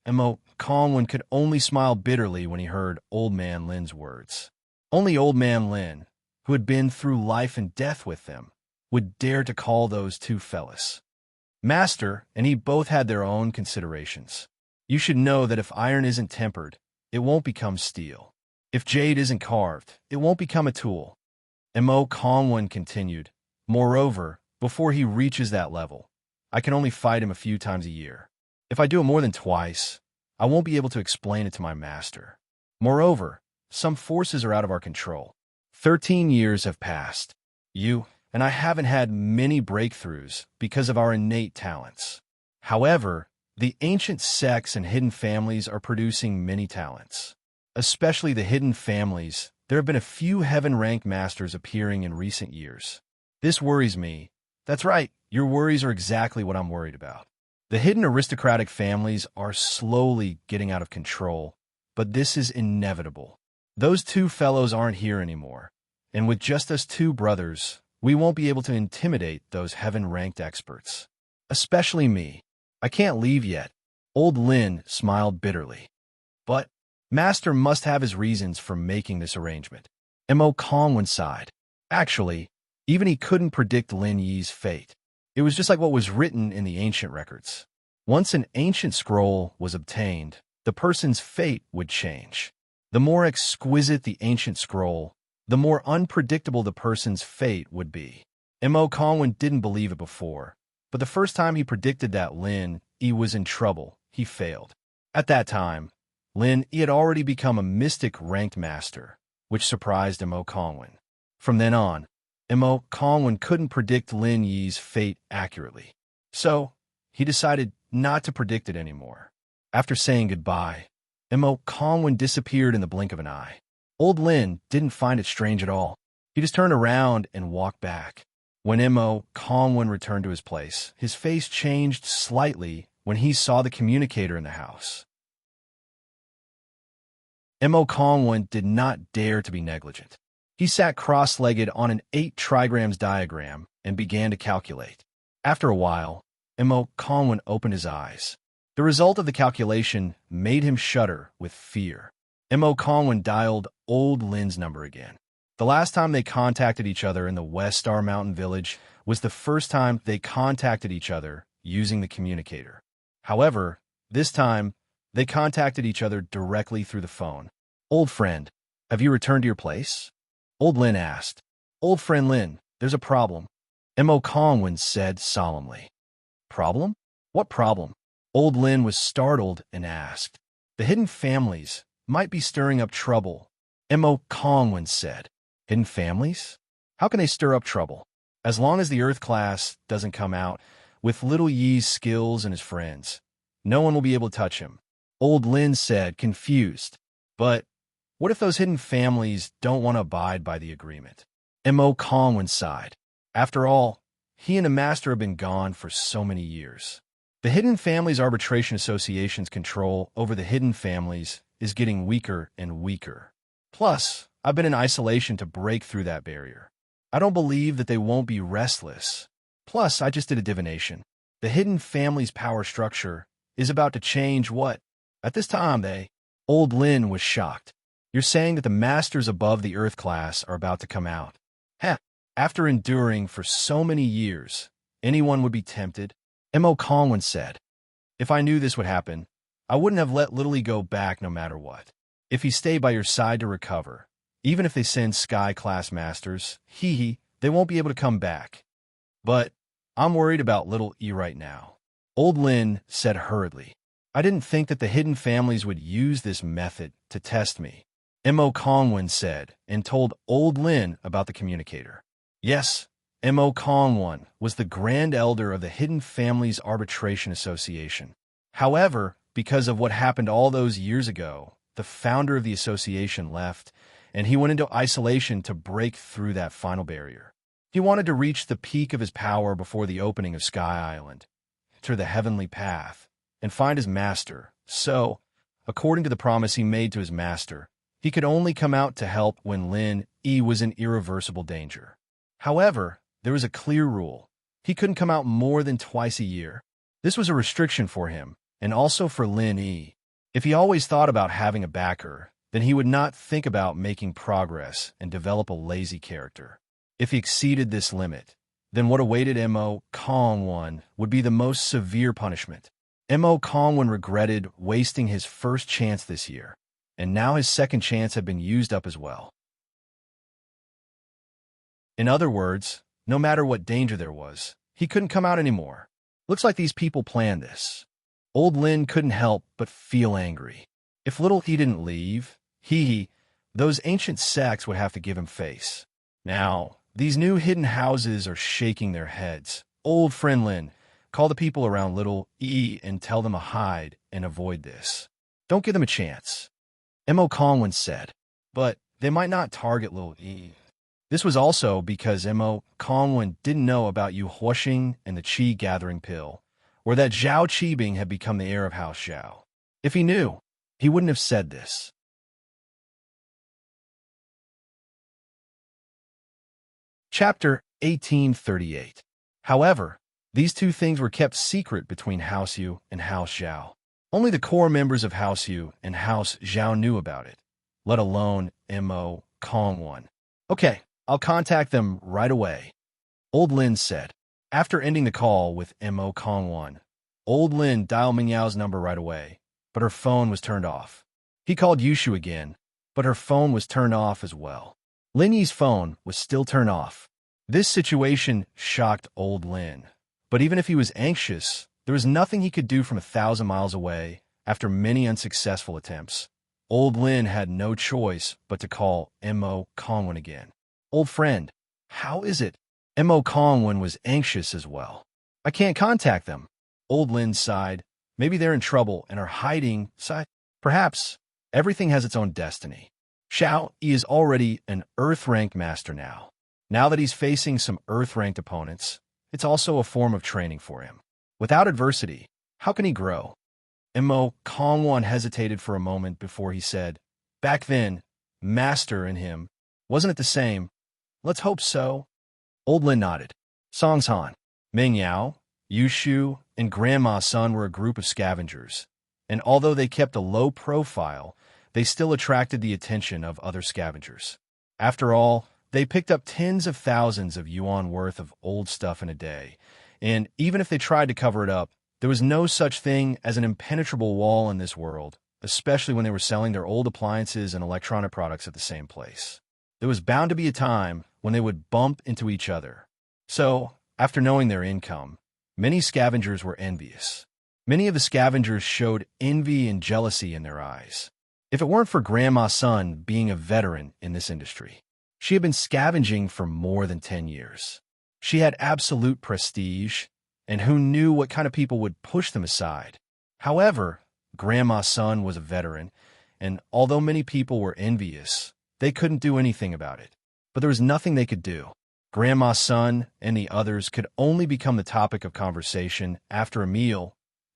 Mo Kongwen could only smile bitterly when he heard Old Man Lin's words. Only Old Man Lin, who had been through life and death with them, would dare to call those two fellas master, and he both had their own considerations. You should know that if iron isn't tempered, it won't become steel. If jade isn't carved, it won't become a tool. Mo Kongwen continued, moreover, before he reaches that level, I can only fight him a few times a year. If I do it more than twice, I won't be able to explain it to my master. Moreover, some forces are out of our control. 13 years have passed. You and I haven't had many breakthroughs because of our innate talents. However, the ancient sects and hidden families are producing many talents. Especially the hidden families, there have been a few heaven-ranked masters appearing in recent years. This worries me. That's right, your worries are exactly what I'm worried about. The hidden aristocratic families are slowly getting out of control, but this is inevitable. Those two fellows aren't here anymore, and with just us two brothers, we won't be able to intimidate those heaven-ranked experts. Especially me. I can't leave yet. Old Lin smiled bitterly. But Master must have his reasons for making this arrangement. Mo Kongwen sighed. Actually, even he couldn't predict Lin Yi's fate. It was just like what was written in the ancient records. Once an ancient scroll was obtained, the person's fate would change. The more exquisite the ancient scroll, the more unpredictable the person's fate would be. Mo Kongwen didn't believe it before, but the first time he predicted that Lin Yi was in trouble, he failed. At that time, Lin Yi had already become a mystic ranked master, which surprised Mo Kongwen. From then on, Mo Kongwen couldn't predict Lin Yi's fate accurately. So, he decided not to predict it anymore. After saying goodbye, Mo Kongwen disappeared in the blink of an eye. Old Lin didn't find it strange at all. He just turned around and walked back. When Mo Kongwen returned to his place, his face changed slightly when he saw the communicator in the house. Mo Kongwen did not dare to be negligent. He sat cross-legged on an 8 trigrams diagram and began to calculate. After a while, Mo Kongwen opened his eyes. The result of the calculation made him shudder with fear. Mo Kongwen dialed Old Lin's number again. The last time they contacted each other in the West Star Mountain Village was the first time they contacted each other using the communicator. However, this time, they contacted each other directly through the phone. Old friend, have you returned to your place? Old Lin asked. Old friend Lin, there's a problem. Mo Kongwen said solemnly. Problem? What problem? Old Lin was startled and asked. The hidden families might be stirring up trouble. Mo Kongwen said. Hidden families? How can they stir up trouble? As long as the Earth class doesn't come out, with little Yi's skills and his friends, no one will be able to touch him. Old Lin said, confused. But what if those hidden families don't want to abide by the agreement? Mo Kongwen sighed. After all, he and the master have been gone for so many years. The Hidden Families Arbitration Association's control over the hidden families is getting weaker and weaker. Plus, I've been in isolation to break through that barrier. I don't believe that they won't be restless. Plus, I just did a divination. The hidden family's power structure is about to change what? At this time, Old Lin was shocked. You're saying that the masters above the Earth class are about to come out? Heh, after enduring for so many years, anyone would be tempted? Mo Kongwen said. If I knew this would happen, I wouldn't have let Little E go back no matter what. If he stayed by your side to recover, even if they send Sky-class masters, they won't be able to come back. But I'm worried about Little E right now. Old Lin said hurriedly. I didn't think that the hidden families would use this method to test me. Mo Kongwen said, and told Old Lin about the communicator. Yes, Mo Kongwen was the Grand Elder of the Hidden Families Arbitration Association. However, because of what happened all those years ago, the founder of the association left, and he went into isolation to break through that final barrier. He wanted to reach the peak of his power before the opening of Sky Island, enter the heavenly path, and find his master. So, according to the promise he made to his master, he could only come out to help when Lin E was in irreversible danger. However, there was a clear rule. He couldn't come out more than twice a year. This was a restriction for him, and also for Lin E. If he always thought about having a backer, then he would not think about making progress and develop a lazy character. If he exceeded this limit, then what awaited Mo Kongwen would be the most severe punishment. Mo Kongwen regretted wasting his first chance this year, and now his second chance had been used up as well. In other words, no matter what danger there was, he couldn't come out anymore. Looks like these people planned this. Old Lin couldn't help but feel angry. If Little he didn't leave, those ancient sects would have to give him face. Now, these new hidden houses are shaking their heads. Old friend Lin, call the people around Little E and tell them to hide and avoid this. Don't give them a chance. Mo Kongwen said, but they might not target Little E. This was also because Mo Kongwen didn't know about Yu Huoxing and the Qi gathering pill, or that Zhao Qibing had become the heir of House Zhao. If he knew, he wouldn't have said this. Chapter 1838. However, these two things were kept secret between House Yu and House Zhao. Only the core members of House Yu and House Zhao knew about it, let alone Mo Kongwen. Okay, I'll contact them right away, Old Lin said. After ending the call with Mo Kongwen, Old Lin dialed Mingyao's number right away, but her phone was turned off. He called Yushu again, but her phone was turned off as well. Lin Yi's phone was still turned off. This situation shocked Old Lin, but even if he was anxious, there was nothing he could do from 1,000 miles away. After many unsuccessful attempts, Old Lin had no choice but to call Mo Kongwen again. Old friend, how is it? Mo Kongwen was anxious as well. I can't contact them. Old Lin sighed. Maybe they're in trouble and are hiding. Perhaps. Everything has its own destiny. Xiao Yi is already an Earth-ranked master now. Now that he's facing some Earth-ranked opponents, it's also a form of training for him. Without adversity, how can he grow? Mo Kongwen hesitated for a moment before he said, back then, master and him, wasn't it the same? Let's hope so. Old Lin nodded. Song's Han, Mingyao, Yushu, and Grandma Sun were a group of scavengers, and although they kept a low profile, they still attracted the attention of other scavengers. After all, they picked up tens of thousands of yuan worth of old stuff in a day, and even if they tried to cover it up, there was no such thing as an impenetrable wall in this world, especially when they were selling their old appliances and electronic products at the same place. There was bound to be a time when they would bump into each other. So, after knowing their income, many scavengers were envious. Many of the scavengers showed envy and jealousy in their eyes. If it weren't for Grandma Sun being a veteran in this industry, she had been scavenging for more than 10 years. She had absolute prestige, and who knew what kind of people would push them aside. However, Grandma Sun was a veteran, and although many people were envious, they couldn't do anything about it. But there was nothing they could do. Grandma Sun and the others could only become the topic of conversation after a meal.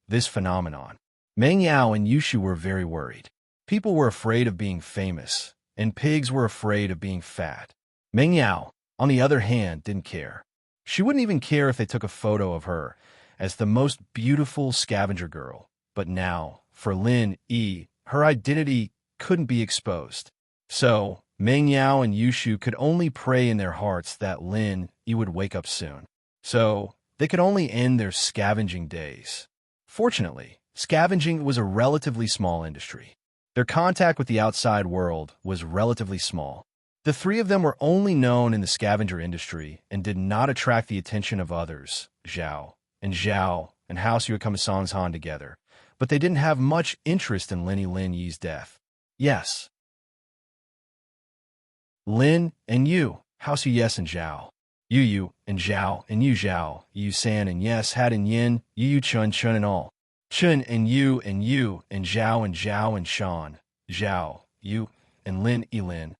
This phenomenon. Meng Yao and Yushu were very worried. People were afraid of being famous, and pigs were afraid of being fat. Meng Yao, on the other hand, didn't care. She wouldn't even care if they took a photo of her as the most beautiful scavenger girl. But now, for Lin Yi, her identity couldn't be exposed. So, Meng Yao and Yushu could only pray in their hearts that Lin Yi would wake up soon. So, they could only end their scavenging days. Fortunately, scavenging was a relatively small industry. Their contact with the outside world was relatively small. The three of them were only known in the scavenger industry and did not attract the attention of others. Zhao and House Yu had come to Songshan together, but they didn't have much interest in Lin Yi's death. Yes. Lin and Yu, House Yu yes and Zhao. Yu and Zhao and Yu Zhao, Yu San and yes, Had and Yin, Yu Chun and all. Chun and Yu and Zhao and Shan, Zhao, Yu, and Lin Yi Lin.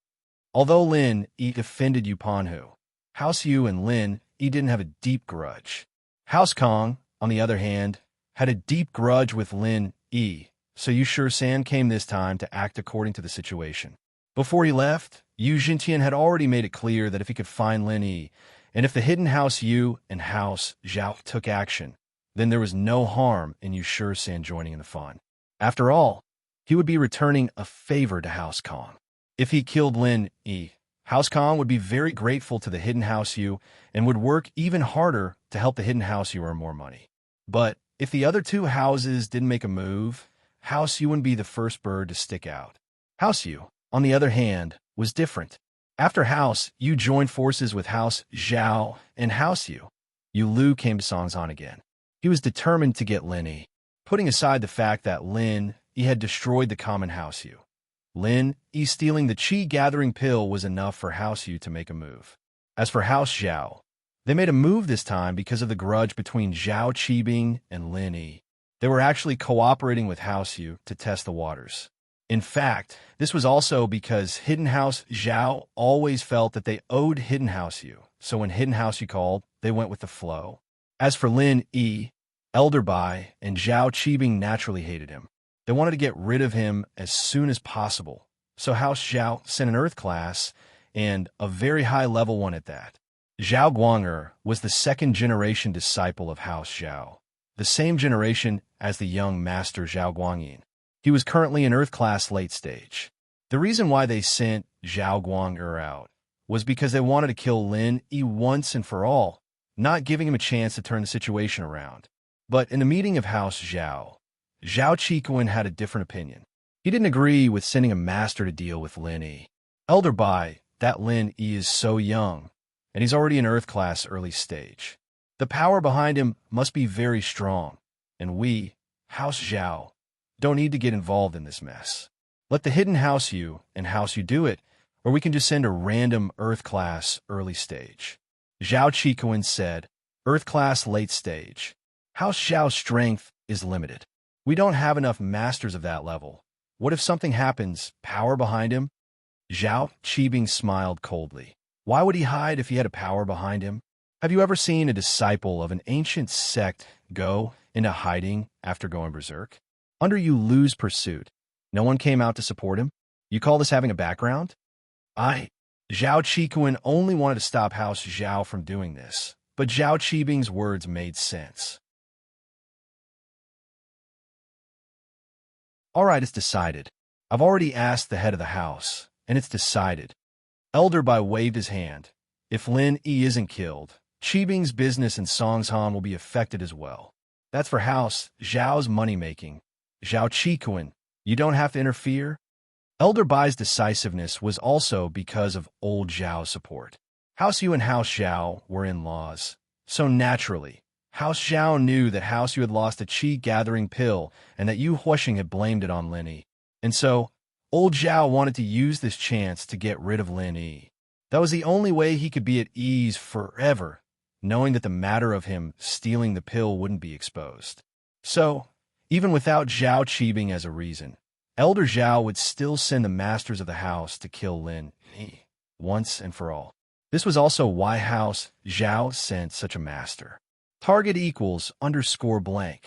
Although Lin Yi defended Yu Panhu, House Yu and Lin Yi didn't have a deep grudge. House Kong, on the other hand, had a deep grudge with Lin Yi, so Yu San came this time to act according to the situation. Before he left, Yu Jintian had already made it clear that if he could find Lin Yi, and if the hidden House Yu and House Zhao took action, then there was no harm in Yu San joining in the fun. After all, he would be returning a favor to House Kong. If he killed Lin Yi, House Kong would be very grateful to the hidden House Yu and would work even harder to help the hidden House Yu earn more money. But if the other two houses didn't make a move, House Yu wouldn't be the first bird to stick out. House Yu, on the other hand, was different. After House Yu joined forces with House Zhao and House Yu, Yu Lu came to Songshan again. He was determined to get Lin Yi, putting aside the fact that Lin Yi had destroyed the common House Yu. Lin Yi stealing the Qi-gathering pill was enough for House Yu to make a move. As for House Zhao, they made a move this time because of the grudge between Zhao Qibing and Lin Yi. They were actually cooperating with House Yu to test the waters. In fact, this was also because Hidden House Zhao always felt that they owed Hidden House Yu, so when Hidden House Yu called, they went with the flow. As for Lin Yi, Elder Bai and Zhao Qibing naturally hated him. They wanted to get rid of him as soon as possible, so House Zhao sent an Earth class, and a very high-level one at that. Zhao Guang'er was the second-generation disciple of House Zhao, the same generation as the young master Zhao Guangyin. He was currently in Earth class late stage. The reason why they sent Zhao Guang'er out was because they wanted to kill Lin Yi once and for all, not giving him a chance to turn the situation around. But in the meeting of House Zhao, Zhao Qikuan had a different opinion. He didn't agree with sending a master to deal with Lin Yi. Elder Bai, that Lin Yi is so young, and he's already in Earth class early stage. The power behind him must be very strong, and we, House Zhao, don't need to get involved in this mess. Let the hidden House Yu and House Yu do it, or we can just send a random Earth class early stage. Zhao Qikuan said, Earth class late stage. House Zhao's strength is limited. We don't have enough masters of that level. What if something happens, power behind him? Zhao Qibing smiled coldly. Why would he hide if he had a power behind him? Have you ever seen a disciple of an ancient sect go into hiding after going berserk? Under Yu Lu's pursuit, no one came out to support him? You call this having a background? Zhao Qikuan only wanted to stop House Zhao from doing this, but Zhao Qibing's words made sense. All right, it's decided. I've already asked the head of the house, and it's decided. Elder Bai waved his hand. If Lin Yi isn't killed, Qibing's business in Songshan will be affected as well. That's for House Zhao's money-making. Zhao Qikuan, you don't have to interfere? Elder Bai's decisiveness was also because of old Zhao's support. House Yu and House Zhao were in-laws, so naturally, House Zhao knew that House Yu had lost a Qi-gathering pill and that Yu Huasheng had blamed it on Lin Yi. And so, old Zhao wanted to use this chance to get rid of Lin Yi. That was the only way he could be at ease forever, knowing that the matter of him stealing the pill wouldn't be exposed. So, even without Zhao Qibing as a reason, Elder Zhao would still send the masters of the house to kill Lin Yi, once and for all. This was also why House Zhao sent such a master. Target equals _blank.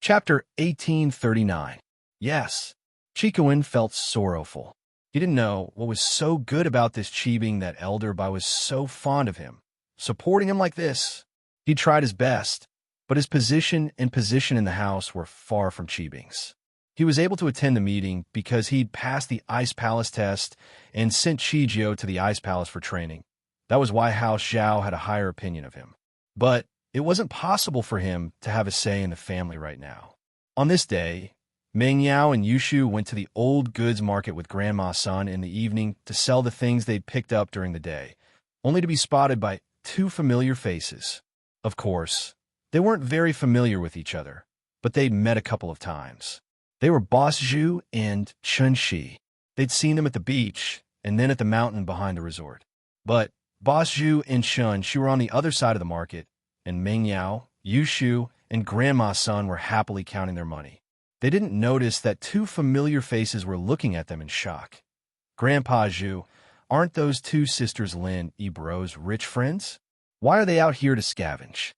Chapter 1839. Yes, Chikuin felt sorrowful. He didn't know what was so good about this Chi that Elder Bai was so fond of him, supporting him like this. He tried his best, but his position and position in the house were far from Chi. He was able to attend the meeting because he'd passed the Ice Palace test and sent Chijio to the Ice Palace for training. That was why House Zhao had a higher opinion of him. But it wasn't possible for him to have a say in the family right now. On this day, Meng Yao and Yushu went to the old goods market with Grandma Sun in the evening to sell the things they'd picked up during the day, only to be spotted by two familiar faces. Of course, they weren't very familiar with each other, but they'd met a couple of times. They were Boss Zhu and Chun Shi. They'd seen them at the beach and then at the mountain behind the resort. But Boss Zhu and Chun Shi were on the other side of the market, and Meng Yao, Yushu, and Grandma Sun were happily counting their money. They didn't notice that two familiar faces were looking at them in shock. Grandpa Zhu, aren't those two sisters Lin Ebro's rich friends? Why are they out here to scavenge?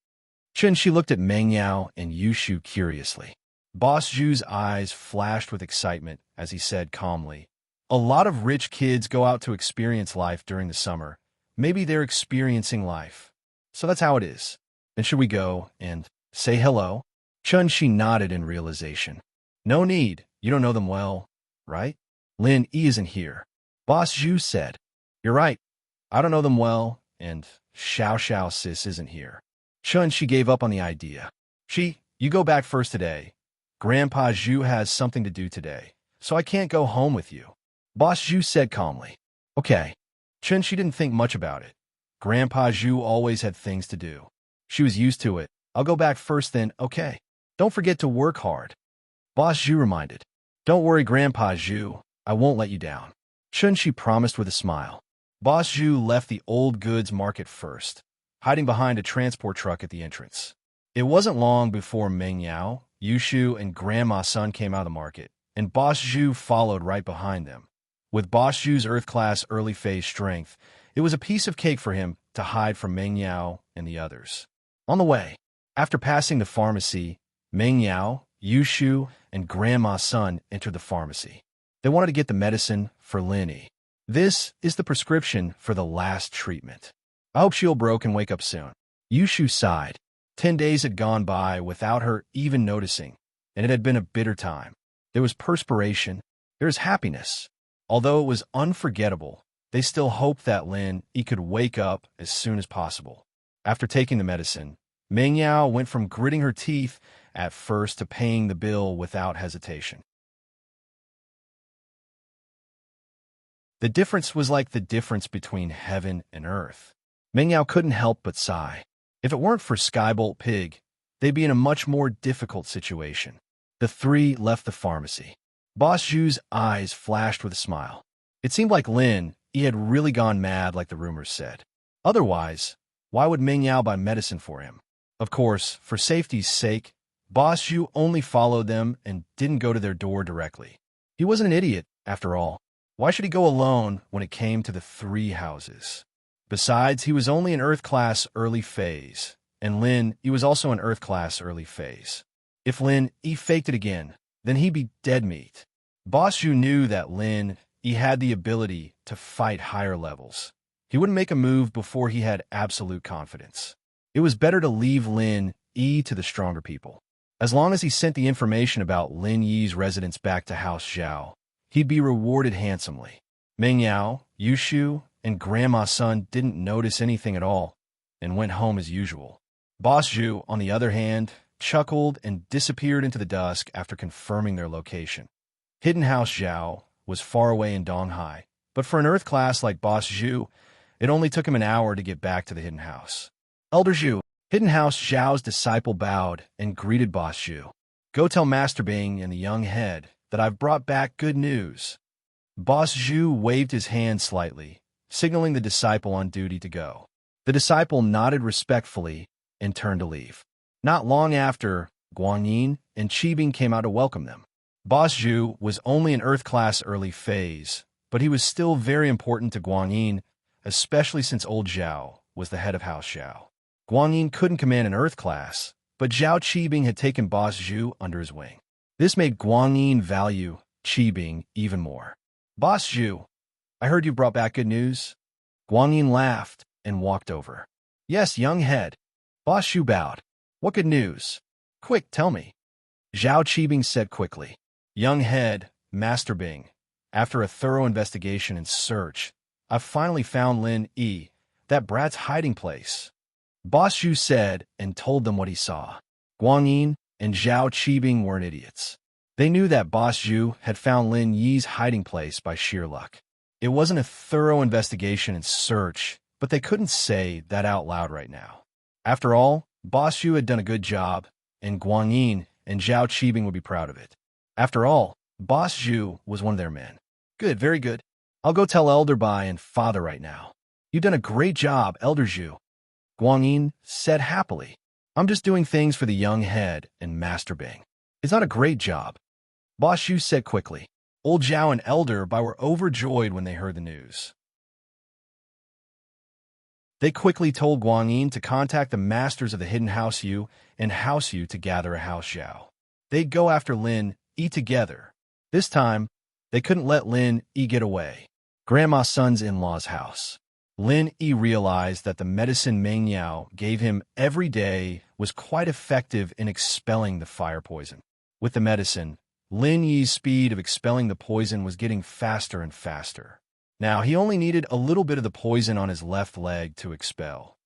Chun Shi looked at Meng Yao and Yushu curiously. Boss Zhu's eyes flashed with excitement as he said calmly, "A lot of rich kids go out to experience life during the summer. Maybe they're experiencing life. So that's how it is. And should we go and say hello?" Chun Shi nodded in realization. "No need. You don't know them well, right? Lin E isn't here." Boss Zhu said. "You're right. I don't know them well, and Xiao Xiao sis isn't here." Chun Shi gave up on the idea. "Shi, you go back first today. Grandpa Zhu has something to do today, so I can't go home with you." Boss Zhu said calmly. "Okay." Chun Shi didn't think much about it. Grandpa Zhu always had things to do. She was used to it. "I'll go back first then, okay? Don't forget to work hard." Boss Zhu reminded. "Don't worry, Grandpa Zhu. I won't let you down." Chun Shi promised with a smile. Boss Zhu left the old goods market first, hiding behind a transport truck at the entrance. It wasn't long before Meng Yao, Yushu, and Grandma Sun came out of the market, and Boss Zhu followed right behind them. With Boss Zhu's Earth-class early phase strength, it was a piece of cake for him to hide from Meng Yao and the others. On the way, after passing the pharmacy, Meng Yao, Yushu, and Grandma Sun entered the pharmacy. They wanted to get the medicine for Linny. "This is the prescription for the last treatment. I hope she'll broke and wake up soon." Yushu sighed. 10 days had gone by without her even noticing, and it had been a bitter time. There was perspiration. There was happiness. Although it was unforgettable, they still hoped that Lin E could wake up as soon as possible. After taking the medicine, Meng Yao went from gritting her teeth at first to paying the bill without hesitation. The difference was like the difference between heaven and earth. Meng Yao couldn't help but sigh. If it weren't for Skybolt Pig, they'd be in a much more difficult situation. The three left the pharmacy. Boss Zhu's eyes flashed with a smile. It seemed like Lin E had really gone mad like the rumors said. Otherwise, why would Meng Yao buy medicine for him? Of course, for safety's sake, Boss Zhu only followed them and didn't go to their door directly. He wasn't an idiot, after all. Why should he go alone when it came to the three houses? Besides, he was only an Earth-class early phase, and Lin E was also an Earth-class early phase. If Lin E faked it again, then he'd be dead meat. Boss Zhu knew that Lin E had the ability to fight higher levels. He wouldn't make a move before he had absolute confidence. It was better to leave Lin E to the stronger people. As long as he sent the information about Lin Yi's residence back to House Zhao, he'd be rewarded handsomely. Meng Yao, Yushu, and Grandma Sun didn't notice anything at all and went home as usual. Boss Zhu, on the other hand, chuckled and disappeared into the dusk after confirming their location. Hidden House Zhao was far away in Donghai, but for an Earth class like Boss Zhu, it only took him an hour to get back to the Hidden House. "Elder Zhu." Hidden House Zhao's disciple bowed and greeted Boss Zhu. "Go tell Master Bing and the young head that I've brought back good news." Boss Zhu waved his hand slightly, signaling the disciple on duty to go. The disciple nodded respectfully and turned to leave. Not long after, Guanyin and Qibing came out to welcome them. Boss Zhu was only an Earth-class early phase, but he was still very important to Guanyin, especially since old Zhao was the head of House Zhao. Guanyin couldn't command an Earth class, but Zhao Qibing had taken Boss Zhu under his wing. This made Guanyin value Qibing even more. Boss Zhu, I heard you brought back good news. Guanyin laughed and walked over. Yes, young head. Boss Zhu bowed. What good news? Quick, tell me. Zhao Qibing said quickly. Young head, Master Bing, after a thorough investigation and search, I've finally found Lin Yi, that brat's hiding place. Boss Zhu said and told them what he saw. Guanyin and Zhao Qibing weren't idiots. They knew that Boss Zhu had found Lin Yi's hiding place by sheer luck. It wasn't a thorough investigation and search, but they couldn't say that out loud right now. After all, Boss Zhu had done a good job, and Guanyin and Zhao Qibing would be proud of it. After all, Boss Zhu was one of their men. Good, very good. I'll go tell Elder Bai and Father right now. You've done a great job, Elder Zhu. Guanyin said happily. I'm just doing things for the young head and Master Bing. It's not a great job. Boss Zhu said quickly. Old Zhao and Elder Bai were overjoyed when they heard the news. They quickly told Guanyin to contact the masters of the Hidden House Yu and House Yu to gather a House Zhao. They'd go after Lin Yi together. This time, they couldn't let Lin Yi get away. Grandma's son's-in-law's house. Lin Yi realized that the medicine Meng Yao gave him every day was quite effective in expelling the fire poison. With the medicine, Lin Yi's speed of expelling the poison was getting faster and faster. Now, he only needed a little bit of the poison on his left leg to expel.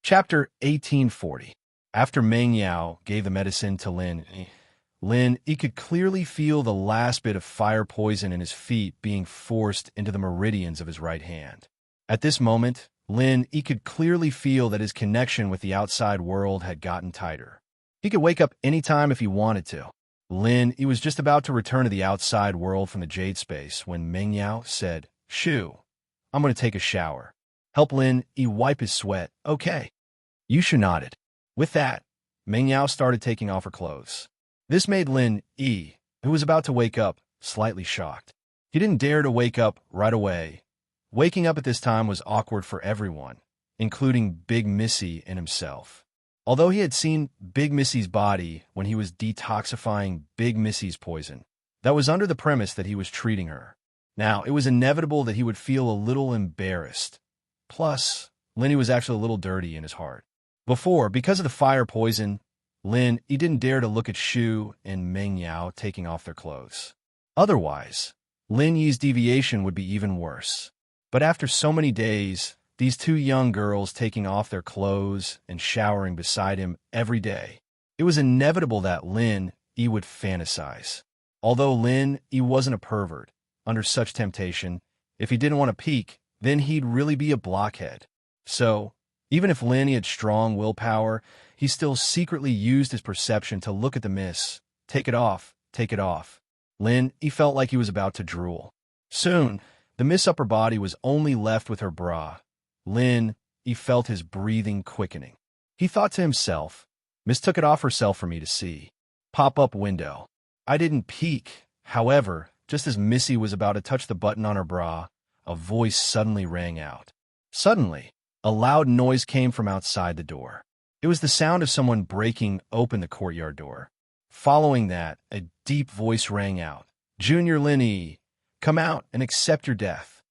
Chapter 1840. After Meng Yao gave the medicine to Lin Yi could clearly feel the last bit of fire poison in his feet being forced into the meridians of his right hand. At this moment, Lin Yi could clearly feel that his connection with the outside world had gotten tighter. He could wake up anytime if he wanted to. Lin Yi was just about to return to the outside world from the Jade Space when Meng Yao said, Shu, I'm going to take a shower. Help Lin Yi wipe his sweat, okay? Yushu nodded. With that, Meng Yao started taking off her clothes. This made Lin Yi, who was about to wake up, slightly shocked. He didn't dare to wake up right away. Waking up at this time was awkward for everyone, including Big Missy and himself. Although he had seen Big Missy's body when he was detoxifying Big Missy's poison, that was under the premise that he was treating her. Now, it was inevitable that he would feel a little embarrassed. Plus, Lin Yi was actually a little dirty in his heart. Before, because of the fire poison, Lin Yi didn't dare to look at Shu and Meng Yao taking off their clothes. Otherwise, Lin Yi's deviation would be even worse. But after so many days, these two young girls taking off their clothes and showering beside him every day, it was inevitable that Lin Yi would fantasize. Although Lin Yi wasn't a pervert, under such temptation, if he didn't want to peek, then he'd really be a blockhead. So, even if Lin Yi had strong willpower, he still secretly used his perception to look at the miss. Take it off, take it off. Lin Yi felt like he was about to drool. Soon, the miss upper body was only left with her bra. Lin Yi felt his breathing quickening. He thought to himself, Miss took it off herself for me to see. Pop-up window. I didn't peek. However, just as Missy was about to touch the button on her bra, a voice suddenly rang out. Suddenly, a loud noise came from outside the door. It was the sound of someone breaking open the courtyard door. Following that, a deep voice rang out. Junior Lin Yi, come out and accept your death.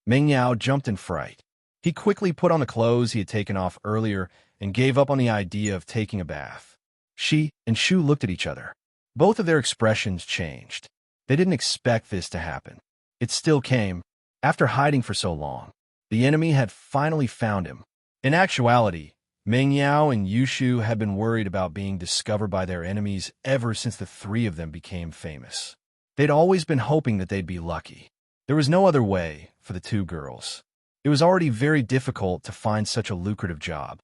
Meng Yao jumped in fright. He quickly put on the clothes he had taken off earlier and gave up on the idea of taking a bath. She and Shu looked at each other. Both of their expressions changed. They didn't expect this to happen. It still came. After hiding for so long, the enemy had finally found him. In actuality, Meng Yao and Yushu had been worried about being discovered by their enemies ever since the three of them became famous. They'd always been hoping that they'd be lucky. There was no other way for the two girls. It was already very difficult to find such a lucrative job.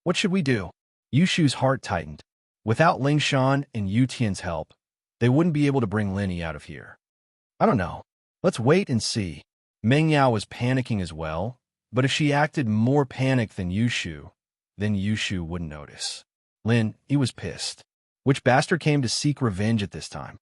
What should we do? Yushu's heart tightened. Without Lingshan and Yutian's help, they wouldn't be able to bring Lin Yi out of here. I don't know. Let's wait and see. Meng Yao was panicking as well, but if she acted more panicked than Yushu, then Yushu wouldn't notice. Lin Yi was pissed. Which bastard came to seek revenge at this time?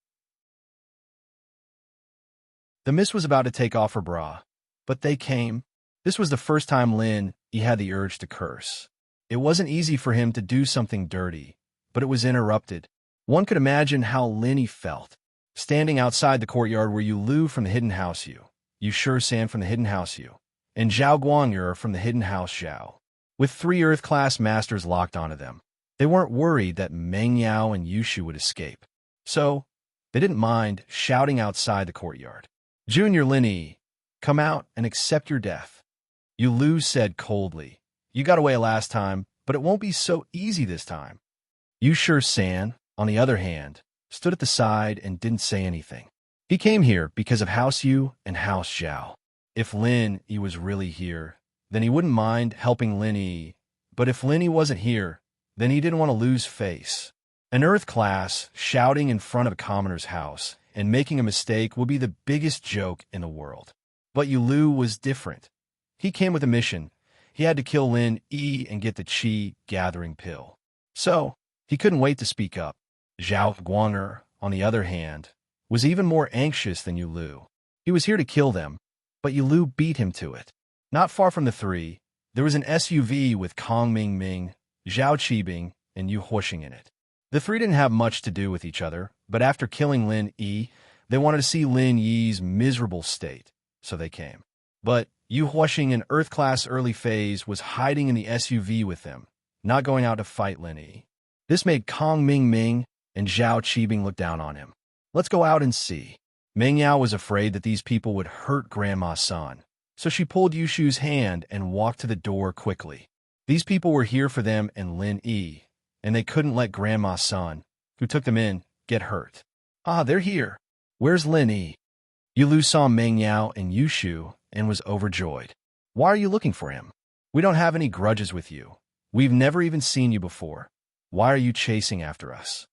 The miss was about to take off her bra, but they came. This was the first time he had the urge to curse. It wasn't easy for him to do something dirty, but it was interrupted. One could imagine how Linny felt. Standing outside the courtyard were Lu from the Hidden House Yu San from the Hidden House Yu, and Zhao Guang'er from the Hidden House Zhao, with 3 Earth-class masters locked onto them. They weren't worried that Meng Yao and Yushu would escape, so they didn't mind shouting outside the courtyard. "Junior Linny, come out and accept your death," Lu said coldly. "You got away last time, but it won't be so easy this time." Yu San, on the other hand, stood at the side and didn't say anything. He came here because of House Yu and House Zhao. If he was really here, then he wouldn't mind helping Linny, but if Linny wasn't here, then he didn't want to lose face. An Earth class shouting in front of a commoner's house and making a mistake would be the biggest joke in the world. But Lu was different. He came with a mission. He had to kill Lin Yi and get the Qi gathering pill. So, he couldn't wait to speak up. Zhao Guang'er, on the other hand, was even more anxious than Lu. He was here to kill them, but Lu beat him to it. Not far from the 3, there was an SUV with Kong Ming, Zhao Qibing, and Yu Huoxing in it. The 3 didn't have much to do with each other, but after killing Lin Yi, they wanted to see Lin Yi's miserable state, so they came. But Yu Huoxing in Earth-class early phase was hiding in the SUV with them, not going out to fight Lin Yi. This made Kong Ming and Zhao Qibing look down on him. "Let's go out and see." Meng Yao was afraid that these people would hurt Grandma San, so she pulled Yushu's hand and walked to the door quickly. These people were here for them and Lin Yi, and they couldn't let Grandma San, who took them in, get hurt. "Ah, they're here. Where's Lin Yi?" Lu saw Meng Yao and Yushu and was overjoyed. "Why are you looking for him? We don't have any grudges with you. We've never even seen you before. Why are you chasing after us?"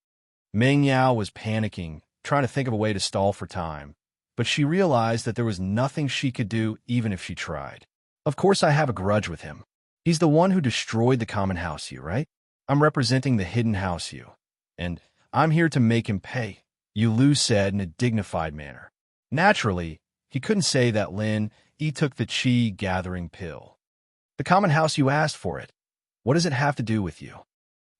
Meng Yao was panicking, trying to think of a way to stall for time, but she realized that there was nothing she could do even if she tried. "Of course I have a grudge with him. He's the one who destroyed the common house Yu, right? I'm representing the Hidden House Yu, and I'm here to make him pay," Lu said in a dignified manner. Naturally, he couldn't say that Lin Yi took the Qi gathering pill. "The common house Yu asked for it. What does it have to do with you?"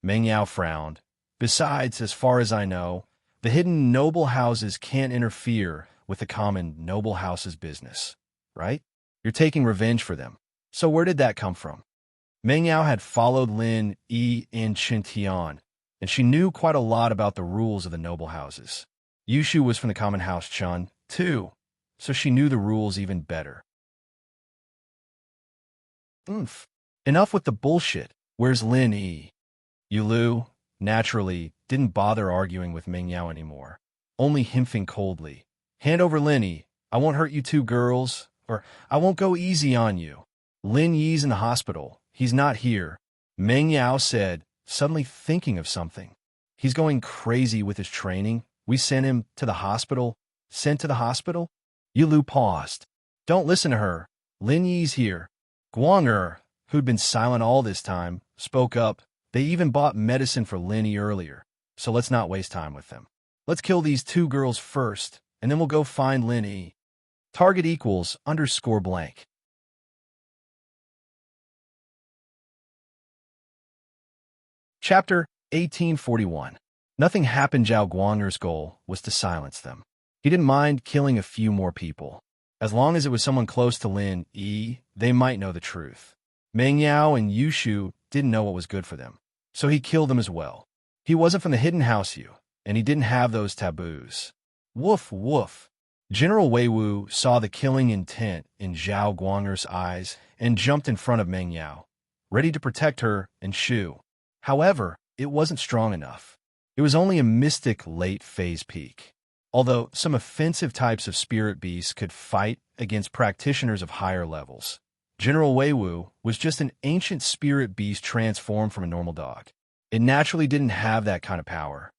Meng Yao frowned. "Besides, as far as I know, the hidden noble houses can't interfere with the common noble house's business, right? You're taking revenge for them. So where did that come from?" Meng Yao had followed Lin Yi in Qintian, and she knew quite a lot about the rules of the noble houses. Yushu was from the common house Chun, too, so she knew the rules even better. Enough with the bullshit. Where's Lin Yi?" Lu, naturally, didn't bother arguing with Meng Yao anymore, only himphing coldly. "Hand over Lin Yi. I won't hurt you 2 girls, or I won't go easy on you. Lin Yi's in the hospital. He's not here," Meng Yao said, suddenly thinking of something. "He's going crazy with his training. We sent him to the hospital." "Sent to the hospital?" Lu paused. "Don't listen to her. Lin Yi's here." Guang'er, who'd been silent all this time, spoke up. "They even bought medicine for Lin Yi earlier, so let's not waste time with them. Let's kill these 2 girls first, and then we'll go find Lin Yi. Target equals _blank. Chapter 1841. Nothing happened. Zhao Guang'er's goal was to silence them. He didn't mind killing a few more people. As long as it was someone close to Lin Yi, they might know the truth. Meng Yao and Yushu didn't know what was good for them, so he killed them as well. He wasn't from the Hidden House Yu, and he didn't have those taboos. Woof, woof. General Wei Wu saw the killing intent in Zhao Guang'er's eyes and jumped in front of Meng Yao, ready to protect her and Shu. However, it wasn't strong enough. It was only a mystic late phase peak. Although some offensive types of spirit beasts could fight against practitioners of higher levels, General Wei Wu was just an ancient spirit beast transformed from a normal dog. It naturally didn't have that kind of power.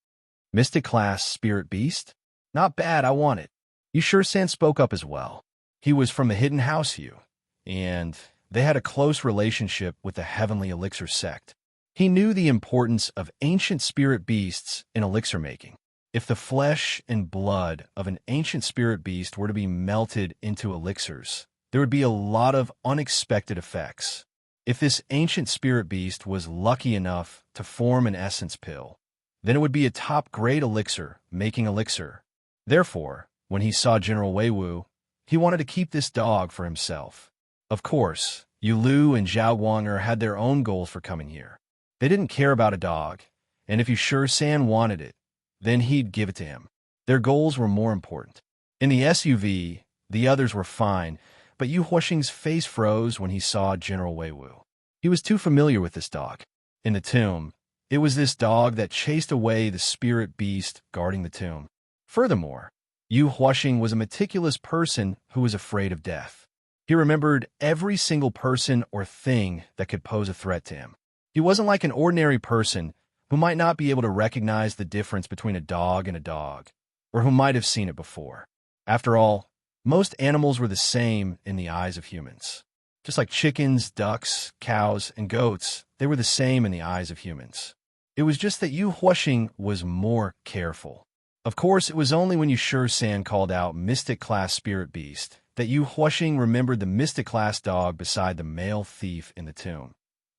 Mystic class spirit beast? Not bad, I want it. Yu San spoke up as well. He was from the Hidden House Yu, and they had a close relationship with the Heavenly Elixir sect. He knew the importance of ancient spirit beasts in elixir making. If the flesh and blood of an ancient spirit beast were to be melted into elixirs, there would be a lot of unexpected effects. If this ancient spirit beast was lucky enough to form an essence pill, then it would be a top-grade elixir, making elixir. Therefore, when he saw General Wei Wu, he wanted to keep this dog for himself. Of course, Yu Lu and Zhao Guang'er had their own goals for coming here. They didn't care about a dog, and if Yu San wanted it, then he'd give it to him. Their goals were more important. In the SUV, the others were fine, but Yu Huaxing's face froze when he saw General Wei Wu. He was too familiar with this dog. In the tomb, it was this dog that chased away the spirit beast guarding the tomb. Furthermore, Yu Huaxing was a meticulous person who was afraid of death. He remembered every single person or thing that could pose a threat to him. He wasn't like an ordinary person who might not be able to recognize the difference between a dog and a dog, or who might have seen it before. After all, most animals were the same in the eyes of humans. Just like chickens, ducks, cows, and goats, they were the same in the eyes of humans. It was just that Yu Huaxing was more careful. Of course, it was only when Yu San called out Mystic Class Spirit Beast that Yu Huaxing remembered the Mystic Class dog beside the male thief in the tomb.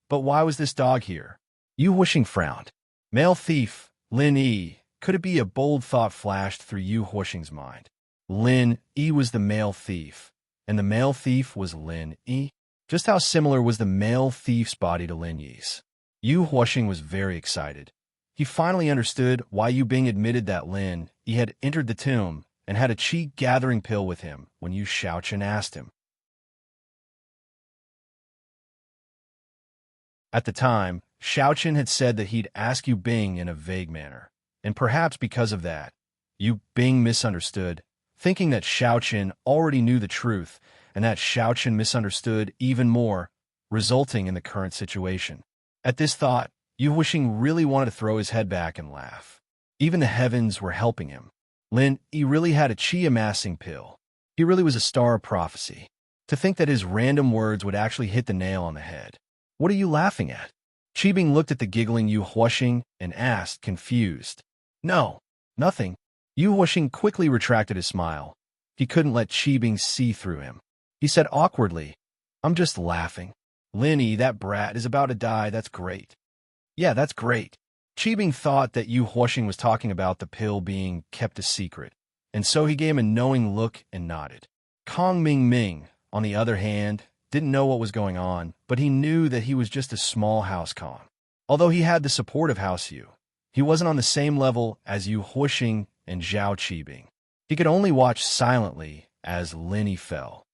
But why was this dog here? Yu Huaxing frowned. Male thief, Lin Yi. Could it be? A bold thought flashed through Yu Huaxing's mind. Lin Yi was the male thief, and the male thief was Lin Yi. Just how similar was the male thief's body to Lin Yi's? Yu Huaxing was very excited. He finally understood why Yu Bing admitted that Lin Yi had entered the tomb and had a chi gathering pill with him when Yu Shaochen asked him. At the time, Shaochen had said that he'd ask Yu Bing in a vague manner, and perhaps because of that, Yu Bing misunderstood, thinking that Shaochen already knew the truth and that Shaochen misunderstood even more, resulting in the current situation. At this thought, Yu Huaxing really wanted to throw his head back and laugh. Even the heavens were helping him. Lin Yi really had a chi amassing pill. He really was a star of prophecy. To think that his random words would actually hit the nail on the head. What are you laughing at? Qi Bing looked at the giggling Yu Huaxing and asked, confused. No, nothing. Yu Huaxing quickly retracted his smile. He couldn't let Qi Bing see through him. He said awkwardly, I'm just laughing. Lin Yi, that brat, is about to die. That's great. Yeah, that's great. Qi Bing thought that Yu Huaxing was talking about the pill being kept a secret, and so he gave him a knowing look and nodded. Kong Ming, on the other hand, didn't know what was going on, but he knew that he was just a small house Kong. Although he had the support of House Yu, he wasn't on the same level as Yu Huaxing and Zhao Qibing. He could only watch silently as Lin Yi fell.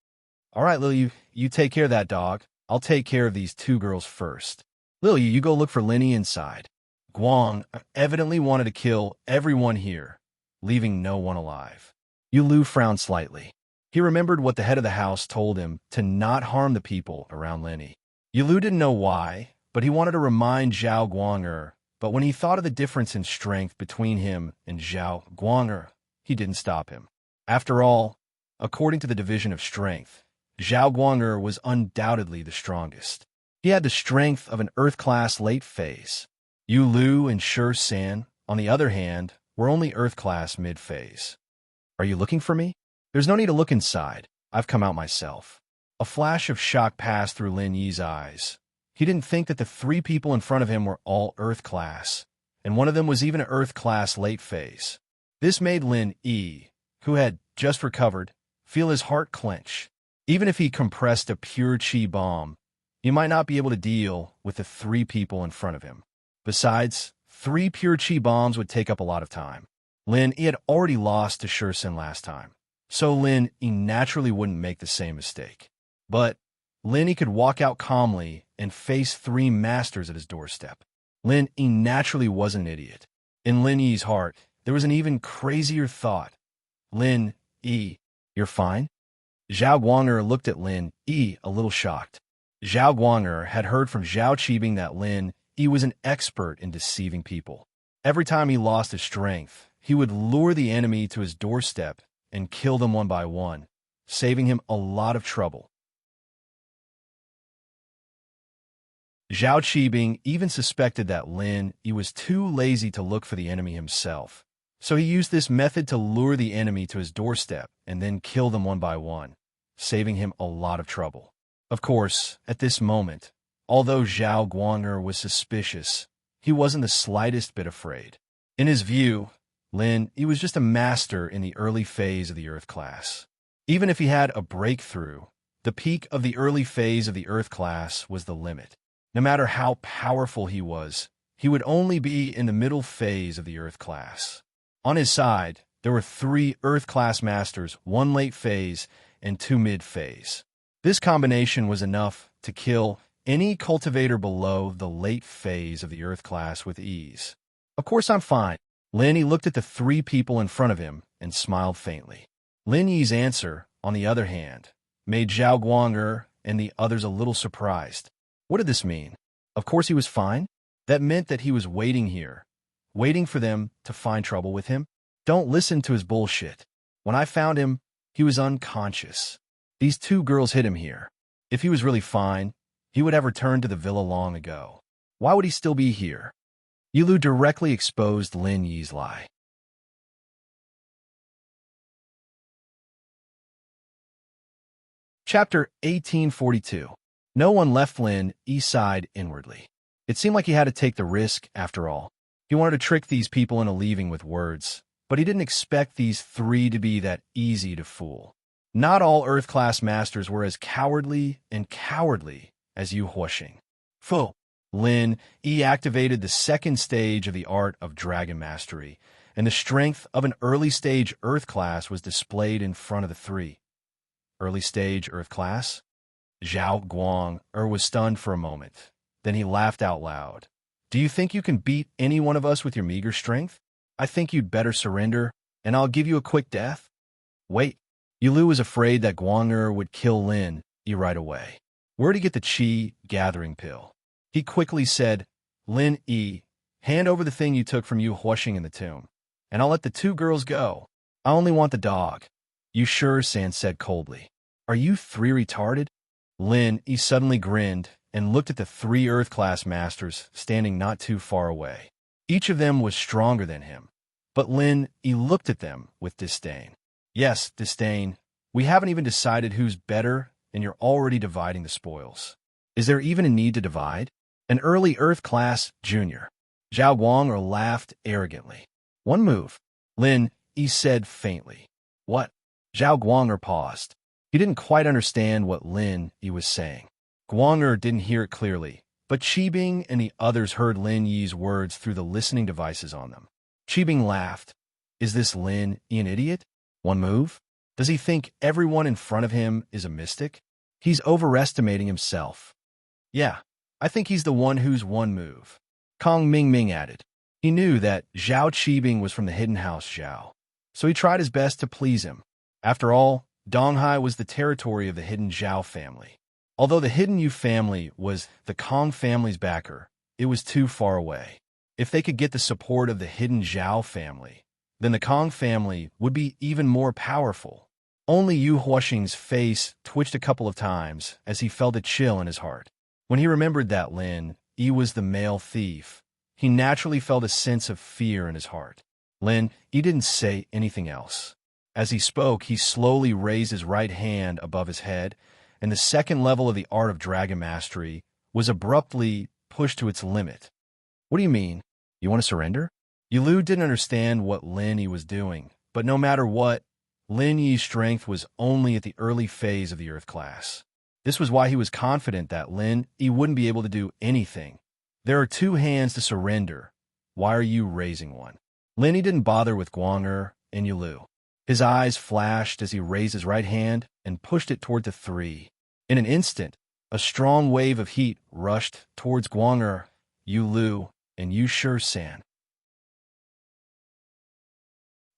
All right, Lil Yu, you take care of that dog. I'll take care of these two girls first. Lil Yu, you go look for Lin Yi inside. Guang evidently wanted to kill everyone here, leaving no one alive. Yu Lu frowned slightly. He remembered what the head of the house told him to not harm the people around Lin Yi. Yu Lu didn't know why, but he wanted to remind Zhao Guang'er. But when he thought of the difference in strength between him and Zhao Guang'er, he didn't stop him. After all, according to the division of strength, Zhao Guang'er was undoubtedly the strongest. He had the strength of an Earth-class late phase. Yu Lu and Shi San, on the other hand, were only Earth-class mid-phase. Are you looking for me? There's no need to look inside. I've come out myself. A flash of shock passed through Lin Yi's eyes. He didn't think that the three people in front of him were all Earth-class, and one of them was even an Earth-class late phase. This made Lin Yi, who had just recovered, feel his heart clench. Even if he compressed a pure chi bomb, he might not be able to deal with the three people in front of him. Besides, 3 pure chi bombs would take up a lot of time. Lin Yi had already lost to Shi Sin last time, so Lin Yi naturally wouldn't make the same mistake. But Lin Yi could walk out calmly and face 3 masters at his doorstep. Lin Yi naturally wasn't an idiot. In Lin Yi's heart, there was an even crazier thought. Lin Yi, you're fine? Zhao Guang'er looked at Lin Yi a little shocked. Zhao Guang'er had heard from Zhao Qibing that Lin Yi was an expert in deceiving people. Every time he lost his strength, he would lure the enemy to his doorstep and kill them one by one, saving him a lot of trouble. Zhao Qibing even suspected that Lin Yi was too lazy to look for the enemy himself, so he used this method to lure the enemy to his doorstep and then kill them one by one, saving him a lot of trouble. Of course, at this moment, although Zhao Guang'er was suspicious, he wasn't the slightest bit afraid. In his view, Lin Yi was just a master in the early phase of the Earth class. Even if he had a breakthrough, the peak of the early phase of the Earth class was the limit. No matter how powerful he would only be in the middle phase of the Earth class. On his side, there were 3 Earth class masters, 1 late phase, and 2 mid phase. This combination was enough to kill any cultivator below the late phase of the Earth class with ease. Of course I'm fine. Lin Yi looked at the 3 people in front of him and smiled faintly. Lin Yi's answer, on the other hand, made Zhao Guang'er and the others a little surprised. What did this mean? Of course he was fine? That meant that he was waiting here, waiting for them to find trouble with him? Don't listen to his bullshit. When I found him, he was unconscious. These 2 girls hid him here. If he was really fine, he would have returned to the villa long ago. Why would he still be here? Yilu directly exposed Lin Yi's lie. Chapter 1842. No one left. Lin Yi sighed inwardly. It seemed like he had to take the risk after all. He wanted to trick these people into leaving with words, but he didn't expect these 3 to be that easy to fool. Not all Earth-class masters were as cowardly as Yu Huoxing. Fu. Lin Yi activated the 2nd stage of the art of dragon mastery, and the strength of an early stage Earth class was displayed in front of the 3. Early stage Earth class? Zhao Guang'er was stunned for a moment. Then he laughed out loud. Do you think you can beat any one of us with your meager strength? I think you'd better surrender, and I'll give you a quick death. Wait. Yilu was afraid that Guang'er would kill Lin Yi right away. Where'd he get the qi gathering pill? He quickly said, Lin Yi, hand over the thing you took from Yu Huoxing in the tomb, and I'll let the 2 girls go. I only want the dog. You sure? San said coldly. Are you 3 retarded? Lin Yi suddenly grinned and looked at the 3 Earth-class masters standing not too far away. Each of them was stronger than him, but Lin Yi looked at them with disdain. Yes, disdain. We haven't even decided who's better, and you're already dividing the spoils. Is there even a need to divide? An early Earth-class junior. Zhao Guang'er laughed arrogantly. One move. Lin Yi said faintly. What? Zhao Guang'er paused. He didn't quite understand what Lin Yi was saying. Guang'er didn't hear it clearly, but Qibing and the others heard Lin Yi's words through the listening devices on them. Qibing laughed. Is this Lin Yi an idiot? One move? Does he think everyone in front of him is a mystic? He's overestimating himself. Yeah, I think he's the one who's one move. Kong Mingming added. He knew that Zhao Qibing was from the hidden house Zhao, so he tried his best to please him. After all, Donghai was the territory of the hidden Zhao family. Although the hidden Yu family was the Kong family's backer, it was too far away. If they could get the support of the hidden Zhao family, then the Kong family would be even more powerful. Only Yu Huoxing's face twitched a couple of times as he felt a chill in his heart. When he remembered that Lin Yi was the male thief, he naturally felt a sense of fear in his heart. Lin Yi didn't say anything else. As he spoke, he slowly raised his right hand above his head, and the 2nd level of the art of dragon mastery was abruptly pushed to its limit. What do you mean? You want to surrender? Yilu didn't understand what Lin Yi was doing, but no matter what, Lin Yi's strength was only at the early phase of the Earth class. This was why he was confident that Lin Yi wouldn't be able to do anything. There are 2 hands to surrender. Why are you raising one? Lin Yi didn't bother with Guang'er and Yilu. His eyes flashed as he raised his right hand and pushed it toward the 3. In an instant, a strong wave of heat rushed towards Guang'er, Yilu, and Yu San.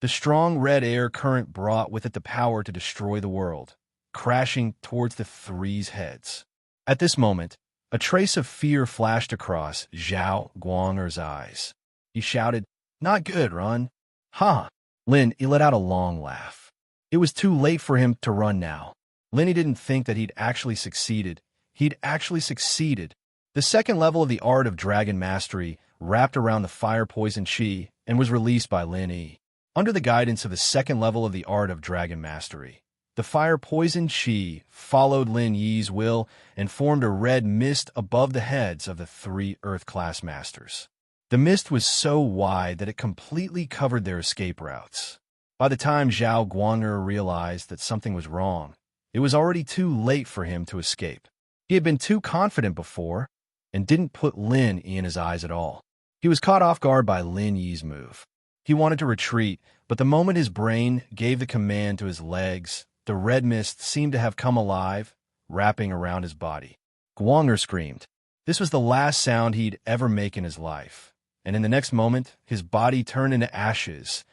The strong red air current brought with it the power to destroy the world, crashing towards the 3's heads. At this moment, a trace of fear flashed across Zhao Guang'er's eyes. He shouted, Not good, run. Ha! Lin Yi let out a long laugh. It was too late for him to run now. Lin Yi didn't think that he'd actually succeeded. He'd actually succeeded. The 2nd level of the art of dragon mastery wrapped around the fire poison qi and was released by Lin Yi. Under the guidance of the 2nd level of the art of dragon mastery, The fire-poisoned chi followed Lin Yi's will and formed a red mist above the heads of the 3 Earth-class masters. The mist was so wide that it completely covered their escape routes. By the time Zhao Guang'er realized that something was wrong, it was already too late for him to escape. He had been too confident before and didn't put Lin Yi in his eyes at all. He was caught off guard by Lin Yi's move. He wanted to retreat, but the moment his brain gave the command to his legs, the red mist seemed to have come alive, wrapping around his body. Guang'er screamed. This was the last sound he'd ever make in his life, and in the next moment, his body turned into ashes.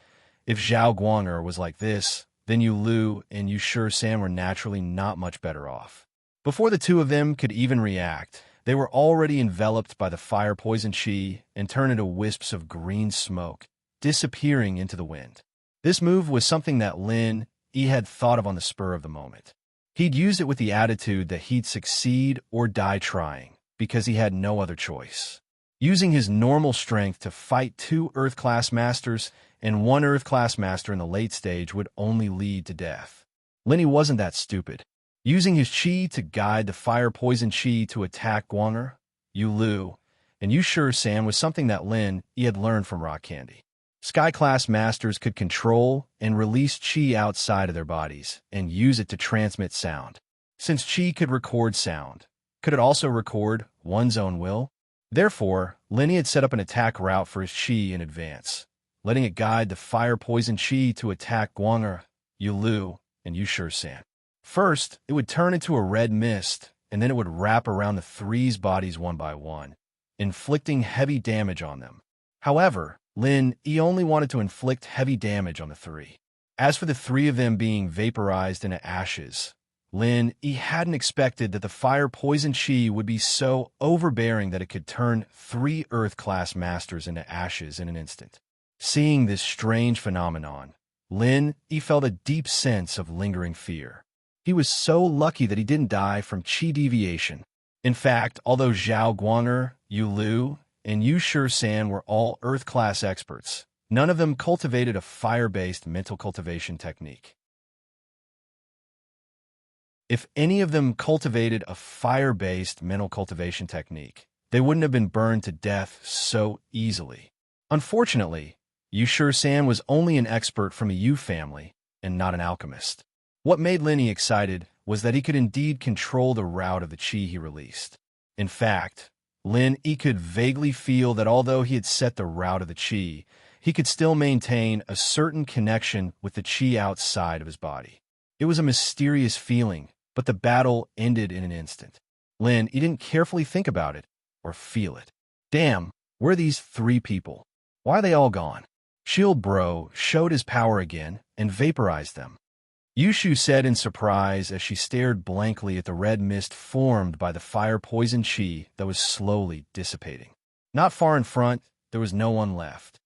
If Zhao Guang'er was like this, then Yu Lu and Yu San were naturally not much better off. Before the two of them could even react, they were already enveloped by the fire-poison chi and turned into wisps of green smoke, disappearing into the wind. This move was something that Lin Yi had thought of on the spur of the moment. He'd used it with the attitude that he'd succeed or die trying, because he had no other choice. Using his normal strength to fight 2 Earth-class masters and 1 Earth-class master in the late stage would only lead to death. Lin Yi wasn't that stupid. Using his chi to guide the fire-poison chi to attack Guang'er, Yu Lu, and Yu San was something that Lin Yi had learned from Rock Candy. Sky-class masters could control and release chi outside of their bodies and use it to transmit sound. Since chi could record sound, could it also record one's own will? Therefore, Lin Yi had set up an attack route for his chi in advance, letting it guide the fire-poison chi to attack Guang'er, Yu Lu, and Yu San. First, it would turn into a red mist, and then it would wrap around the 3's bodies one by one, inflicting heavy damage on them. However, Lin Yi only wanted to inflict heavy damage on the 3. As for the 3 of them being vaporized into ashes, Lin Yi hadn't expected that the fire-poison chi would be so overbearing that it could turn 3 Earth-class masters into ashes in an instant. Seeing this strange phenomenon, Lin Yi felt a deep sense of lingering fear. He was so lucky that he didn't die from chi deviation. In fact, although Zhao Guang'er, Yu Lu, and Yu San were all Earth-class experts, none of them cultivated a fire-based mental cultivation technique. If any of them cultivated a fire-based mental cultivation technique, they wouldn't have been burned to death so easily. Unfortunately, Yu San was only an expert from a Yu family and not an alchemist. What made Lin Yi excited was that he could indeed control the route of the chi he released. In fact, Lin Yi could vaguely feel that although he had set the route of the chi, he could still maintain a certain connection with the chi outside of his body. It was a mysterious feeling, but the battle ended in an instant. Lin Yi didn't carefully think about it or feel it. Damn, where are these 3 people? Why are they all gone? Shield Bro showed his power again and vaporized them. Yushu said in surprise as she stared blankly at the red mist formed by the fire-poison chi that was slowly dissipating. Not far in front, there was no one left.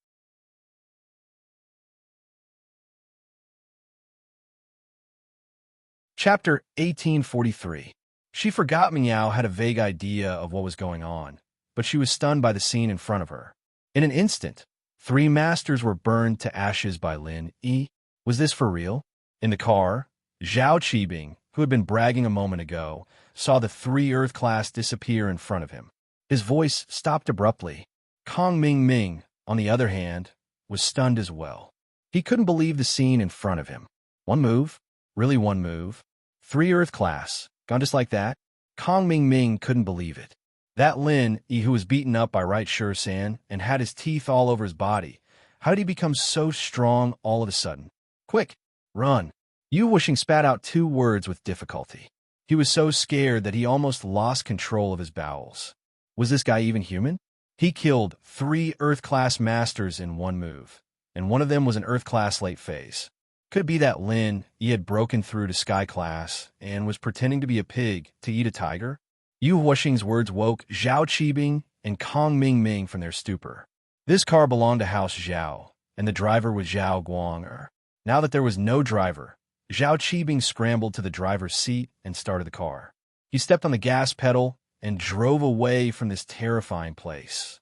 Chapter 1843. She forgot Miao had a vague idea of what was going on, but she was stunned by the scene in front of her. In an instant, 3 masters were burned to ashes by Lin Yi. Was this for real? In the car, Zhao Qibing, who had been bragging a moment ago, saw the 3 Earth-class disappear in front of him. His voice stopped abruptly. Kong Ming, on the other hand, was stunned as well. He couldn't believe the scene in front of him. One move? Really one move? 3 Earth-class, gone just like that? Kong Ming couldn't believe it. That Lin Yi who was beaten up by Right San and had his teeth all over his body, how did he become so strong all of a sudden? Quick! Run! Yu Wuxing spat out 2 words with difficulty. He was so scared that he almost lost control of his bowels. Was this guy even human? He killed 3 Earth-class masters in one move, and one of them was an Earth-class late phase. Could it be that Lin Yi had broken through to Sky-class and was pretending to be a pig to eat a tiger? Yu Wuxing's words woke Zhao Qibing and Kong Ming from their stupor. This car belonged to House Zhao, and the driver was Zhao Guang'er. Now that there was no driver, Zhao Qibing scrambled to the driver's seat and started the car. He stepped on the gas pedal and drove away from this terrifying place.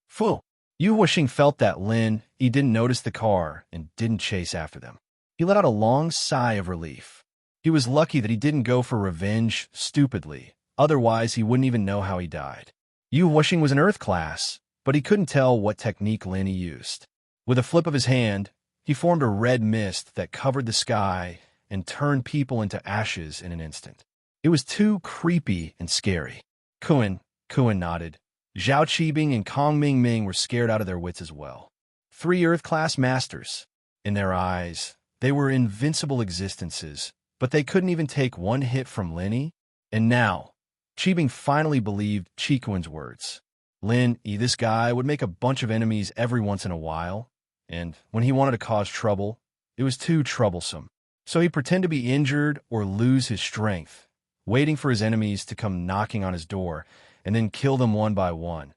Phew! Yu Wuxing felt that Lin Yi didn't notice the car and didn't chase after them. He let out a long sigh of relief. He was lucky that he didn't go for revenge stupidly, otherwise he wouldn't even know how he died. Yu Wuxing was an earth class, but he couldn't tell what technique Lin Yi used. With a flip of his hand, he formed a red mist that covered the sky and turned people into ashes in an instant. It was too creepy and scary. Kuan nodded. Zhao Qibing and Kong Mingming were scared out of their wits as well. 3 Earth-class masters. In their eyes, they were invincible existences, but they couldn't even take one hit from Lin Yi. And now, Qibing finally believed Qikuan's words. Lin Yi, this guy, would make a bunch of enemies every once in a while, and when he wanted to cause trouble, it was too troublesome. So he'd pretend to be injured or lose his strength, waiting for his enemies to come knocking on his door, and then kill them one by one.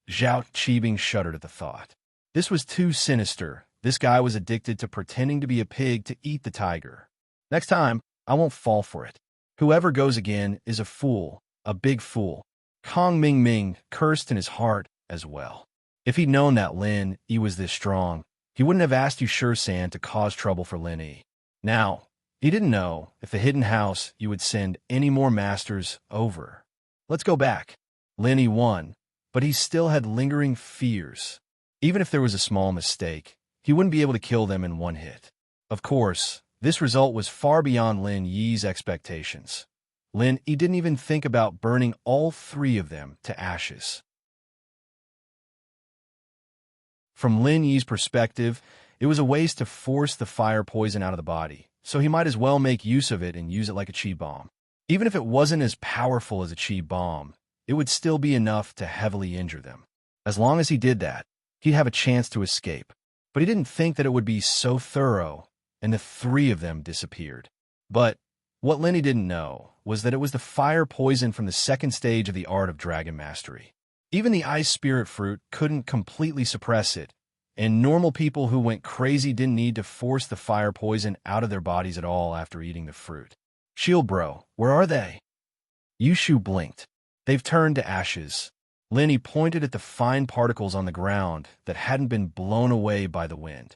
Zhao Qibing shuddered at the thought. This was too sinister. This guy was addicted to pretending to be a pig to eat the tiger. Next time, I won't fall for it. Whoever goes again is a fool, a big fool. Kong Mingming cursed in his heart as well. If he'd known that Lin Yi was this strong, he wouldn't have asked Yushir-san to cause trouble for Lin Yi. Now, he didn't know if the hidden house you would send any more masters over. Let's go back. Lin Yi won, but he still had lingering fears. Even if there was a small mistake, he wouldn't be able to kill them in one hit. Of course, this result was far beyond Lin Yi's expectations. Lin Yi didn't even think about burning all 3 of them to ashes. From Lin Yi's perspective, it was a waste to force the fire poison out of the body, so he might as well make use of it and use it like a chi bomb. Even if it wasn't as powerful as a chi bomb, it would still be enough to heavily injure them. As long as he did that, he'd have a chance to escape. But he didn't think that it would be so thorough, and the 3 of them disappeared. But what Lin Yi didn't know was that it was the fire poison from the 2nd stage of the art of dragon mastery. Even the ice spirit fruit couldn't completely suppress it, and normal people who went crazy didn't need to force the fire poison out of their bodies at all after eating the fruit. Shield bro, where are they? Yushu blinked. They've turned to ashes. Lin Yi pointed at the fine particles on the ground that hadn't been blown away by the wind.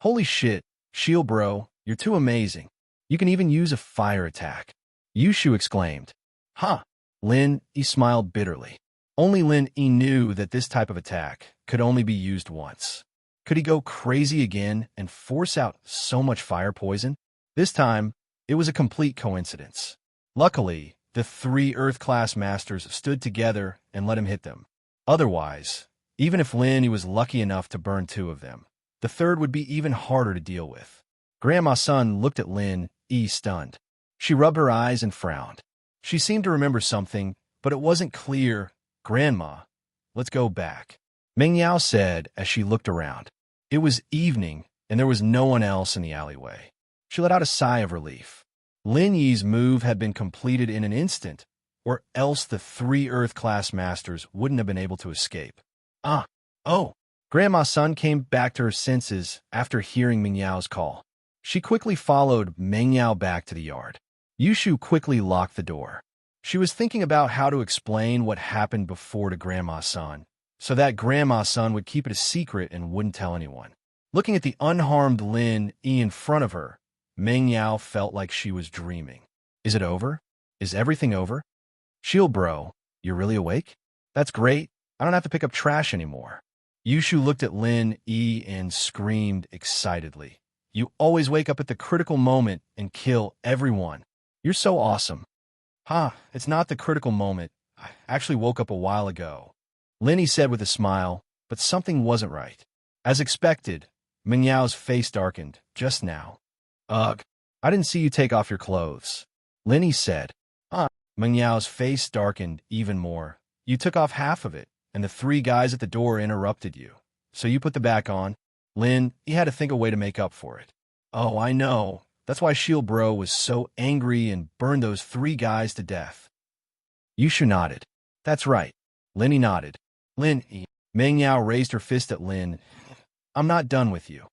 Holy shit, Shield bro, you're too amazing. You can even use a fire attack. Yushu exclaimed. Huh. Lin Yi smiled bitterly. Only Lin Yi knew that this type of attack could only be used once. Could he go crazy again and force out so much fire poison? This time, it was a complete coincidence. Luckily, the 3 Earth-class masters stood together and let him hit them. Otherwise, even if Lin Yi was lucky enough to burn 2 of them, the 3rd would be even harder to deal with. Grandma's son looked at Lin Yi stunned. She rubbed her eyes and frowned. She seemed to remember something, but it wasn't clear. Grandma, let's go back, Meng Yao said as she looked around. It was evening, and there was no one else in the alleyway. She let out a sigh of relief. Lin Yi's move had been completed in an instant, or else the 3 Earth-class masters wouldn't have been able to escape. Oh. Grandma's son came back to her senses after hearing Meng Yao's call. She quickly followed Meng Yao back to the yard. Yushu quickly locked the door. She was thinking about how to explain what happened before to Grandma's son, so that Grandma's son would keep it a secret and wouldn't tell anyone. Looking at the unharmed Lin Yi in front of her, Meng Yao felt like she was dreaming. Is it over? Is everything over? Shield bro, you're really awake? That's great. I don't have to pick up trash anymore. Yushu looked at Lin Yi and screamed excitedly. You always wake up at the critical moment and kill everyone. You're so awesome. It's not the critical moment. I actually woke up a while ago. Lin Yi said with a smile, but something wasn't right. As expected, Meng Yao's face darkened just now. Ugh, I didn't see you take off your clothes. Lin Yi said. Meng Yao's face darkened even more. You took off half of it, and the 3 guys at the door interrupted you. So you put the back on. Lin Yi had to think a way to make up for it. Oh, I know. That's why Shield bro was so angry and burned those 3 guys to death. Yushu nodded. That's right. Lin Yi nodded. Lin Yi. Meng Yao raised her fist at Lin. I'm not done with you.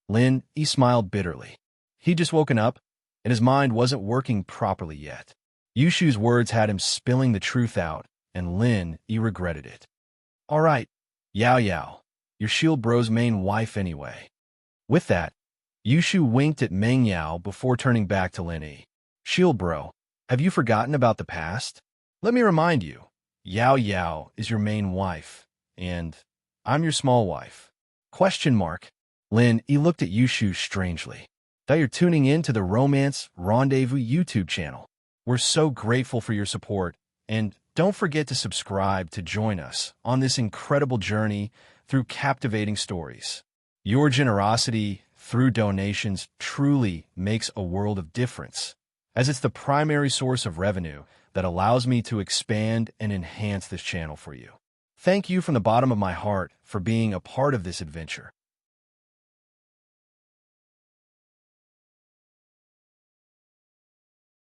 Lin Yi smiled bitterly. He'd just woken up, and his mind wasn't working properly yet. Yushu's words had him spilling the truth out, and Lin Yi regretted it. All right, Yao, you're Shield bro's main wife anyway. With that, Yushu winked at Meng Yao before turning back to Lin Yi. Shield bro, have you forgotten about the past? Let me remind you, Yao Yao is your main wife, and I'm your small wife. Question mark. Lin Yi looked at Yushu strangely. That you're tuning in to the Romance Rendezvous YouTube channel. We're so grateful for your support, and don't forget to subscribe to join us on this incredible journey through captivating stories. Your generosity through donations truly makes a world of difference, as it's the primary source of revenue that allows me to expand and enhance this channel for you. Thank you from the bottom of my heart for being a part of this adventure.